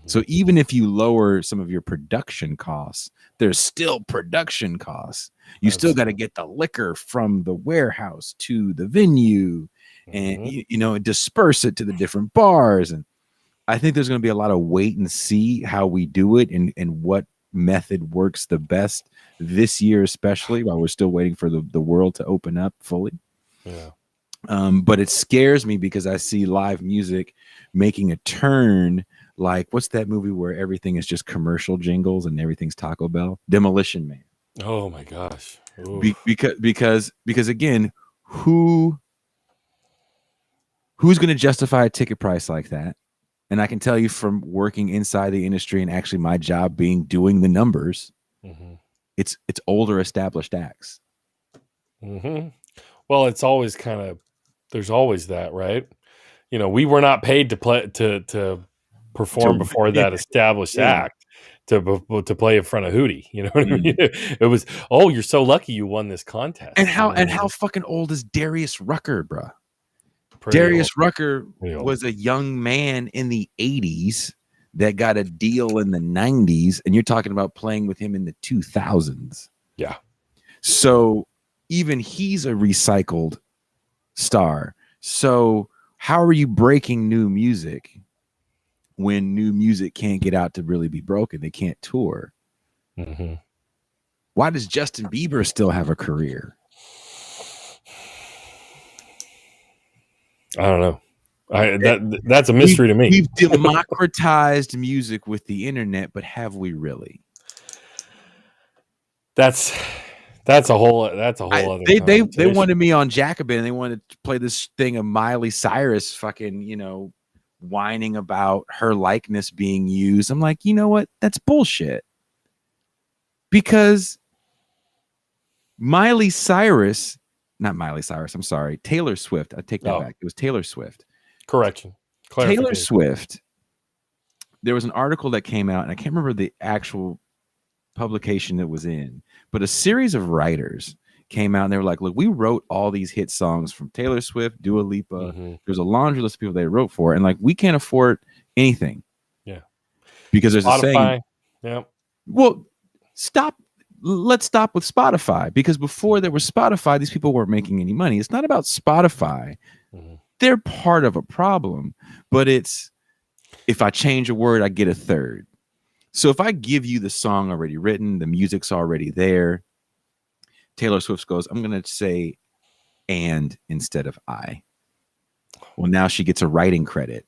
So even if you lower some of your production costs, there's still production costs. You still got to get the liquor from the warehouse to the venue and disperse it to the different bars. And I think there's going to be a lot of wait and see how we do it and what method works the best this year, especially while we're still waiting for the world to open up fully. But it scares me because I see live music making a turn. Like, what's that movie where everything is just commercial jingles and everything's Taco Bell? Demolition Man. Oh my gosh. Because again, who's going to justify a ticket price like that? And I can tell you from working inside the industry and actually my job being doing the numbers, it's older established acts. Well, it's always there's always that, right? We were not paid to perform before that established act. to play in front of Hootie. You know what I mean? It was, oh, you're so lucky you won this contest. And how fucking old is Darius Rucker, bro? Pretty Darius old. Rucker was a young man in the 80s that got a deal in the 90s, and you're talking about playing with him in the 2000s. Yeah. So even he's a recycled star. So how are you breaking new music when new music can't get out to really be broken? They can't tour. Mm-hmm. Why does Justin Bieber still have a career? I don't know. That's a mystery to me. We've democratized music with the internet, but have we really? That's a whole other they wanted me on Jacobin, and they wanted to play this thing of Miley Cyrus fucking, whining about her likeness being used. I'm like, you know what? That's bullshit. Because Taylor Swift. I take that back. It was Taylor Swift. Correction. Taylor Swift. There was an article that came out, and I can't remember the actual publication it was in, but a series of writers came out and they were like, look, we wrote all these hit songs from Taylor Swift, Dua Lipa. There's a laundry list of people they wrote for, and like, we can't afford anything. Yeah. Because there's Spotify, a saying. Yeah. Well, let's stop with Spotify, because before there was Spotify, these people weren't making any money. It's not about Spotify. They're part of a problem, but it's, if I change a word, I get a third. So if I give you the song already written, the music's already there, Taylor Swift goes, I'm going to say and instead of I. Well, now she gets a writing credit,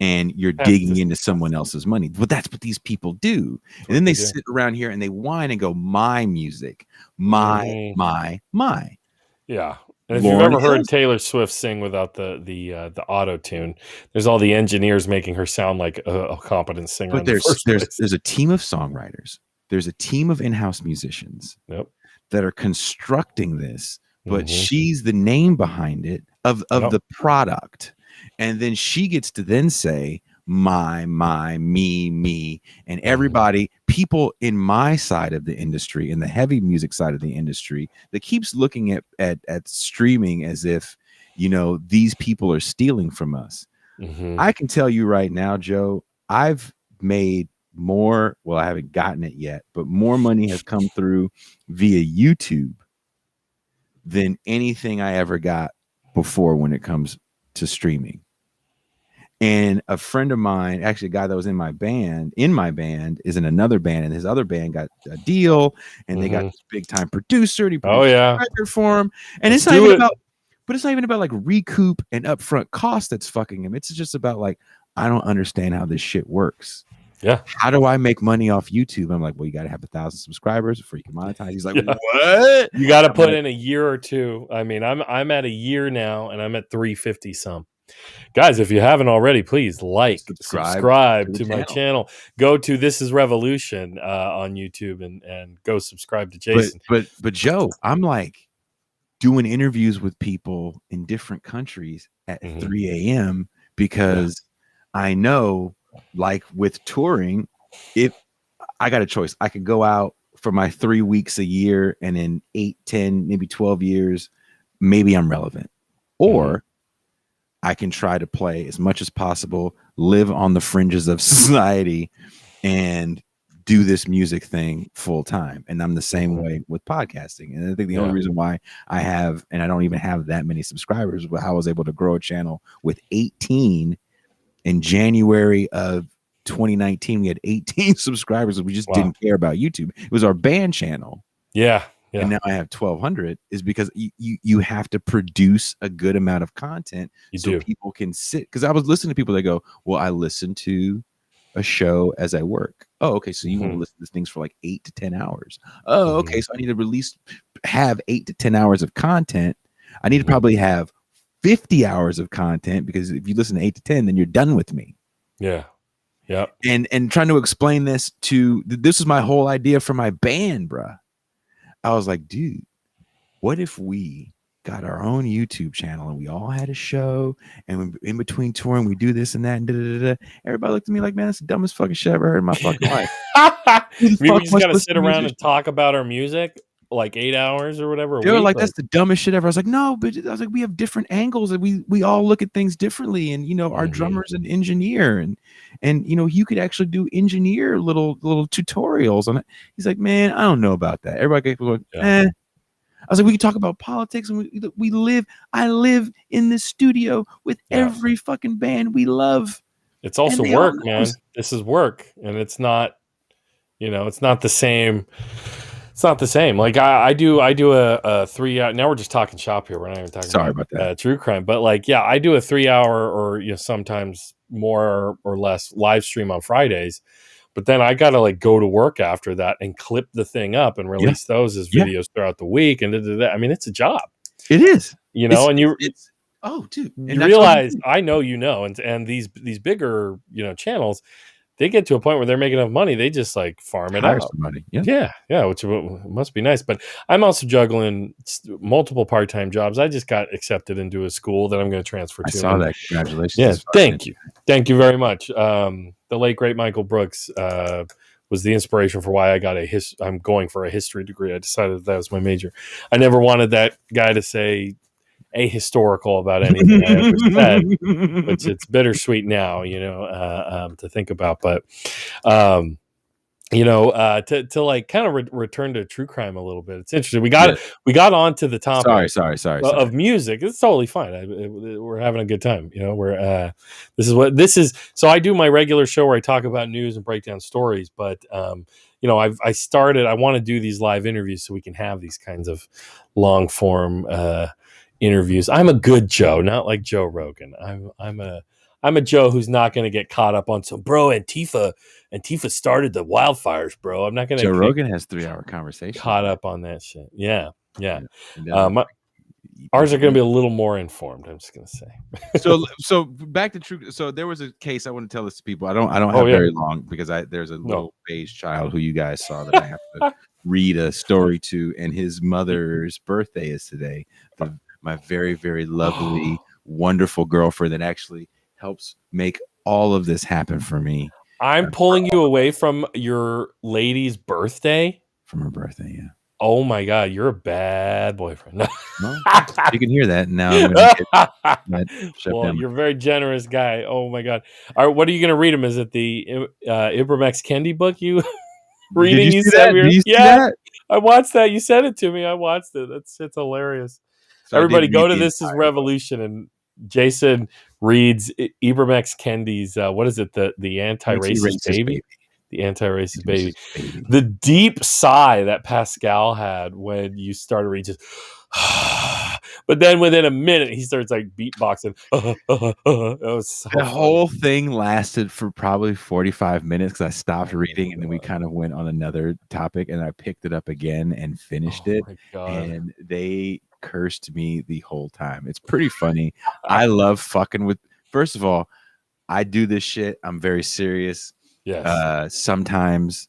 and you're digging into someone else's money. But that's what these people do. And then they sit around here and they whine and go, my music, my. Yeah. And if you've ever heard Taylor Swift sing without the auto tune, there's all the engineers making her sound like a competent singer. But there's a team of songwriters. There's a team of in-house musicians that are constructing this, but she's the name behind it of the product. And then she gets to then say, my, me, and everybody, people in my side of the industry, in the heavy music side of the industry, that keeps looking at streaming as if, these people are stealing from us. I can tell you right now, Joe, I've made more, well, I haven't gotten it yet, but more money has come through via YouTube than anything I ever got before when it comes to streaming. And a friend of mine, actually a guy that was in my band is in another band, and his other band got a deal, and they got this big time producer. And he produced a record for him. And it's not even about like recoup and upfront cost that's fucking him. It's just about like, I don't understand how this shit works. Yeah. How do I make money off YouTube? I'm like, well, you got to have 1,000 subscribers before you can monetize. He's like, what? You got to put in a year or two. I mean, I'm at a year now, and I'm at 350 some. Guys, if you haven't already, please subscribe to my channel. Go to This Is Revolution on YouTube and go subscribe to Jason. But Joe, I'm like doing interviews with people in different countries at 3 a.m. because I know, like with touring, if I got a choice, I could go out for my 3 weeks a year, and in 8, 10, maybe 12 years, maybe I'm relevant. Or I can try to play as much as possible, live on the fringes of society, and do this music thing full time. And I'm the same way with podcasting. And I think the only reason why I have, and I don't even have that many subscribers, but how I was able to grow a channel with 18 in January of 2019. We had 18 subscribers. We just didn't care about YouTube. It was our band channel. Yeah. And now I have 1,200 is because you have to produce a good amount of content people can sit. Because I was listening to people that go, well, I listen to a show as I work. Oh, okay. So you want to listen to things for like 8 to 10 hours. Oh, okay. So I need to have 8 to 10 hours of content. I need to probably have 50 hours of content, because if you listen to 8 to 10, then you're done with me. Yeah. Yeah. And trying to explain this is my whole idea for my band, bruh. I was like, dude, what if we got our own YouTube channel and we all had a show, and in between touring we do this and that and da. Everybody looked at me like, man, that's the dumbest fucking shit I ever heard in my fucking life. We just got to sit around and talk about our music like 8 hours or whatever. They were like, that's the dumbest shit ever. I was like, no, but I was like, we have different angles and we all look at things differently. And, you know, our drummer's an engineer and, you know, you could actually do engineer little tutorials on it. He's like, man, I don't know about that. Everybody goes, I was like, we can talk about politics and I live in this studio with every fucking band we love. It's also work, man. This is work. And it's not, you know, it's not the same. It's not the same. Like I do a 3 hour. Now we're just talking shop here. We're not even talking about that. True crime. But like, yeah, I do a 3 hour or, you know, sometimes more or less live stream on Fridays. But then I got to like go to work after that and clip the thing up and release those as videos throughout the week. And I mean, it's a job. It is, you know, it's oh, dude, you realize I know, you know, and these bigger, you know, channels, they get to a point where they're making enough money. They just like farm it out. Somebody. Yeah, which must be nice. But I'm also juggling multiple part-time jobs. I just got accepted into a school that I'm going to transfer to. I saw that. Congratulations. Yeah, thank you very much. The late great Michael Brooks was the inspiration for why I got I'm going for a history degree. I decided that was my major. I never wanted that guy to say ahistorical about anything I ever said, which it's bittersweet now, you know, to think about. But, you know, to like kind of return to true crime a little bit. It's interesting. We got onto the topic. Sorry. Of music. It's totally fine. We're having a good time. You know, this is. So I do my regular show where I talk about news and break down stories. But, you know, I want to do these live interviews so we can have these kinds of long form, interviews. I'm a good Joe, not like Joe Rogan. I'm a Joe who's not going to get caught up on some Antifa started the wildfires, bro. I'm not going to. Joe Rogan has 3 hour conversations. Caught up on that shit. Yeah. Ours are going to be a little more informed. I'm just going to say. so back to true. So there was a case I want to tell this to people. I don't have very long because there's a little beige child who you guys saw that I have to read a story to, and his mother's birthday is today. My very, very lovely, wonderful girlfriend that actually helps make all of this happen for me. I'm pulling you away from your lady's birthday? From her birthday, yeah. Oh my God, you're a bad boyfriend. Well, you can hear that now. I'm gonna well, you're a very generous guy. Oh my God. All right, what are you going to read him? Is it the Ibram X. Kendi book you reading? Did you see that? Did you see that? I watched that. You sent it to me. I watched it. It's hilarious. So everybody go to This Is Revolution and Jason reads Ibram X. Kendi's what is it, the anti-racist baby? The anti-racist baby. The deep sigh that Pascal had when you started reading, but then within a minute he starts like beatboxing. It was so the whole thing lasted for probably 45 minutes because I stopped reading and then we kind of went on another topic and I picked it up again and finished it. And they cursed me the whole time. It's pretty funny. I love fucking with. First of all, I do this shit. I'm very serious. Yes. Sometimes,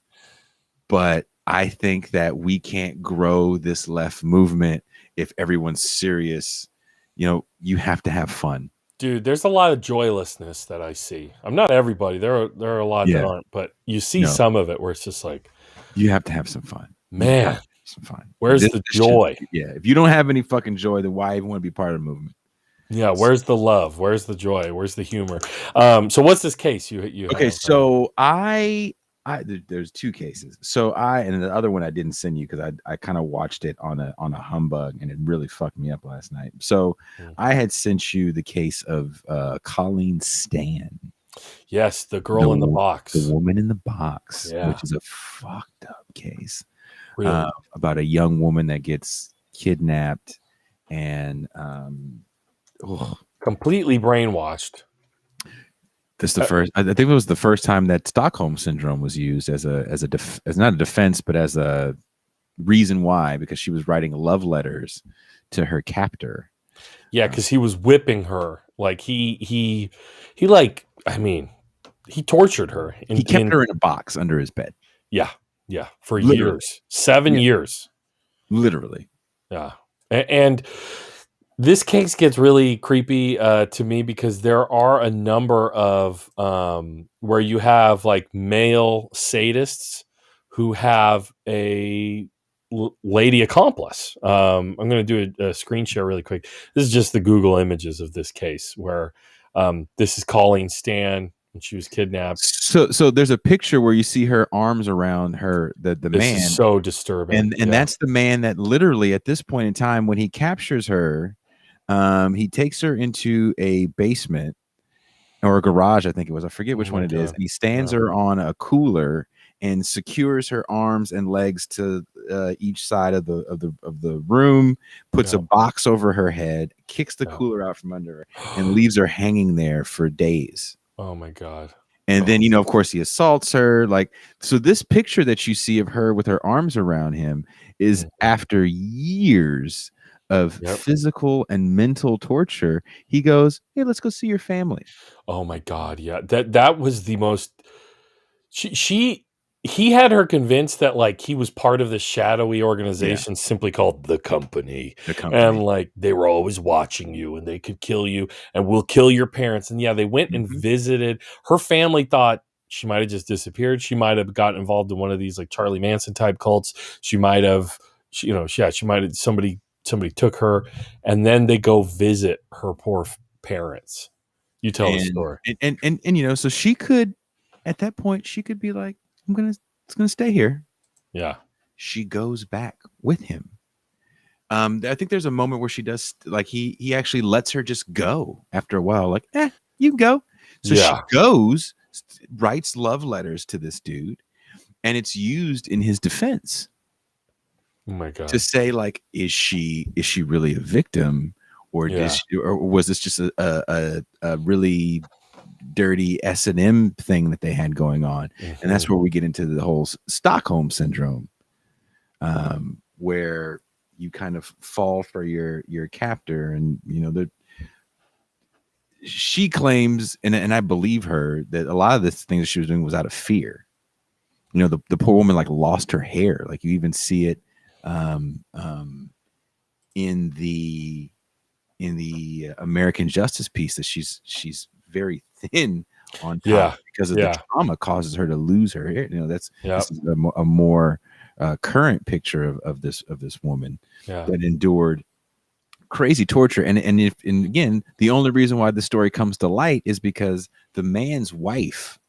but I think that we can't grow this left movement if everyone's serious. You know, you have to have fun. Dude, there's a lot of joylessness that I see. I'm not everybody. There are a lot that aren't, but you see some of it where it's just like, you have to have some fun. Man, some fun. Where's the joy? If you don't have any fucking joy, then why even want to be part of the movement? Yeah, where's the love? Where's the joy? Where's the humor? So what's this case you okay, have? So there's two cases. So and the other one I didn't send you because I kind of watched it on a humbug and it really fucked me up last night. So I had sent you the case of Colleen Stan. Yes, the girl in the box. The woman in the box, which is a fucked up case. Really? About a young woman that gets kidnapped and completely brainwashed. This the first. I think it was the first time that Stockholm syndrome was used as not a defense, but as a reason why, because she was writing love letters to her captor. Yeah, because he was whipping her. Like he like, I mean, he tortured her. He kept her in a box under his bed. Yeah, for years, 7 years, literally. Yeah, and This case gets really creepy to me because there are a number of where you have like male sadists who have a lady accomplice. I'm going to do a screen share really quick. This is just the Google images of this case where this is Colleen Stan when she was kidnapped. So there's a picture where you see her arms around her, the This man. is so disturbing. And that's the man that literally at this point in time, when he captures her, he takes her into a basement or a garage, I think it was. I forget which one it is. And he stands her on a cooler and secures her arms and legs to each side of the room, puts a box over her head, kicks the cooler out from under her, and leaves her hanging there for days. Oh my God. And then, you know, of course, he assaults her. Like, so this picture that you see of her with her arms around him is after years of physical and mental torture. He goes, "Hey, let's go see your family." Oh my God. Yeah. That was the most, he had her convinced that like he was part of this shadowy organization simply called the company. And like they were always watching you and they could kill you and we'll kill your parents. And yeah, they went and visited. Her family thought she might have just disappeared. She might have gotten involved in one of these like Charlie Manson type cults. She might have, she might have, somebody took her, and then they go visit her poor parents. You tell the story. And you know, so she could, at that point, she could be like, it's gonna stay here. Yeah. She goes back with him. I think there's a moment where she does, like, he actually lets her just go after a while, like, you can go. So she goes, writes love letters to this dude, and it's used in his defense. Oh my God. To say, like, is she really a victim, or or was this just a really dirty S&M thing that they had going on? And that's where we get into the whole Stockholm syndrome, where you kind of fall for your captor. And you know, she claims, and I believe her, that a lot of the things that she was doing was out of fear. You know, the poor woman like lost her hair. Like you even see it in the American Justice piece, that she's very thin on top because of the trauma causes her to lose her hair. You know, this is a more current picture of this woman that endured crazy torture. And again, the only reason why the story comes to light is because the man's wife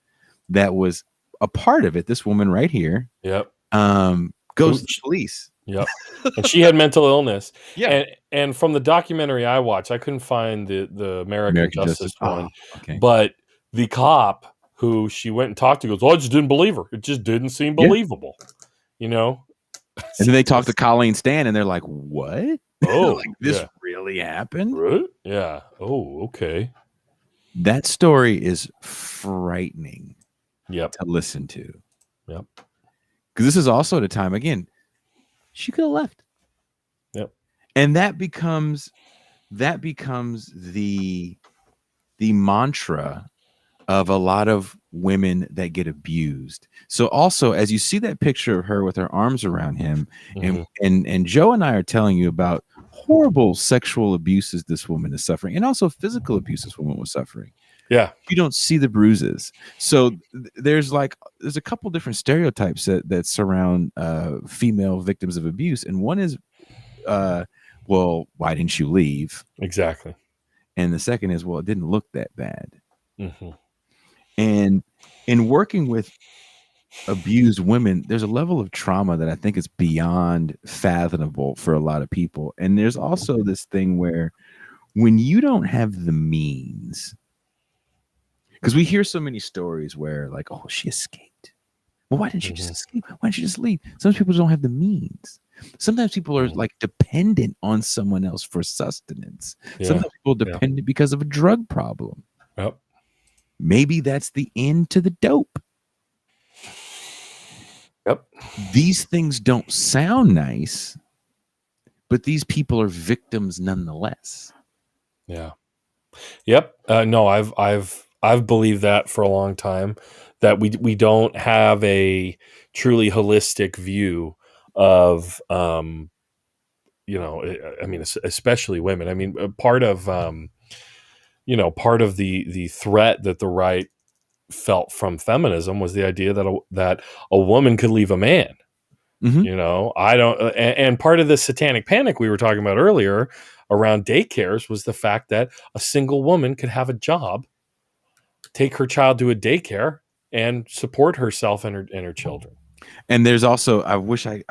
that was a part of it, this woman right here, goes to the police. Yep. And she had mental illness. Yeah. And from the documentary I watched, I couldn't find the American Justice one. But the cop who she went and talked to goes, "Oh, I just didn't believe her. It just didn't seem believable." You know? And then they talk to Colleen Stan and they're like, "What? Oh, like this really happened?" Right? Yeah. Oh, okay. That story is frightening to listen to. Yep. Because this is also the time, again, she could have left. Yep. And that becomes the mantra of a lot of women that get abused. So also, as you see that picture of her with her arms around him, and Joe and I are telling you about horrible sexual abuses this woman is suffering, and also physical abuse this woman was suffering. Yeah. You don't see the bruises. So there's a couple different stereotypes that surround female victims of abuse. And one is, well, why didn't you leave? Exactly. And the second is, well, it didn't look that bad. And in working with abused women, there's a level of trauma that I think is beyond fathomable for a lot of people. And there's also this thing where when you don't have the means, because we hear so many stories where, like, oh, she escaped. Well, why didn't she just escape? Why didn't she just leave? Some people don't have the means. Sometimes people are like dependent on someone else for sustenance. Sometimes people are dependent because of a drug problem. Yep. Maybe that's the end to the dope. Yep. These things don't sound nice, but these people are victims nonetheless. Yeah. Yep. No, I've believed that for a long time, that we don't have a truly holistic view of I mean, especially women. I mean, part of the threat that the right felt from feminism was the idea that a woman could leave a man. Mm-hmm. I don't, and part of the satanic panic we were talking about earlier around daycares was the fact that a single woman could have a job, take her child to a daycare, and support herself and her children. And there's also, I wish I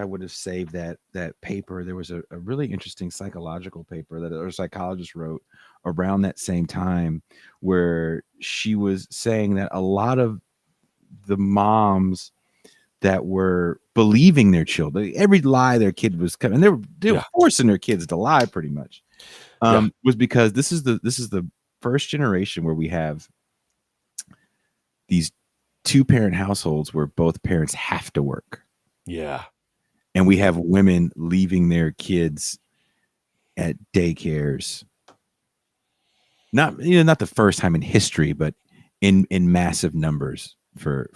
would have saved that paper. There was a really interesting psychological paper that a psychologist wrote around that same time, where she was saying that a lot of the moms that were believing their children, every lie their kid was coming, they were forcing their kids to lie pretty much, was because this is the first generation where we have these 2-parent households where both parents have to work. Yeah. And we have women leaving their kids at daycares. Not the first time in history, but in massive numbers for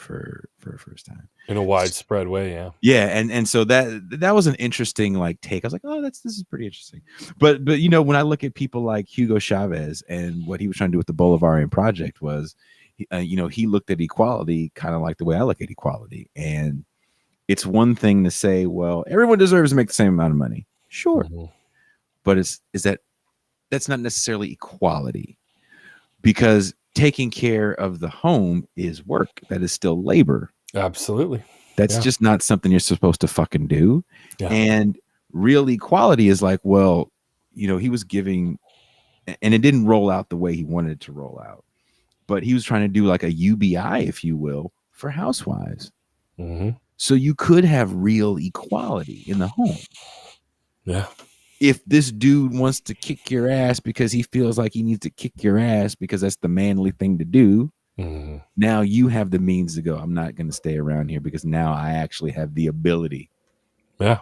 a first time. In a widespread way, yeah. Yeah, and so that was an interesting take. I was like, oh, this is pretty interesting. But when I look at people like Hugo Chavez and what he was trying to do with the Bolivarian Project was, he looked at equality kind of like the way I look at equality. And it's one thing to say, well, everyone deserves to make the same amount of money. Sure. Mm-hmm. But that's not necessarily equality, because taking care of the home is work. That is still labor. Absolutely. That's just not something you're supposed to fucking do. Yeah. And real equality is like, well, he was giving, and it didn't roll out the way he wanted it to roll out, but he was trying to do like a UBI, if you will, for housewives. Mm-hmm. So you could have real equality in the home. Yeah. If this dude wants to kick your ass because he feels like he needs to kick your ass because that's the manly thing to do, now you have the means to go, I'm not going to stay around here because now I actually have the ability to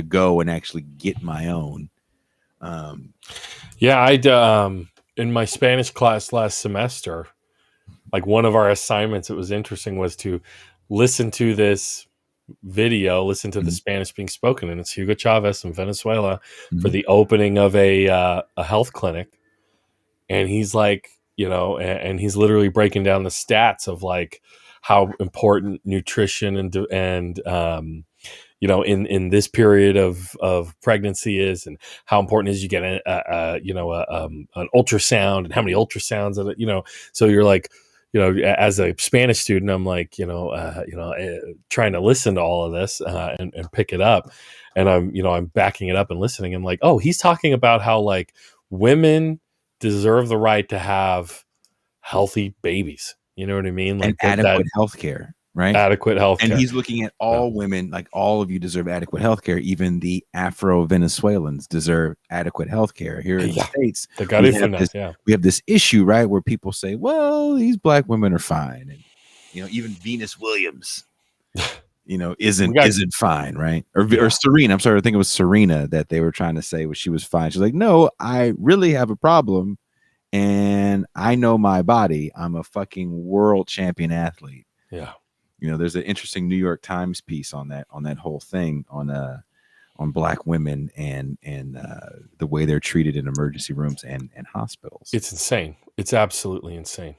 go and actually get my own. In my Spanish class last semester, like one of our assignments, it was interesting, was to listen to this video, listen to the Spanish being spoken, and it's Hugo Chavez from Venezuela for the opening of a health clinic, and he's like, and he's literally breaking down the stats of like how important nutrition and in this period of pregnancy is, and how important it is you get an ultrasound, and how many ultrasounds of it, so you're like, as a Spanish student, I'm like, trying to listen to all of this and pick it up. And I'm backing it up and listening. And like, oh, he's talking about how like women deserve the right to have healthy babies. You know what I mean? Like and adequate health care, right? Adequate health care. And he's looking at all women, like all of you deserve adequate health care. Even the Afro-Venezuelans deserve adequate health care. Here in the States, we have this issue, right, where people say, well, these black women are fine. And, even Venus Williams, isn't fine, right? Or Serena, I'm sorry, I think it was Serena that they were trying to say she was fine. She's like, no, I really have a problem. And I know my body. I'm a fucking world champion athlete. Yeah. There's an interesting New York Times piece on that whole thing on black women and the way they're treated in emergency rooms and hospitals. It's insane. It's absolutely insane.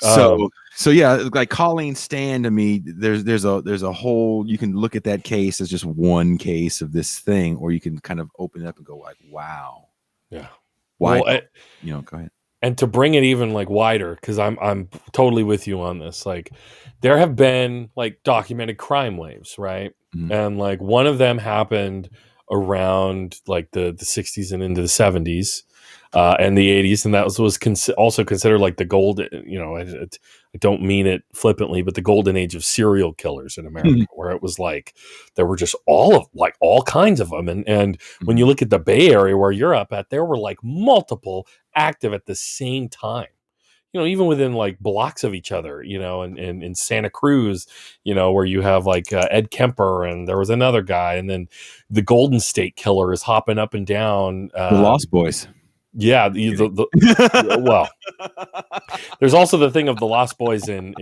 So yeah, like Colleen Stan, to me, there's a whole, you can look at that case as just one case of this thing, or you can kind of open it up and go like, wow. Yeah. Why? Well, go ahead. And to bring it even like wider, because I'm totally with you on this. Like, there have been like documented crime waves, right? Mm-hmm. And like one of them happened around like the 60s and into the 70s and the 80s, and that was also considered like the golden. I don't mean it flippantly, but the golden age of serial killers in America, where it was like there were just all kinds of them. And when you look at the Bay Area where you're up at, there were like multiple active at the same time, even within like blocks of each other, and in Santa Cruz, where you have like Ed Kemper, and there was another guy, and then the Golden State Killer is hopping up and down. The Lost Boys. Yeah, well, there's also the thing of the Lost Boys in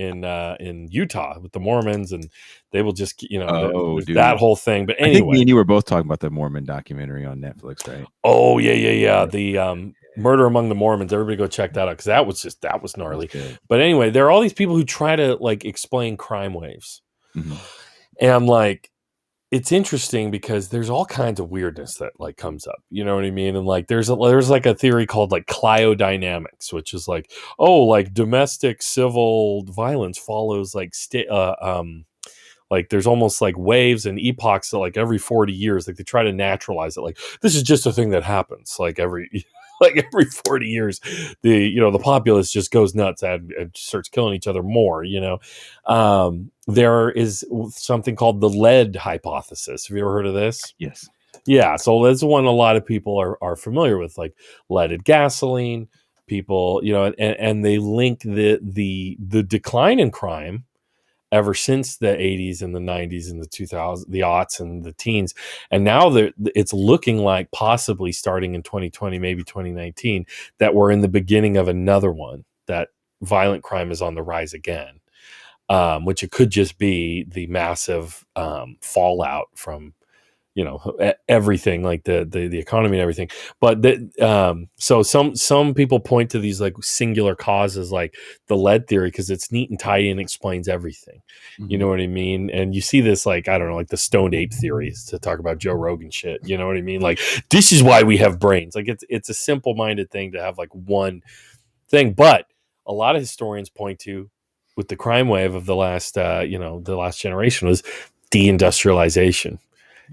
Utah with the Mormons, and they will just that whole thing. But anyway, I think me and you were both talking about the Mormon documentary on Netflix, right? Oh yeah. The Murder Among the Mormons. Everybody go check that out because that was gnarly. But anyway, there are all these people who try to like explain crime waves, and like it's interesting because there's all kinds of weirdness that like comes up. You know what I mean? And like there's like a theory called like cryodynamics, which is like like domestic civil violence follows like like there's almost like waves and epochs that like every 40 years, like they try to naturalize it. Like this is just a thing that happens like every 40 years, the populace just goes nuts and starts killing each other more, there is something called the lead hypothesis. Have you ever heard of this? Yes. Yeah. So that's one a lot of people are familiar with, like leaded gasoline, people, and they link the decline in crime ever since the 80s and the 90s and the 2000s, the aughts and the teens. And now it's looking like possibly starting in 2020, maybe 2019, that we're in the beginning of another one, that violent crime is on the rise again, which it could just be the massive fallout from everything, like the economy and everything. But so some people point to these like singular causes, like the lead theory, because it's neat and tidy and explains everything. You know what I mean? And you see this, like, I don't know, like the stoned ape theories, to talk about Joe Rogan shit. You know what I mean? Like, this is why we have brains. Like it's a simple minded thing to have like one thing. But a lot of historians point to, with the crime wave of the last the last generation, was deindustrialization.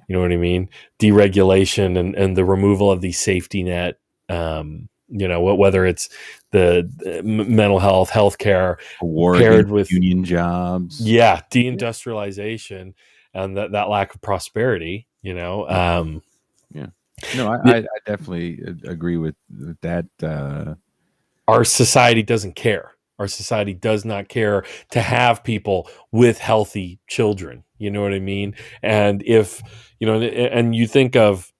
You know what I mean? Deregulation and the removal of the safety net, whether it's the mental health, healthcare, paired with union jobs. Yeah. Deindustrialization and that lack of prosperity, Yeah. No, I definitely agree with that. Our society doesn't care. Our society does not care to have people with healthy children. You know what I mean? And if, and you think of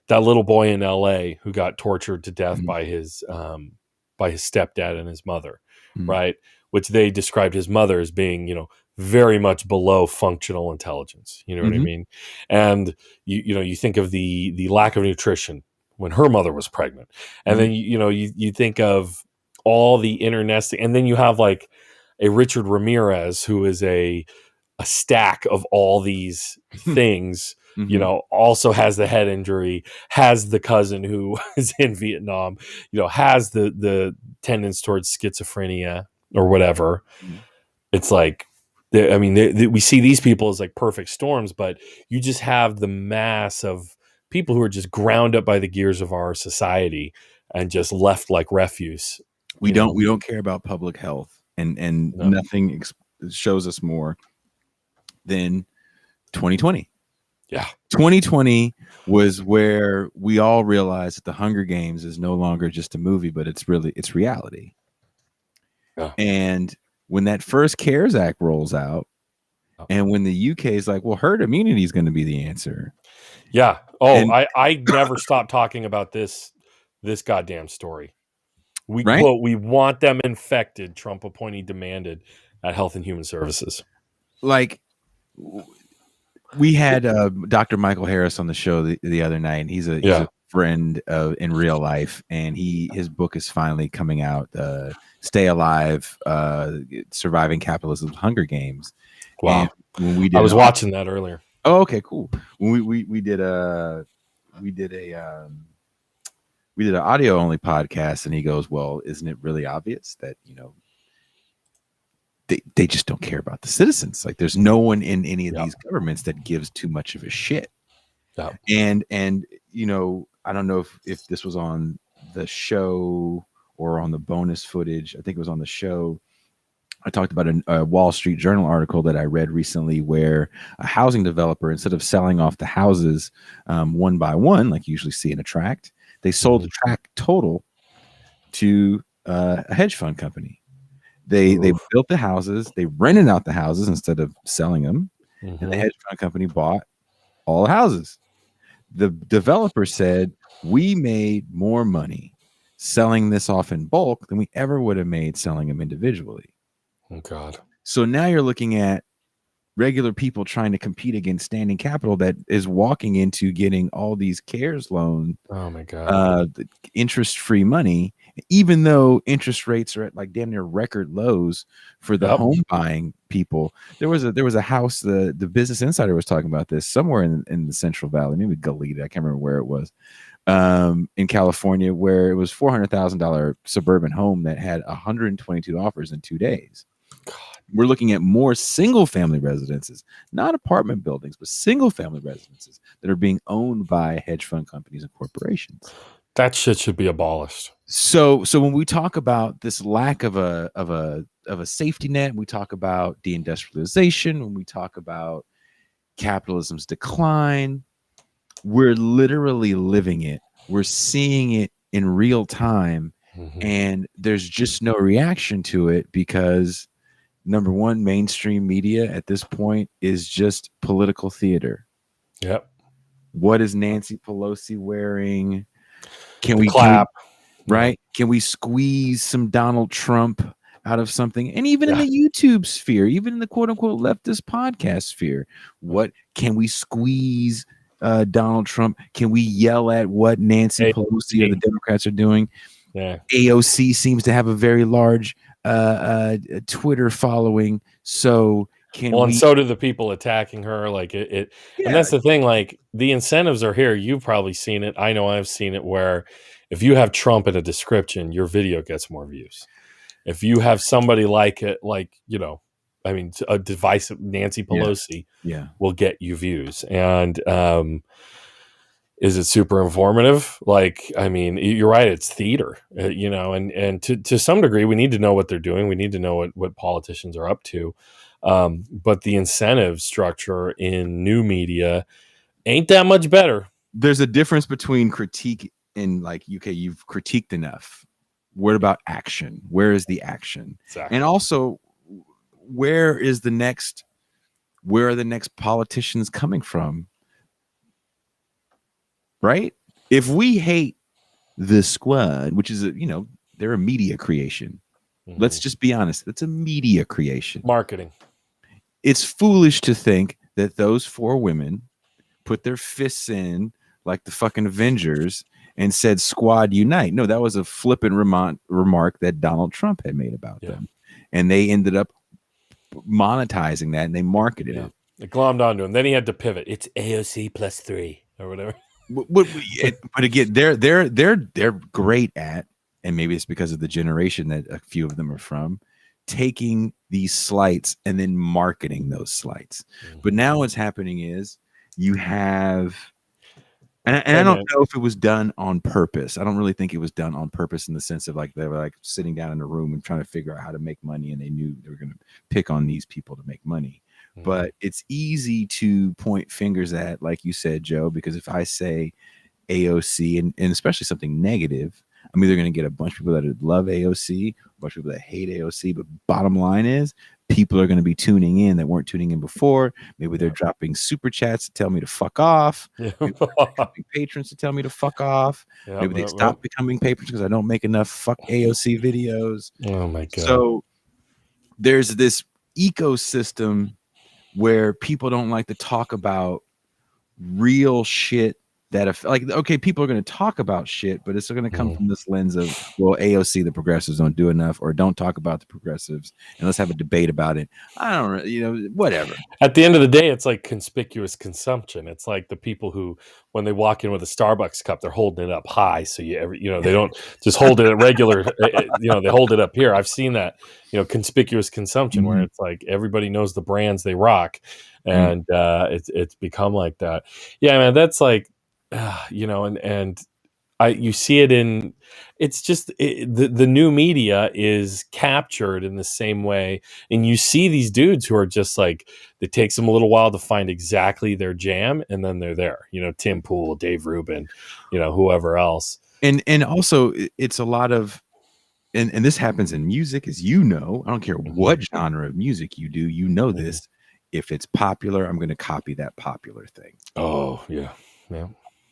that little boy in LA who got tortured to death by his stepdad and his mother, right? Which they described his mother as being, very much below functional intelligence. You know what I mean? And you think of the lack of nutrition when her mother was pregnant. And then, you think of all the internecine, and then you have like a Richard Ramirez, who is a stack of all these things, also has the head injury, has the cousin who is in Vietnam, has the tendons towards schizophrenia or whatever. It's like, we see these people as like perfect storms, but you just have the mass of people who are just ground up by the gears of our society and just left like refuse. We don't care about public health, and nothing shows us more than 2020. Yeah. 2020 was where we all realized that the Hunger Games is no longer just a movie, but it's reality. Yeah. And when that first CARES Act rolls out, and when the UK is like, well, herd immunity is going to be the answer. Yeah. I never stop talking about this goddamn story. We quote, we want them infected, Trump appointee demanded at Health and Human Services. Like, we had Dr. Michael Harris on the show the other night, and he's a friend in real life, and his book is finally coming out, Stay Alive, Surviving Capitalism's Hunger Games. Wow. And when I was watching that earlier. Oh, okay, cool. When we did an audio only podcast, and he goes, well, isn't it really obvious that they just don't care about the citizens? Like, there's no one in any of these governments that gives too much of a shit. And I don't know if this was on the show or on the bonus footage. I think it was on the show. I talked about a Wall Street Journal article that I read recently, where a housing developer, instead of selling off the houses one by one, like you usually see in a tract, they sold the tract total to a hedge fund company. They built the houses, they rented out the houses instead of selling them, and the hedge fund company bought all the houses. The developer said, we made more money selling this off in bulk than we ever would have made selling them individually. Oh God. So now you're looking at regular people trying to compete against standing capital that is walking into getting all these CARES loan, Oh my God. interest-free money, even though interest rates are at like damn near record lows for the home buying people. There was a house, the Business Insider was talking about this somewhere in the Central Valley, maybe Goleta, I can't remember where it was, in California, where it was $400,000 suburban home that had 122 offers in 2 days. We're looking at more single family residences, not apartment buildings, but single family residences that are being owned by hedge fund companies and corporations. That shit should be abolished. So when we talk about this lack of a safety net, we talk about deindustrialization, when we talk about capitalism's decline, we're literally living it. We're seeing it in real time, and there's just no reaction to it because number one, mainstream media at this point is just political theater. Yep. What is Nancy Pelosi wearing? Can we clap? Right? Can we squeeze some Donald Trump out of something? And even in the YouTube sphere, even in the quote unquote leftist podcast sphere, what can we squeeze Donald Trump? Can we yell at what Nancy Pelosi or the Democrats are doing? Yeah. AOC seems to have a very large Twitter following, so and so do the people attacking her. Like and that's the thing. Like the incentives are here. You've probably seen it. I know I've seen it. Where if you have Trump in a description, your video gets more views. If you have somebody like it, like a divisive Nancy Pelosi, will get you views. And is it super informative? Like, I mean, you're right. It's theater, and to some degree, we need to know what they're doing. We need to know what politicians are up to. But the incentive structure in new media ain't that much better. There's a difference between critique and like, okay, you've critiqued enough. What about action? Where is the action? Exactly. And also, where are the next politicians coming from? Right? If we hate the Squad, which is they're a media creation. Let's just be honest. That's a media creation. Marketing. It's foolish to think that those 4 women put their fists in like the fucking Avengers and said Squad Unite. No, that was a flippant remark that Donald Trump had made about them. And they ended up monetizing that and they marketed it. They glommed onto him. Then he had to pivot. It's AOC plus 3 or whatever. But again, they're great at, and maybe it's because of the generation that a few of them are from, taking these slights and then marketing those slights. But now what's happening is you have, and I don't know if it was done on purpose. I don't really think it was done on purpose in the sense of like they were like sitting down in a room and trying to figure out how to make money, and they knew they were going to pick on these people to make money. But it's easy to point fingers at, like you said, Joe, because if I say AOC and especially something negative, I'm either going to get a bunch of people that love AOC, a bunch of people that hate AOC. But bottom line is, people are going to be tuning in that weren't tuning in before. Maybe they're dropping super chats to tell me to fuck off. Maybe they're becoming patrons to tell me to fuck off. Maybe they stop becoming patrons because I don't make enough fuck AOC videos. Oh my God. So there's this ecosystem where people don't like to talk about real shit that okay, people are going to talk about shit, but it's going to come from this lens of, well, AOC, the progressives don't do enough, or don't talk about the progressives, and let's have a debate about it. I don't, whatever. At the end of the day, it's like conspicuous consumption. It's like the people who, when they walk in with a Starbucks cup, they're holding it up high, so they don't just hold it at regular. They hold it up here. I've seen that. Conspicuous consumption, where it's like everybody knows the brands they rock, and it's become like that. Yeah, man, that's like. You see it in, it's just the new media is captured in the same way, and you see these dudes who are just like, it takes them a little while to find exactly their jam, and then they're there. Tim Pool, Dave Rubin, whoever else, and also it's a lot of, and this happens in music, as I don't care what genre of music you do, this. If it's popular, I'm going to copy that popular thing. Oh yeah.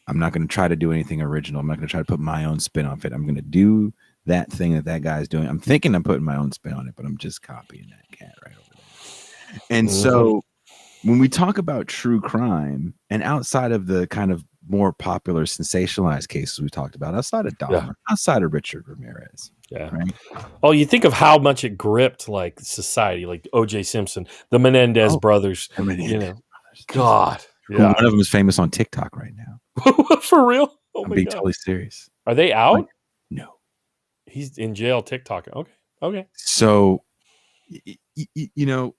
I'm not going to try to do anything original. I'm not going to try to put my own spin on it. I'm going to do that thing that guy's doing. I'm thinking I'm putting my own spin on it, but I'm just copying that cat right over there. And so when we talk about true crime, and outside of the kind of more popular sensationalized cases we talked about, outside of Dahmer, outside of Richard Ramirez, right? Oh, you think of how much it gripped like society, like O.J. Simpson, the Menendez brothers. You know, God, one of them is famous on TikTok right now. For real? Oh I'm my being God. totally serious. Are they out? No. He's in jail TikTok. Okay. So, you know,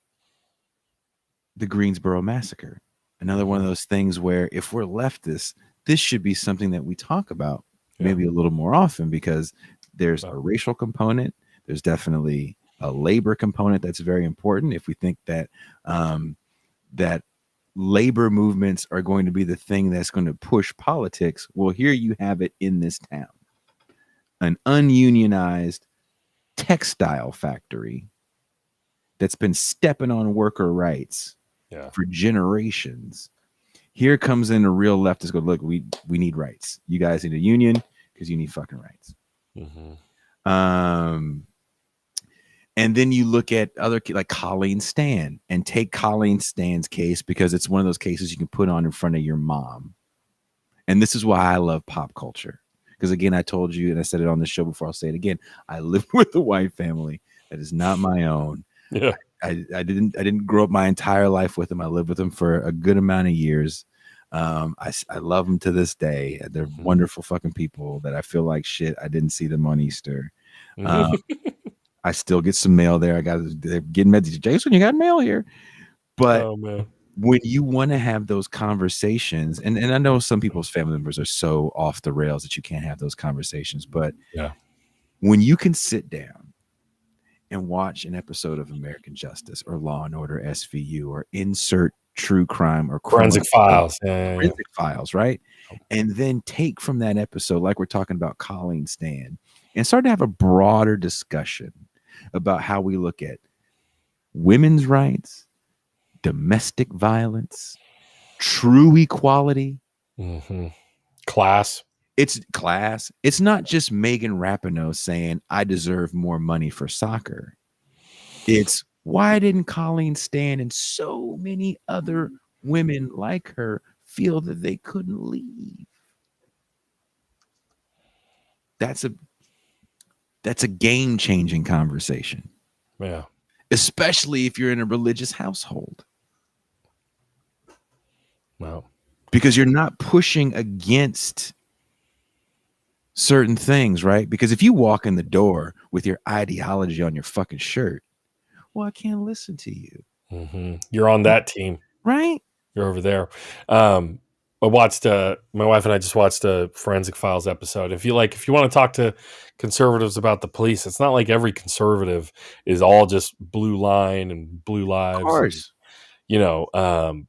the Greensboro Massacre, another one of those things where if we're leftists, this should be something that we talk about maybe a little more often, because there's a racial component. There's definitely a labor component that's very important. If we think that that labor movements are going to be the thing that's going to push politics, well, here you have it in this town. An ununionized textile factory that's been stepping on worker rights for generations. Here comes in a real leftist go, look, we need rights. You guys need a union because you need fucking rights. And then you look at other like Colleen Stan, and take Colleen Stan's case, because it's one of those cases you can put on in front of your mom. And this is why I love pop culture. Because again, I told you, and I said it on the show before, I'll say it again. I live with a white family that is not my own. Yeah. I didn't grow up my entire life with them. I lived with them for a good amount of years. I love them to this day. They're wonderful fucking people that I feel like shit. I didn't see them on Easter. I still get some mail there. They're getting messages. Jason, you got mail here. But when you want to have those conversations, and I know some people's family members are so off the rails that you can't have those conversations, but when you can sit down and watch an episode of American Justice or Law and Order SVU, or insert true crime or Forensic Files, Forensic Files, right? And then take from that episode, like we're talking about Colleen Stan, and start to have a broader discussion about how we look at women's rights, domestic violence, true equality, class. It's class. It's not just Megan Rapinoe saying, I deserve more money for soccer. It's, why didn't Colleen Stan and so many other women like her feel that they couldn't leave? That's a game-changing conversation. Yeah. Especially if you're in a religious household. Wow. Because you're not pushing against certain things, right? Because if you walk in the door with your ideology on your fucking shirt, well, I can't listen to you. You're on that team. Right? You're over there. I watched my wife and I just watched a Forensic Files episode. If you want to talk to conservatives about the police, it's not like every conservative is all just blue line and blue lives. Of course. And,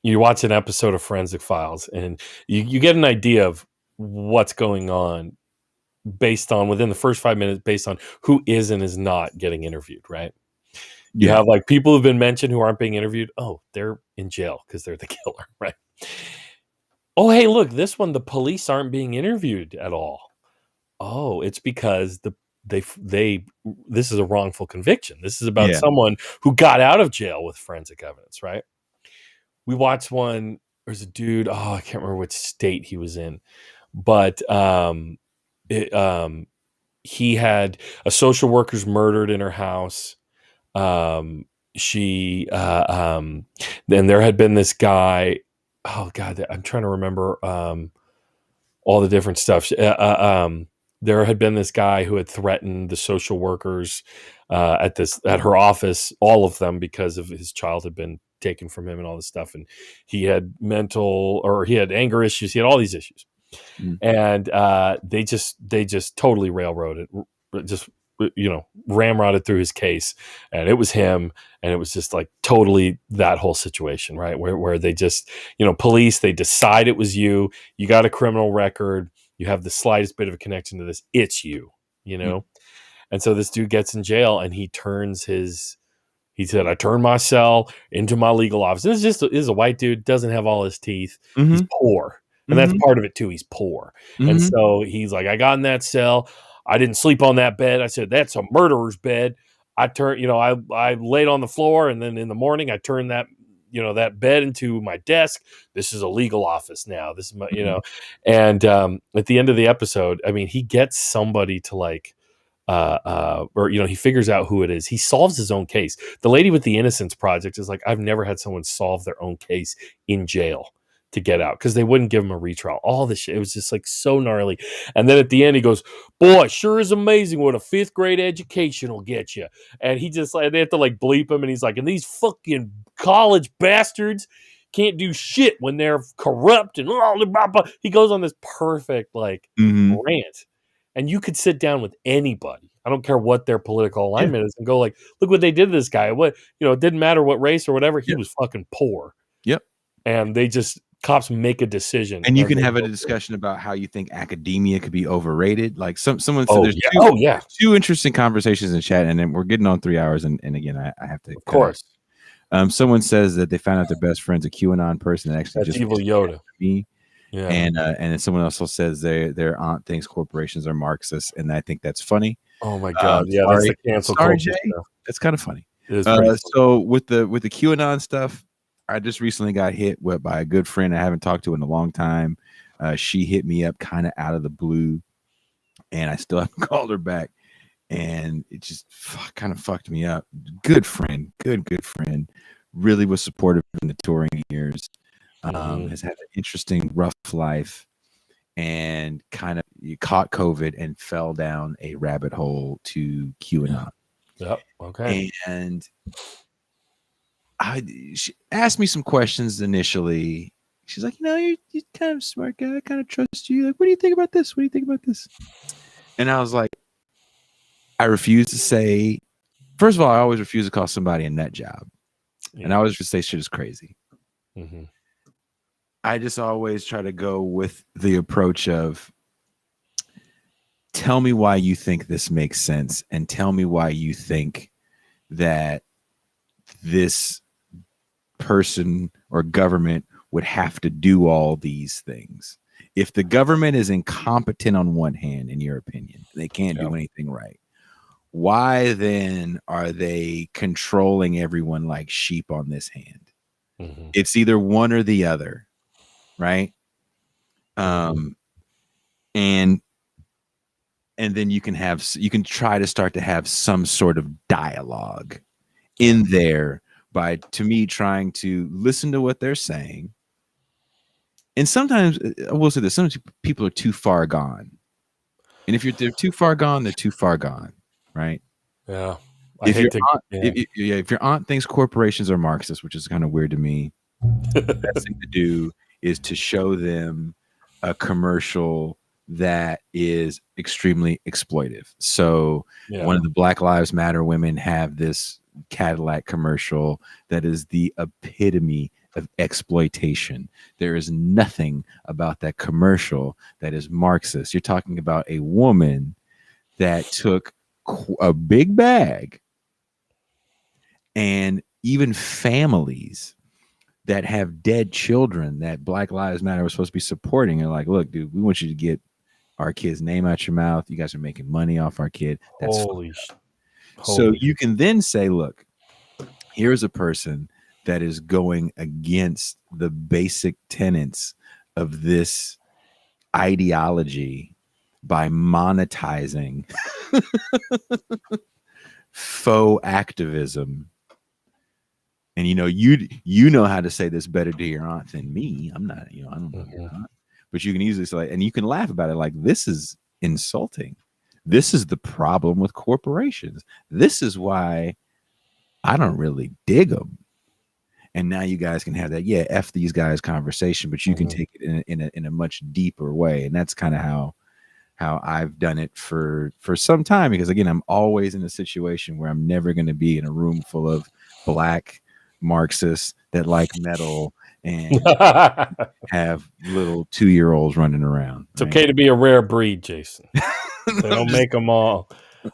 you watch an episode of Forensic Files and you get an idea of what's going on based on, within the first 5 minutes, based on who is and is not getting interviewed, right? You have like people who've been mentioned who aren't being interviewed. Oh, they're in jail because they're the killer, right? Oh, hey, look, this one, the police aren't being interviewed at all. Oh, it's because this is a wrongful conviction. This is about someone who got out of jail with forensic evidence, right? We watched one. There's a dude. Oh, I can't remember which state he was in, but he had a social worker's murdered in her house. Then there had been this guy. Oh God, I'm trying to remember all the different stuff. There had been this guy who had threatened the social workers at her office, all of them, because of his child had been taken from him and all this stuff, and he had he had anger issues. He had all these issues, and they just totally railroaded, just ramrodded through his case, and it was him, and it was just like totally that whole situation, right? Where they just, police, they decide it was you got a criminal record, you have the slightest bit of a connection to this, it's you. And so this dude gets in jail, and he said, I turned my cell into my legal office. This is a white dude, doesn't have all his teeth. He's poor. And that's part of it too. He's poor. And so he's like, I got in that cell. I didn't sleep on that bed. I said, that's a murderer's bed. I turned, I laid on the floor, and then in the morning I turned that, that bed into my desk. This is a legal office now. This is my, and at the end of the episode, I mean, he gets somebody to like, or he figures out who it is. He solves his own case. The lady with the Innocence Project is like, I've never had someone solve their own case in jail to get out, because they wouldn't give him a retrial. All this shit, it was just like so gnarly. And then at the end, he goes, "Boy, sure is amazing what a 5th grade education will get you." And he just like, they have to like bleep him, and he's like, "And these fucking college bastards can't do shit when they're corrupt." And he goes on this perfect like rant. And you could sit down with anybody, I don't care what their political alignment is, and go like, look what they did to this guy. What, it didn't matter what race or whatever. He was fucking poor. Yep. And cops make a decision. And you can have a discussion about how you think academia could be overrated. Like someone said, there's two interesting conversations in chat, and then we're getting on 3 hours. And again, I have to. Of course. Someone says that they found out their best friend's a QAnon person that actually That's just evil Yoda. Me. Yeah. And then someone also says their aunt thinks corporations are Marxists, and I think that's funny. Oh my god! Yeah, that's the cancel culture stuff. That's kind of funny. It is funny. So with the QAnon stuff, I just recently got hit by a good friend I haven't talked to in a long time. She hit me up kind of out of the blue, and I still haven't called her back. And it just kind of fucked me up. Good friend, good friend. Really was supportive in the touring years. Has had an interesting, rough life, and kind of caught COVID and fell down a rabbit hole to QAnon. Yep. Okay. And she asked me some questions initially. She's like, you're kind of a smart guy. I kind of trust you. Like, what do you think about this? What do you think about this? And I was like, I refuse to say. First of all, I always refuse to call somebody a nut job, and I always just say shit is crazy. I just always try to go with the approach of, tell me why you think this makes sense, and tell me why you think that this person or government would have to do all these things. If the government is incompetent on one hand, in your opinion, they can't do anything right, why then are they controlling everyone like sheep on this hand? It's either one or the other. Right. And then you can try to start to have some sort of dialogue in there by, to me, trying to listen to what they're saying. And sometimes I will say this, sometimes people are too far gone. And if they're too far gone, they're too far gone. Right. Yeah. If your aunt thinks corporations are Marxist, which is kind of weird to me, the best thing to do is to show them a commercial that is extremely exploitive. So one of the Black Lives Matter women have this Cadillac commercial that is the epitome of exploitation. There is nothing about that commercial that is Marxist. You're talking about a woman that took a big bag, and even families that have dead children that Black Lives Matter was supposed to be supporting are like, look, dude, we want you to get our kid's name out your mouth. You guys are making money off our kid. That's so you can then say, look, here's a person that is going against the basic tenets of this ideology by monetizing faux activism. And you know how to say this better to your aunt than me. I'm not, I don't know your aunt. But you can easily say, and you can laugh about it like, this is insulting. This is the problem with corporations. This is why I don't really dig them. And now you guys can have that, F these guys conversation, but you can take it in a much deeper way. And that's kind of how I've done it for some time, because again, I'm always in a situation where I'm never going to be in a room full of Black Marxists that like metal and have little 2-year-olds running around. It's okay to be a rare breed, Jason. They don't make them all.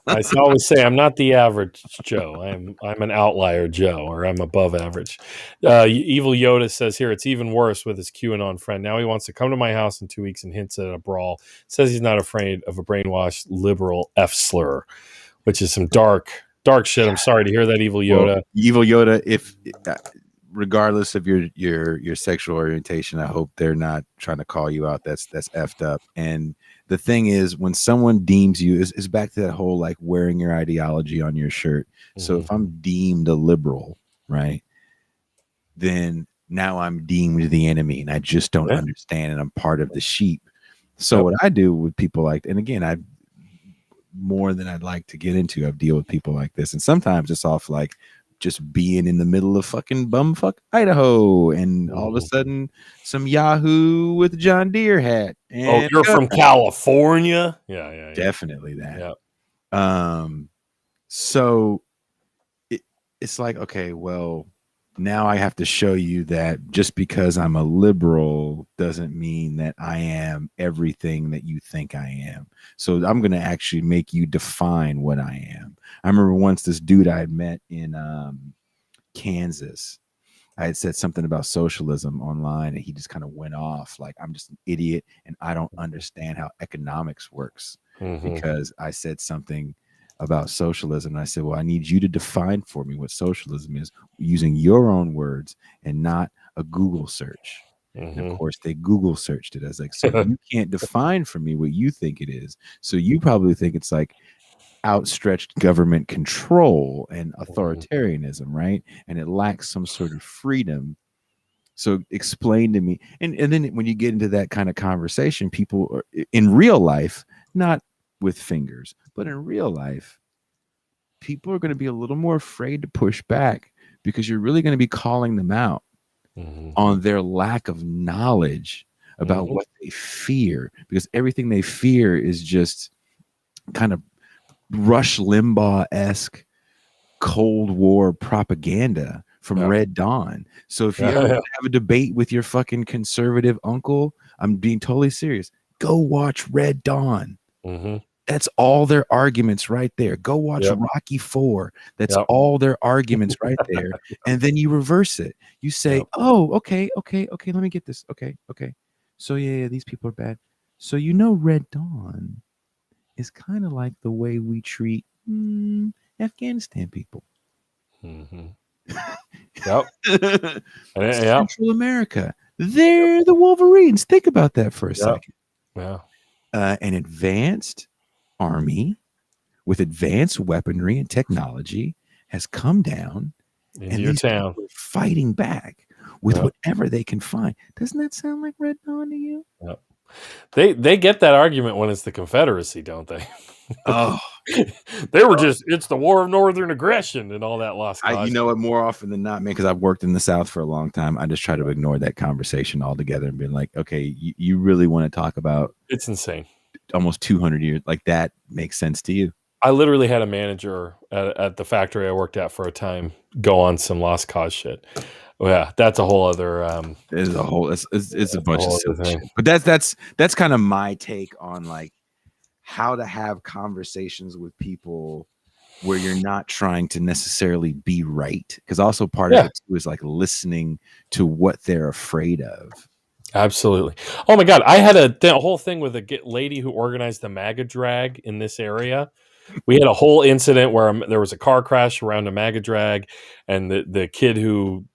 I always say I'm not the average Joe. I'm an outlier Joe, or I'm above average. Evil Yoda says here it's even worse with his QAnon friend. Now he wants to come to my house in 2 weeks and hints at a brawl. Says he's not afraid of a brainwashed liberal F slur, which is some dark shit. I'm sorry to hear that, Evil Yoda. Well, Evil Yoda, if regardless of your sexual orientation, I hope they're not trying to call you out. That's effed up. And the thing is, when someone deems you, is back to that whole like wearing your ideology on your shirt. So if I'm deemed a liberal, right, then now I'm deemed the enemy, and I just don't understand, and I'm part of the sheep. So what I do with people like, and again, I more than I'd like to get into, I've dealt with people like this, and sometimes it's off like just being in the middle of fucking bumfuck Idaho, and all of a sudden some Yahoo with a John Deere hat. And you're from California? Yeah. Definitely that. Yeah. So it's like, okay, well, now I have to show you that just because I'm a liberal doesn't mean that I am everything that you think I am. So I'm going to actually make you define what I am. I remember once this dude I had met in Kansas, I had said something about socialism online, and he just kind of went off like I'm just an idiot and I don't understand how economics works because I said something about socialism. And I said, well, I need you to define for me what socialism is using your own words and not a Google search. And of course they Google searched it. I was like, so you can't define for me what you think it is. So you probably think it's like outstretched government control and authoritarianism, right? And it lacks some sort of freedom. So explain to me. And then when you get into that kind of conversation, people are, in real life, not with fingers, but in real life, people are going to be a little more afraid to push back because you're really going to be calling them out on their lack of knowledge about what they fear, because everything they fear is just kind of Rush Limbaugh-esque Cold War propaganda from Red Dawn. So if you ever have a debate with your fucking conservative uncle, I'm being totally serious, go watch Red Dawn. That's all their arguments right there. Go watch Rocky IV. That's all their arguments right there. And then you reverse it. You say, oh, okay. Let me get this. Okay. So yeah, these people are bad. So Red Dawn is kind of like the way we treat Afghanistan people. Central America. They're the Wolverines. Think about that for a second. An advanced army with advanced weaponry and technology has come down into your town, fighting back with whatever they can find. Doesn't that sound like Red Dawn to you? They get that argument when it's the Confederacy, don't they? They were just, it's the War of Northern Aggression and all that lost cause. You know what, more often than not, man, because I've worked in the South for a long time, I just try to ignore that conversation altogether and be like, okay, you really want to talk about, it's insane, almost 200 years, like that makes sense to you? I literally had a manager at the factory I worked at for a time go on some lost cause shit. Yeah, that's a whole other there's a whole it's a bunch of silly shit. But that's kind of my take on like how to have conversations with people where you're not trying to necessarily be right, because also part of it too is like listening to what they're afraid of. Absolutely. Oh my God, I had a whole thing with a lady who organized the MAGA drag in this area. We had a whole incident where there was a car crash around a MAGA drag, and the kid who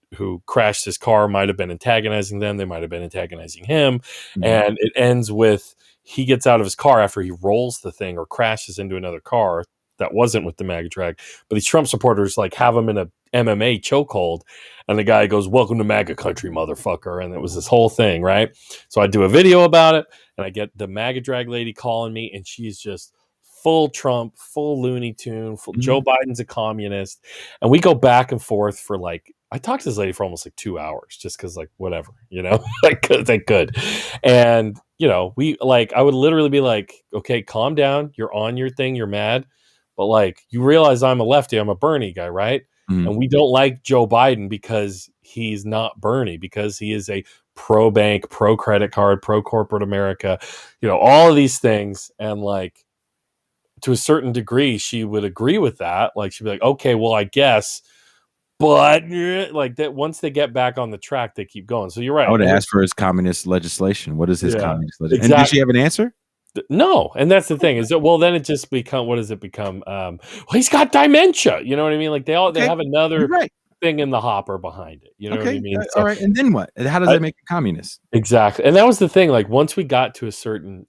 crashed his car might have been antagonizing them. They might have been antagonizing him. And it ends with he gets out of his car after he rolls the thing or crashes into another car that wasn't with the MAGA drag. But these Trump supporters like have him in a MMA chokehold, and the guy goes, "Welcome to MAGA country, motherfucker." And it was this whole thing, right? So I do a video about it, and I get the MAGA drag lady calling me, and she's just full Trump, full Looney Tune, full Joe Biden's a communist. And we go back and forth for like, I talked to this lady for almost like 2 hours just because like, whatever, like they could. And, we like, I would literally be like, okay, calm down. You're on your thing. You're mad. But like, you realize I'm a lefty. I'm a Bernie guy, right? And we don't like Joe Biden because he's not Bernie, because he is a pro bank, pro credit card, pro corporate America, all of these things. And like, to a certain degree, she would agree with that. Like she'd be like, okay, well, I guess, but like that. Once they get back on the track, they keep going. So you're right. I would ask for his communist legislation. What is his communist legislation? And did she have an answer? No, and that's the thing is that well, then it just become what does it become? Well, he's got dementia. You know what I mean? Like they have another thing in the hopper behind it. You know what I mean? So, all right, and then what? How does that make a communist? Exactly, and that was the thing. Like once we got to a certain,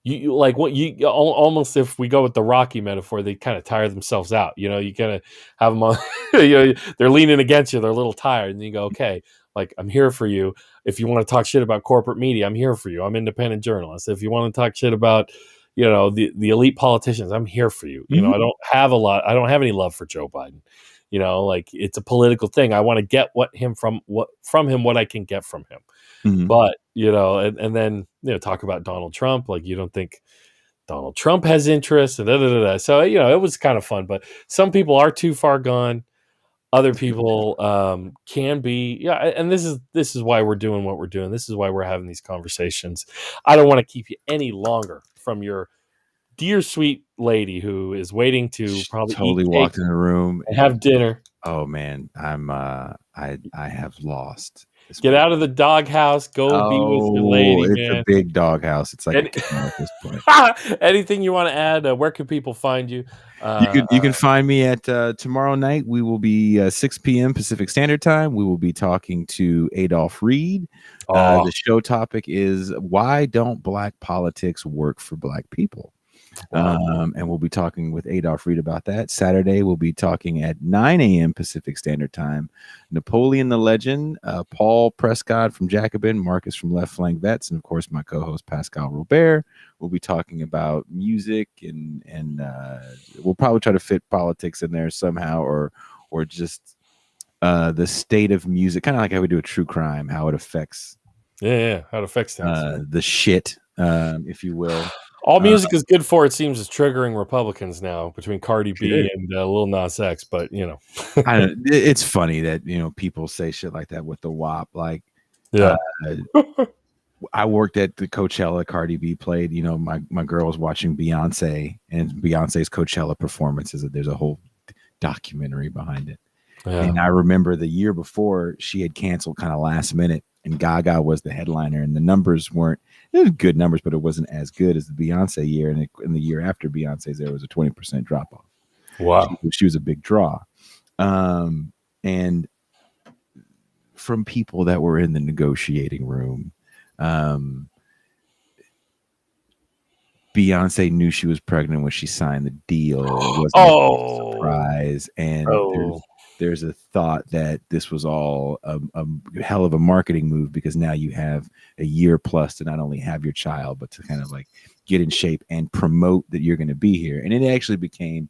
you like what you almost if we go with the Rocky metaphor, they kind of tire themselves out. You know, you gotta have them on. They're leaning against you. They're a little tired, and you go, okay, like I'm here for you. If you want to talk shit about corporate media, I'm here for you. I'm independent journalist. If you want to talk shit about, the elite politicians, I'm here for you. You know, I don't have any love for Joe Biden. You know, like it's a political thing. I want to get what I can get from him. Mm-hmm. But, and then, talk about Donald Trump. Like you don't think Donald Trump has interest and da. So, it was kind of fun, but some people are too far gone. Other people can be, and this is why we're doing what we're doing. This is why we're having these conversations. I don't want to keep you any longer from your dear sweet lady who is waiting to probably totally walked in the room and have dinner. Oh man, I have lost. Get out of the doghouse. Go be with your lady. It's man. a big doghouse. It's like a kennel at this point. Anything you want to add? Where can people find you? You can find me at tomorrow night. We will be 6 p.m. Pacific Standard Time. We will be talking to Adolph Reed. The show topic is why don't black politics work for black people? And we'll be talking with Adolph Reed about that. Saturday, we'll be talking at 9 a.m. Pacific Standard Time. Napoleon the Legend, Paul Prescott from Jacobin, Marcus from Left Flank Vets, and of course my co-host Pascal Robert. We'll be talking about music and we'll probably try to fit politics in there somehow, or just the state of music, kind of like how we do a true crime, how it affects how it affects things, the shit, if you will. All music is good for, it seems, is triggering Republicans now between Cardi B and Lil Nas X. But it's funny that people say shit like that with the WAP. Like, I worked at the Coachella. Cardi B played. My girl was watching Beyonce and Beyonce's Coachella performances. There's a whole documentary behind it. Yeah. And I remember the year before she had canceled kind of last minute, and Gaga was the headliner, and the numbers weren't good numbers, but it wasn't as good as the Beyonce year. And in the year after Beyonce's, there was a 20% drop off. Wow. She was a big draw. And from people that were in the negotiating room, Beyonce knew she was pregnant when she signed the deal. It wasn't a surprise. And there's a thought that this was all a hell of a marketing move, because now you have a year plus to not only have your child, but to kind of like get in shape and promote that you're going to be here. And it actually became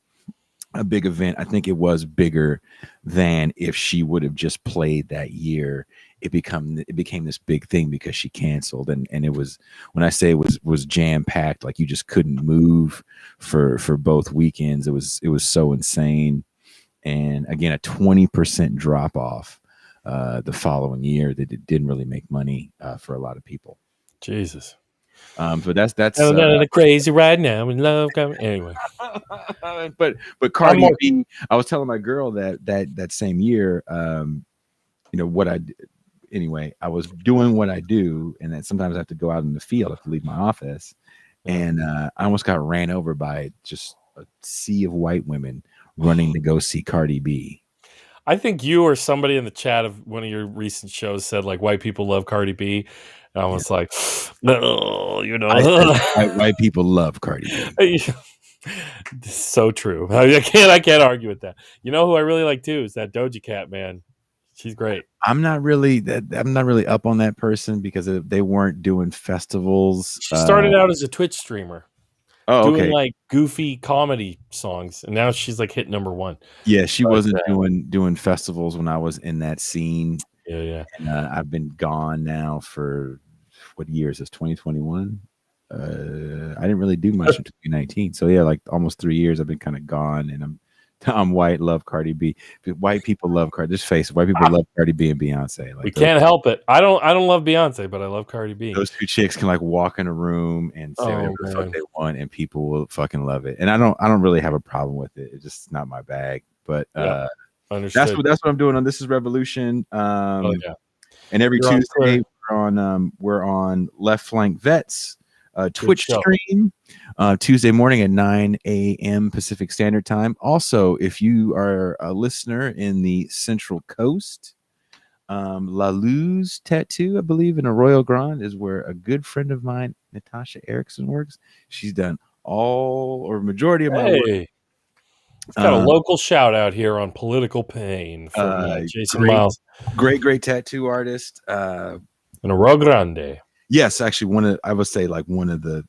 a big event. I think it was bigger than if she would have just played that year. It became this big thing because she canceled, and it was, when I say it was jam packed, like you just couldn't move for both weekends. It was so insane. And again, a 20% drop off the following year that it didn't really make money for a lot of people. Jesus. But that's the crazy right now in love coming anyway. but Cardi B, I was telling my girl that same year, what I anyway, I was doing what I do, and then sometimes I have to go out in the field, I have to leave my office, and I almost got ran over by just a sea of white women running to go see Cardi B. I think you or somebody in the chat of one of your recent shows said like white people love Cardi B. And I was like, no, white people love Cardi B. So true. I can't argue with that. You know who I really like too is that Doja Cat, man. She's great. I'm not really up on that person because they weren't doing festivals. She started out as a Twitch streamer. Doing like goofy comedy songs, and now she's like hit number one. Yeah, she wasn't doing festivals when I was in that scene. Yeah. And I've been gone now for what year is this? 2021. I didn't really do much in 2019, so yeah, like almost 3 years I've been kind of gone, and I'm I'm white, love Cardi B. White people love Cardi. Just face it. White people love Cardi B and Beyonce. Like we can't help it. I don't love Beyonce, but I love Cardi B. Those two chicks can like walk in a room and say whatever the fuck they want, and people will fucking love it. And I don't really have a problem with it. It's just not my bag. But that's what I'm doing on This Is Revolution. And every Tuesday we're on Left Flank Vets Twitch stream Tuesday morning at 9 a.m. Pacific Standard Time. Also, if you are a listener in the Central Coast, La Luz Tattoo, I believe, in Arroyo Grande is where a good friend of mine, Natasha Erickson, works. She's done majority of my work. It's got a local shout out here on Political Pain from Jason Myles. Great tattoo artist. In Arroyo Grande. Yes, actually, I would say like one of the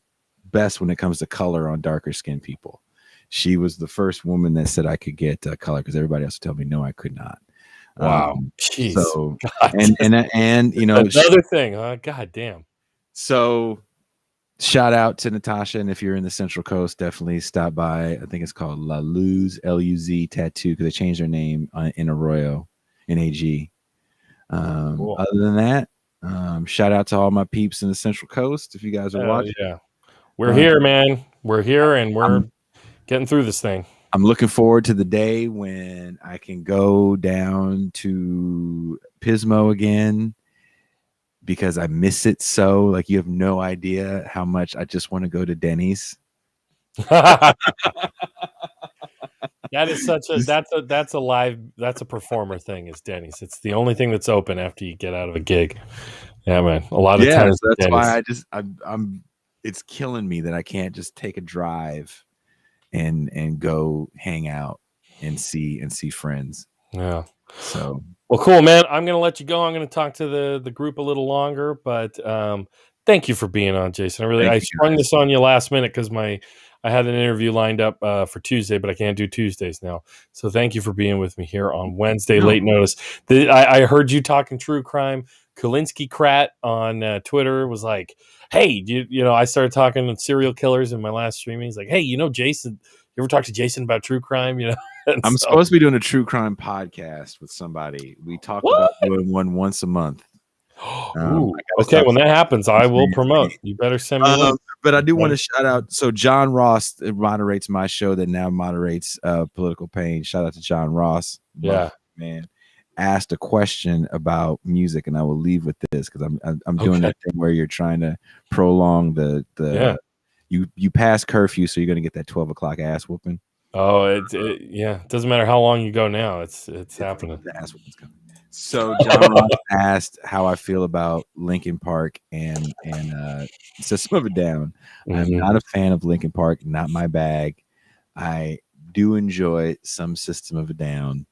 best when it comes to color on darker skinned people. She was the first woman that said I could get color because everybody else would tell me no, I could not. Wow. Jeez. So God. and you know another thing, God damn. So shout out to Natasha, and if you're in the Central Coast, definitely stop by. I think it's called La Luz, Luz Tattoo, because they changed their name in Arroyo, in AG. Cool. Other than that, shout out to all my peeps in the Central Coast. If you guys are watching, we're here, man. We're here, and we're getting through this thing. I'm looking forward to the day when I can go down to Pismo again, because I miss it so. Like, you have no idea how much I just want to go to Denny's. That is that's a performer thing, is Denny's. It's the only thing that's open after you get out of a gig. Yeah, man. A lot of times. So that's Denny's. why I'm it's killing me that I can't just take a drive and go hang out and see friends. Yeah. So well, cool, man. I'm gonna let you go. I'm gonna talk to the group a little longer, but thank you for being on, Jason. I sprung this on you last minute because I had an interview lined up for Tuesday, but I can't do Tuesdays now. So thank you for being with me here on Wednesday, late notice. I heard you talking true crime. Kulinski Krat on Twitter was like, hey, I started talking to serial killers in my last stream. He's like, hey, Jason, you ever talk to Jason about true crime? I'm supposed to be doing a true crime podcast with somebody. We talk about doing one once a month. Okay, when that happens, I will promote. You better send me links. But I do want to shout out. So John Ross moderates my show that now moderates Political Pain. Shout out to John Ross. Yeah, man. Asked a question about music, and I will leave with this because I'm doing that thing where you're trying to prolong the you pass curfew, so you're going to get that 12 o'clock ass whooping. Oh, it doesn't matter how long you go now. It's happening. The ass whooping's coming. So John Ross asked how I feel about Linkin Park and System of a Down. I'm not a fan of Linkin Park, not my bag. I do enjoy some System of a Down,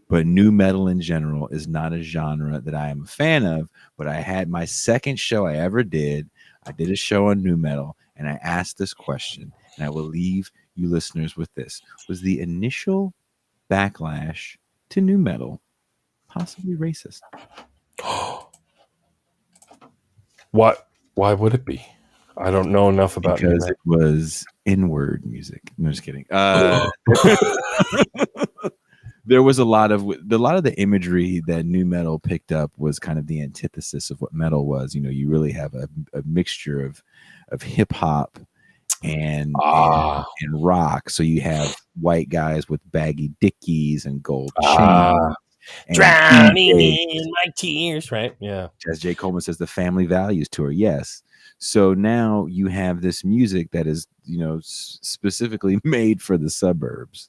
but nu metal in general is not a genre that I am a fan of. But I had my second show I ever did. I did a show on nu metal, and I asked this question, and I will leave you listeners with this. Was the initial backlash to nu metal possibly racist? What? Why would it be? I don't know enough about because it was N-word music. No, just kidding. There was a lot of the imagery that nu metal picked up was kind of the antithesis of what metal was. You really have a mixture of hip hop and rock. So you have white guys with baggy dickies and gold chains. Drowning in my tears, right? Yeah. As J. Coleman says, the Family Values Tour. Yes. So now you have this music that is, specifically made for the suburbs,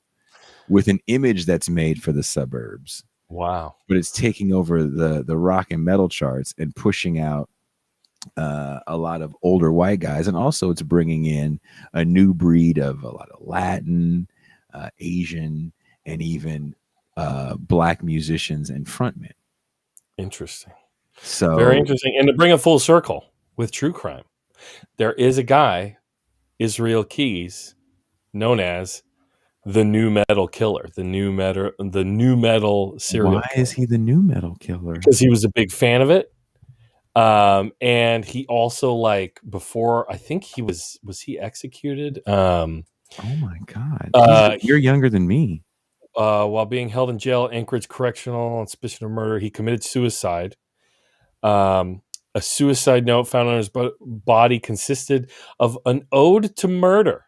with an image that's made for the suburbs. Wow. But it's taking over the rock and metal charts and pushing out a lot of older white guys. And also it's bringing in a new breed of a lot of Latin, Asian, and even black musicians and frontmen. Interesting. So very interesting. And to bring it full circle with true crime, there is a guy, Israel Keys, known as the nu metal killer, the nu metal serial Why killer. Is he the nu metal killer? Because he was a big fan of it. And he also, before, I think was he executed? Oh my God. You're younger than me. while being held in jail at Anchorage Correctional on suspicion of murder, he committed suicide. A suicide note found on his body consisted of an ode to murder,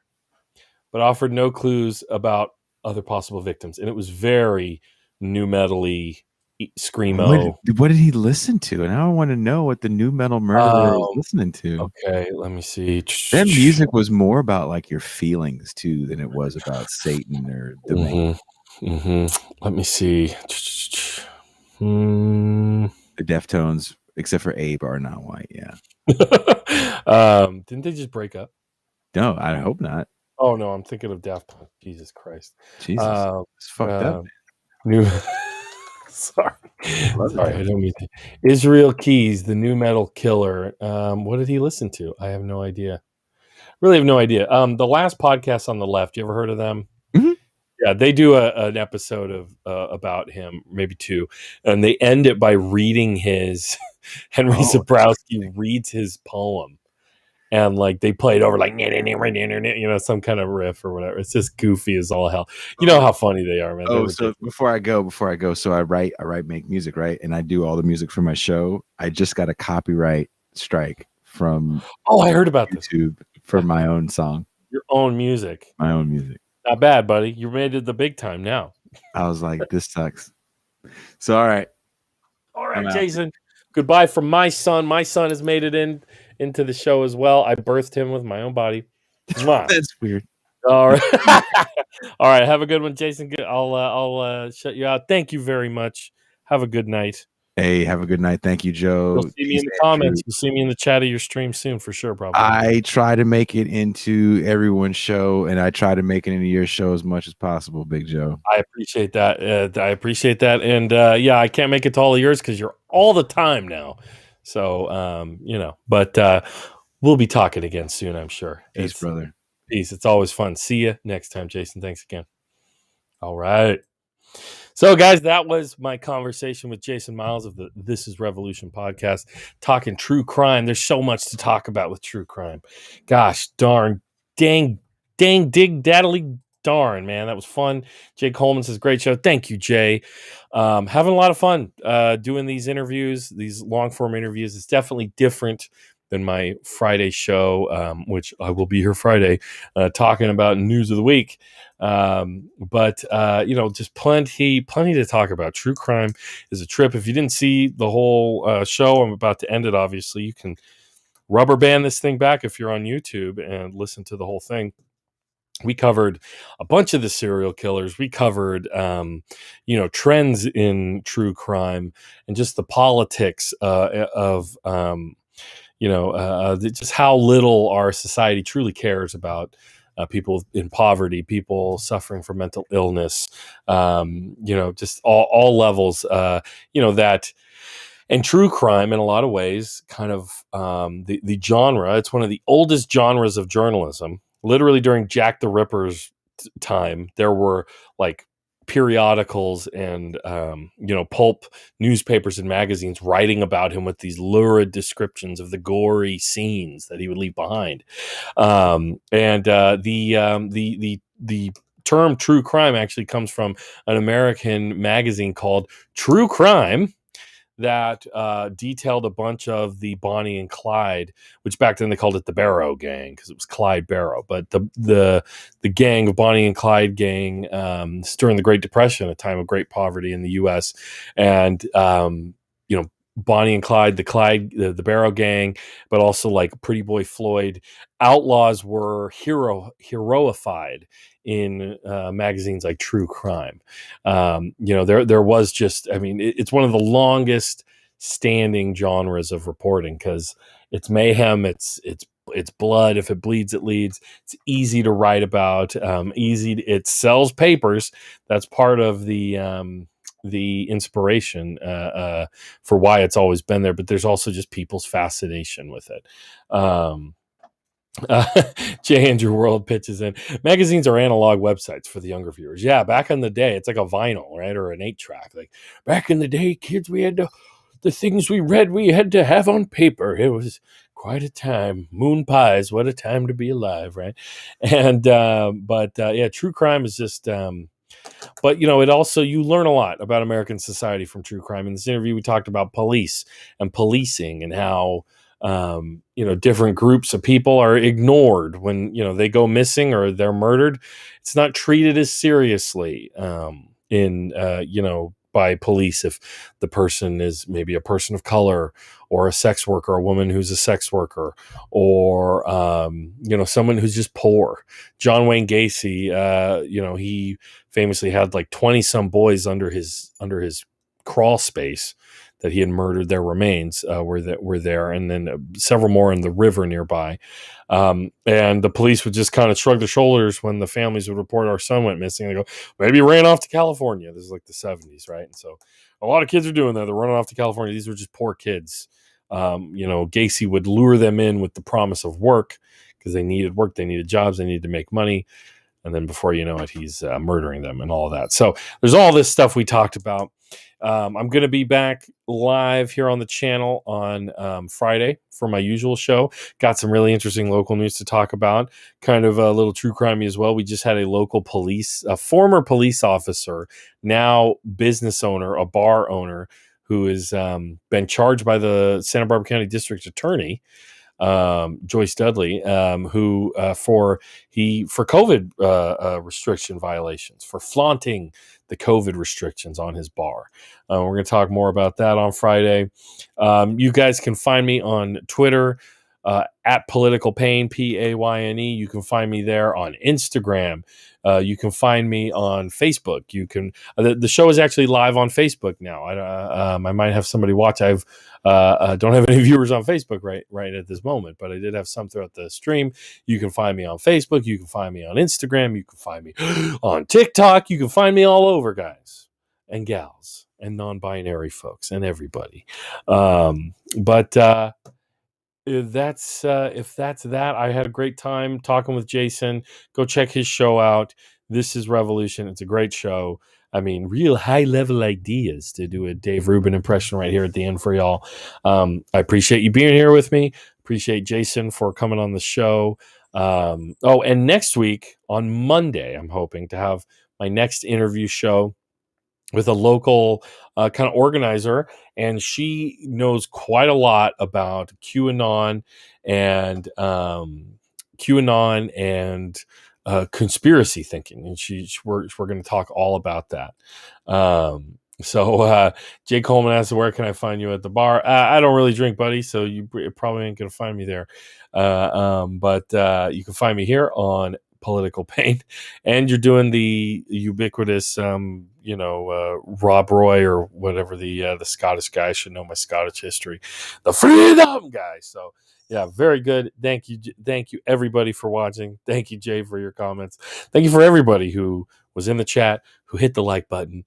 but offered no clues about other possible victims. And it was very nu metal-y, screamo. What did he listen to? And now I want to know what the new metal murderer is listening to. Okay, let me see. That music was more about like your feelings too than it was about Satan or the man. Let me see. The Deftones, except for Abe, are not white. Yeah. Didn't they just break up? No, I hope not. Oh no, I'm thinking of Daft Punk. Jesus Christ. Jesus, it's fucked up. Sorry, I don't mean to. Israel Keys, the new metal killer. What did he listen to? I have no idea. Really have no idea. The last podcast on the left. You ever heard of them? Mm-hmm. Yeah, they do an episode of about him, maybe two, and they end it by reading his Henry Zabrowski reads his poem, and like they play it over like some kind of riff or whatever. It's just goofy as all hell. You know how funny they are, man. Oh, so before I go, so I write, make music, right, and I do all the music for my show. I just got a copyright strike from I heard about YouTube for my own song, your own music, my own music. Not bad, buddy. You made it the big time now. I was like, this sucks. So all right, Jason. Goodbye from my son. My son has made it into the show as well. I birthed him with my own body. That's weird. All right. All right. Have a good one, Jason. I'll shut you out. Thank you very much. Have a good night. Hey, have a good night. Thank you, Joe. You'll see me in the comments. You'll see me in the chat of your stream soon for sure, probably. I try to make it into everyone's show, and I try to make it into your show as much as possible, Big Joe. I appreciate that. And yeah, I can't make it to all of yours because you're all the time now. So, but we'll be talking again soon, I'm sure. Peace, brother. Peace. It's always fun. See you next time, Jason. Thanks again. All right. So, guys, that was my conversation with Jason Myles of the This Is Revolution podcast, talking true crime. There's so much to talk about with true crime. Gosh, darn, dang, dig, daddly, darn, man. That was fun. Jay Coleman says, great show. Thank you, Jay. Having a lot of fun doing these interviews, these long-form interviews. It's definitely different than my Friday show, which I will be here Friday talking about news of the week. But just plenty to talk about. True crime is a trip. If you didn't see the whole show, I'm about to end it. Obviously, you can rubber band this thing back if you're on YouTube and listen to the whole thing. We covered a bunch of the serial killers. We covered, trends in true crime and just the politics of just how little our society truly cares about people in poverty, people suffering from mental illness, just all levels, that. And true crime, in a lot of ways, kind of the genre, it's one of the oldest genres of journalism. Literally during Jack the Ripper's time, there were like periodicals and pulp newspapers and magazines writing about him with these lurid descriptions of the gory scenes that he would leave behind. The term true crime actually comes from an American magazine called True Crime that detailed a bunch of the Bonnie and Clyde, which back then they called it the Barrow Gang because it was Clyde Barrow. But the gang of Bonnie and Clyde gang during the Great Depression, a time of great poverty in the U.S. And Bonnie and Clyde, the Barrow Gang, but also like Pretty Boy Floyd, outlaws were heroified in magazines like True Crime. There was just, it's one of the longest standing genres of reporting because it's mayhem, it's blood. If it bleeds, it leads. It's easy to write about. It sells papers. That's part of the inspiration for why it's always been there. But there's also just people's fascination with it. J. Andrew World pitches in. Magazines are analog websites for the younger viewers. Yeah, back in the day, it's like a vinyl, right? Or an 8-track. Like back in the day, kids, we had the things we read, we had to have on paper. It was quite a time. Moon pies, what a time to be alive, right? And, true crime is just, But, you know, it also, you learn a lot about American society from true crime. In this interview, we talked about police and policing and how, you know, different groups of people are ignored when, you know, they go missing or they're murdered. It's not treated as seriously you know, by police if the person is maybe a person of color or a sex worker, a woman who's a sex worker, or, you know, someone who's just poor. John Wayne Gacy, you know, he famously had like 20 some boys under his crawl space that he had murdered. Their remains were there, and then several more in the river nearby. And the police would just kind of shrug their shoulders when the families would report our son went missing. They go, maybe he ran off to California. This is like the 70s, right? And so a lot of kids are doing that. They're running off to California. These were just poor kids. You know, Gacy would lure them in with the promise of work because they needed work, they needed jobs, they needed to make money. And then before you know it, he's murdering them and all of that. So there's all this stuff we talked about. I'm going to be back live here on the channel on Friday for my usual show. Got some really interesting local news to talk about. Kind of a little true crime as well. We just had a former police officer, now business owner, a bar owner, who has been charged by the Santa Barbara County District Attorney, Joyce Dudley, who for COVID restriction violations, for flaunting the COVID restrictions on his bar. We're going to talk more about that on Friday. You guys can find me on Twitter at Political Payne, Payne. You can find me there on Instagram. You can find me on Facebook. You can. The show is actually live on Facebook now. I might have somebody watch. I've don't have any viewers on Facebook right at this moment, but I did have some throughout the stream. You can find me on Facebook. You can find me on Instagram. You can find me on TikTok. You can find me all over, guys and gals and non-binary folks and everybody. If that's that, I had a great time talking with Jason. Go check his show out. This is Revolution. It's a great show. I mean, real high level ideas to do a Dave Rubin impression right here at the end for y'all. I appreciate you being here with me. Appreciate Jason for coming on the show. And next week on Monday, I'm hoping to have my next interview show with a local kind of organizer, and she knows quite a lot about QAnon and conspiracy thinking, and we're going to talk all about that. So Jay Coleman asks, where can I find you at the bar? I don't really drink, buddy, so you probably ain't going to find me there. But you can find me here on Political Payne, and you're doing the ubiquitous Rob Roy or whatever, the Scottish guy. I should know my Scottish history, the Freedom guy. So yeah, very good. Thank you everybody for watching. Thank you, Jay, for your comments. Thank you for everybody who was in the chat, who hit the like button,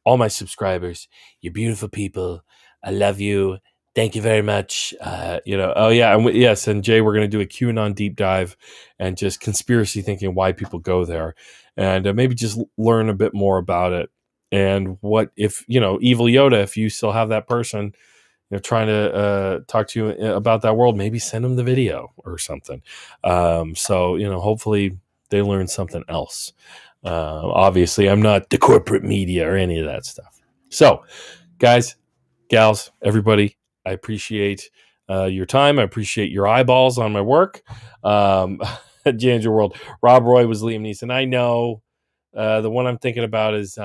all my subscribers. You're beautiful people. I love you. Thank you very much. And Jay, we're going to do a QAnon deep dive and just conspiracy thinking, why people go there, and maybe just learn a bit more about it. And what if, evil Yoda, if you still have that person, trying to talk to you about that world, maybe send them the video or something. Hopefully they learn something else. Obviously, I'm not the corporate media or any of that stuff. So, guys, gals, everybody, I appreciate your time. I appreciate your eyeballs on my work. Janger World. Rob Roy was Liam Neeson. I know. The one I'm thinking about is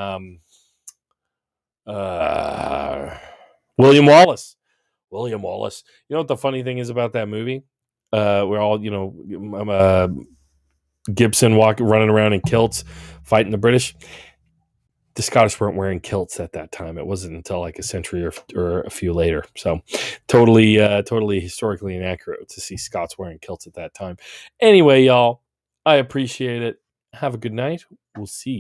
William Wallace. William Wallace. You know what the funny thing is about that movie? We're all, Gibson running around in kilts, fighting the British. The Scottish weren't wearing kilts at that time. It wasn't until like a century or a few later. So totally historically inaccurate to see Scots wearing kilts at that time. Anyway, y'all, I appreciate it. Have a good night. We'll see you.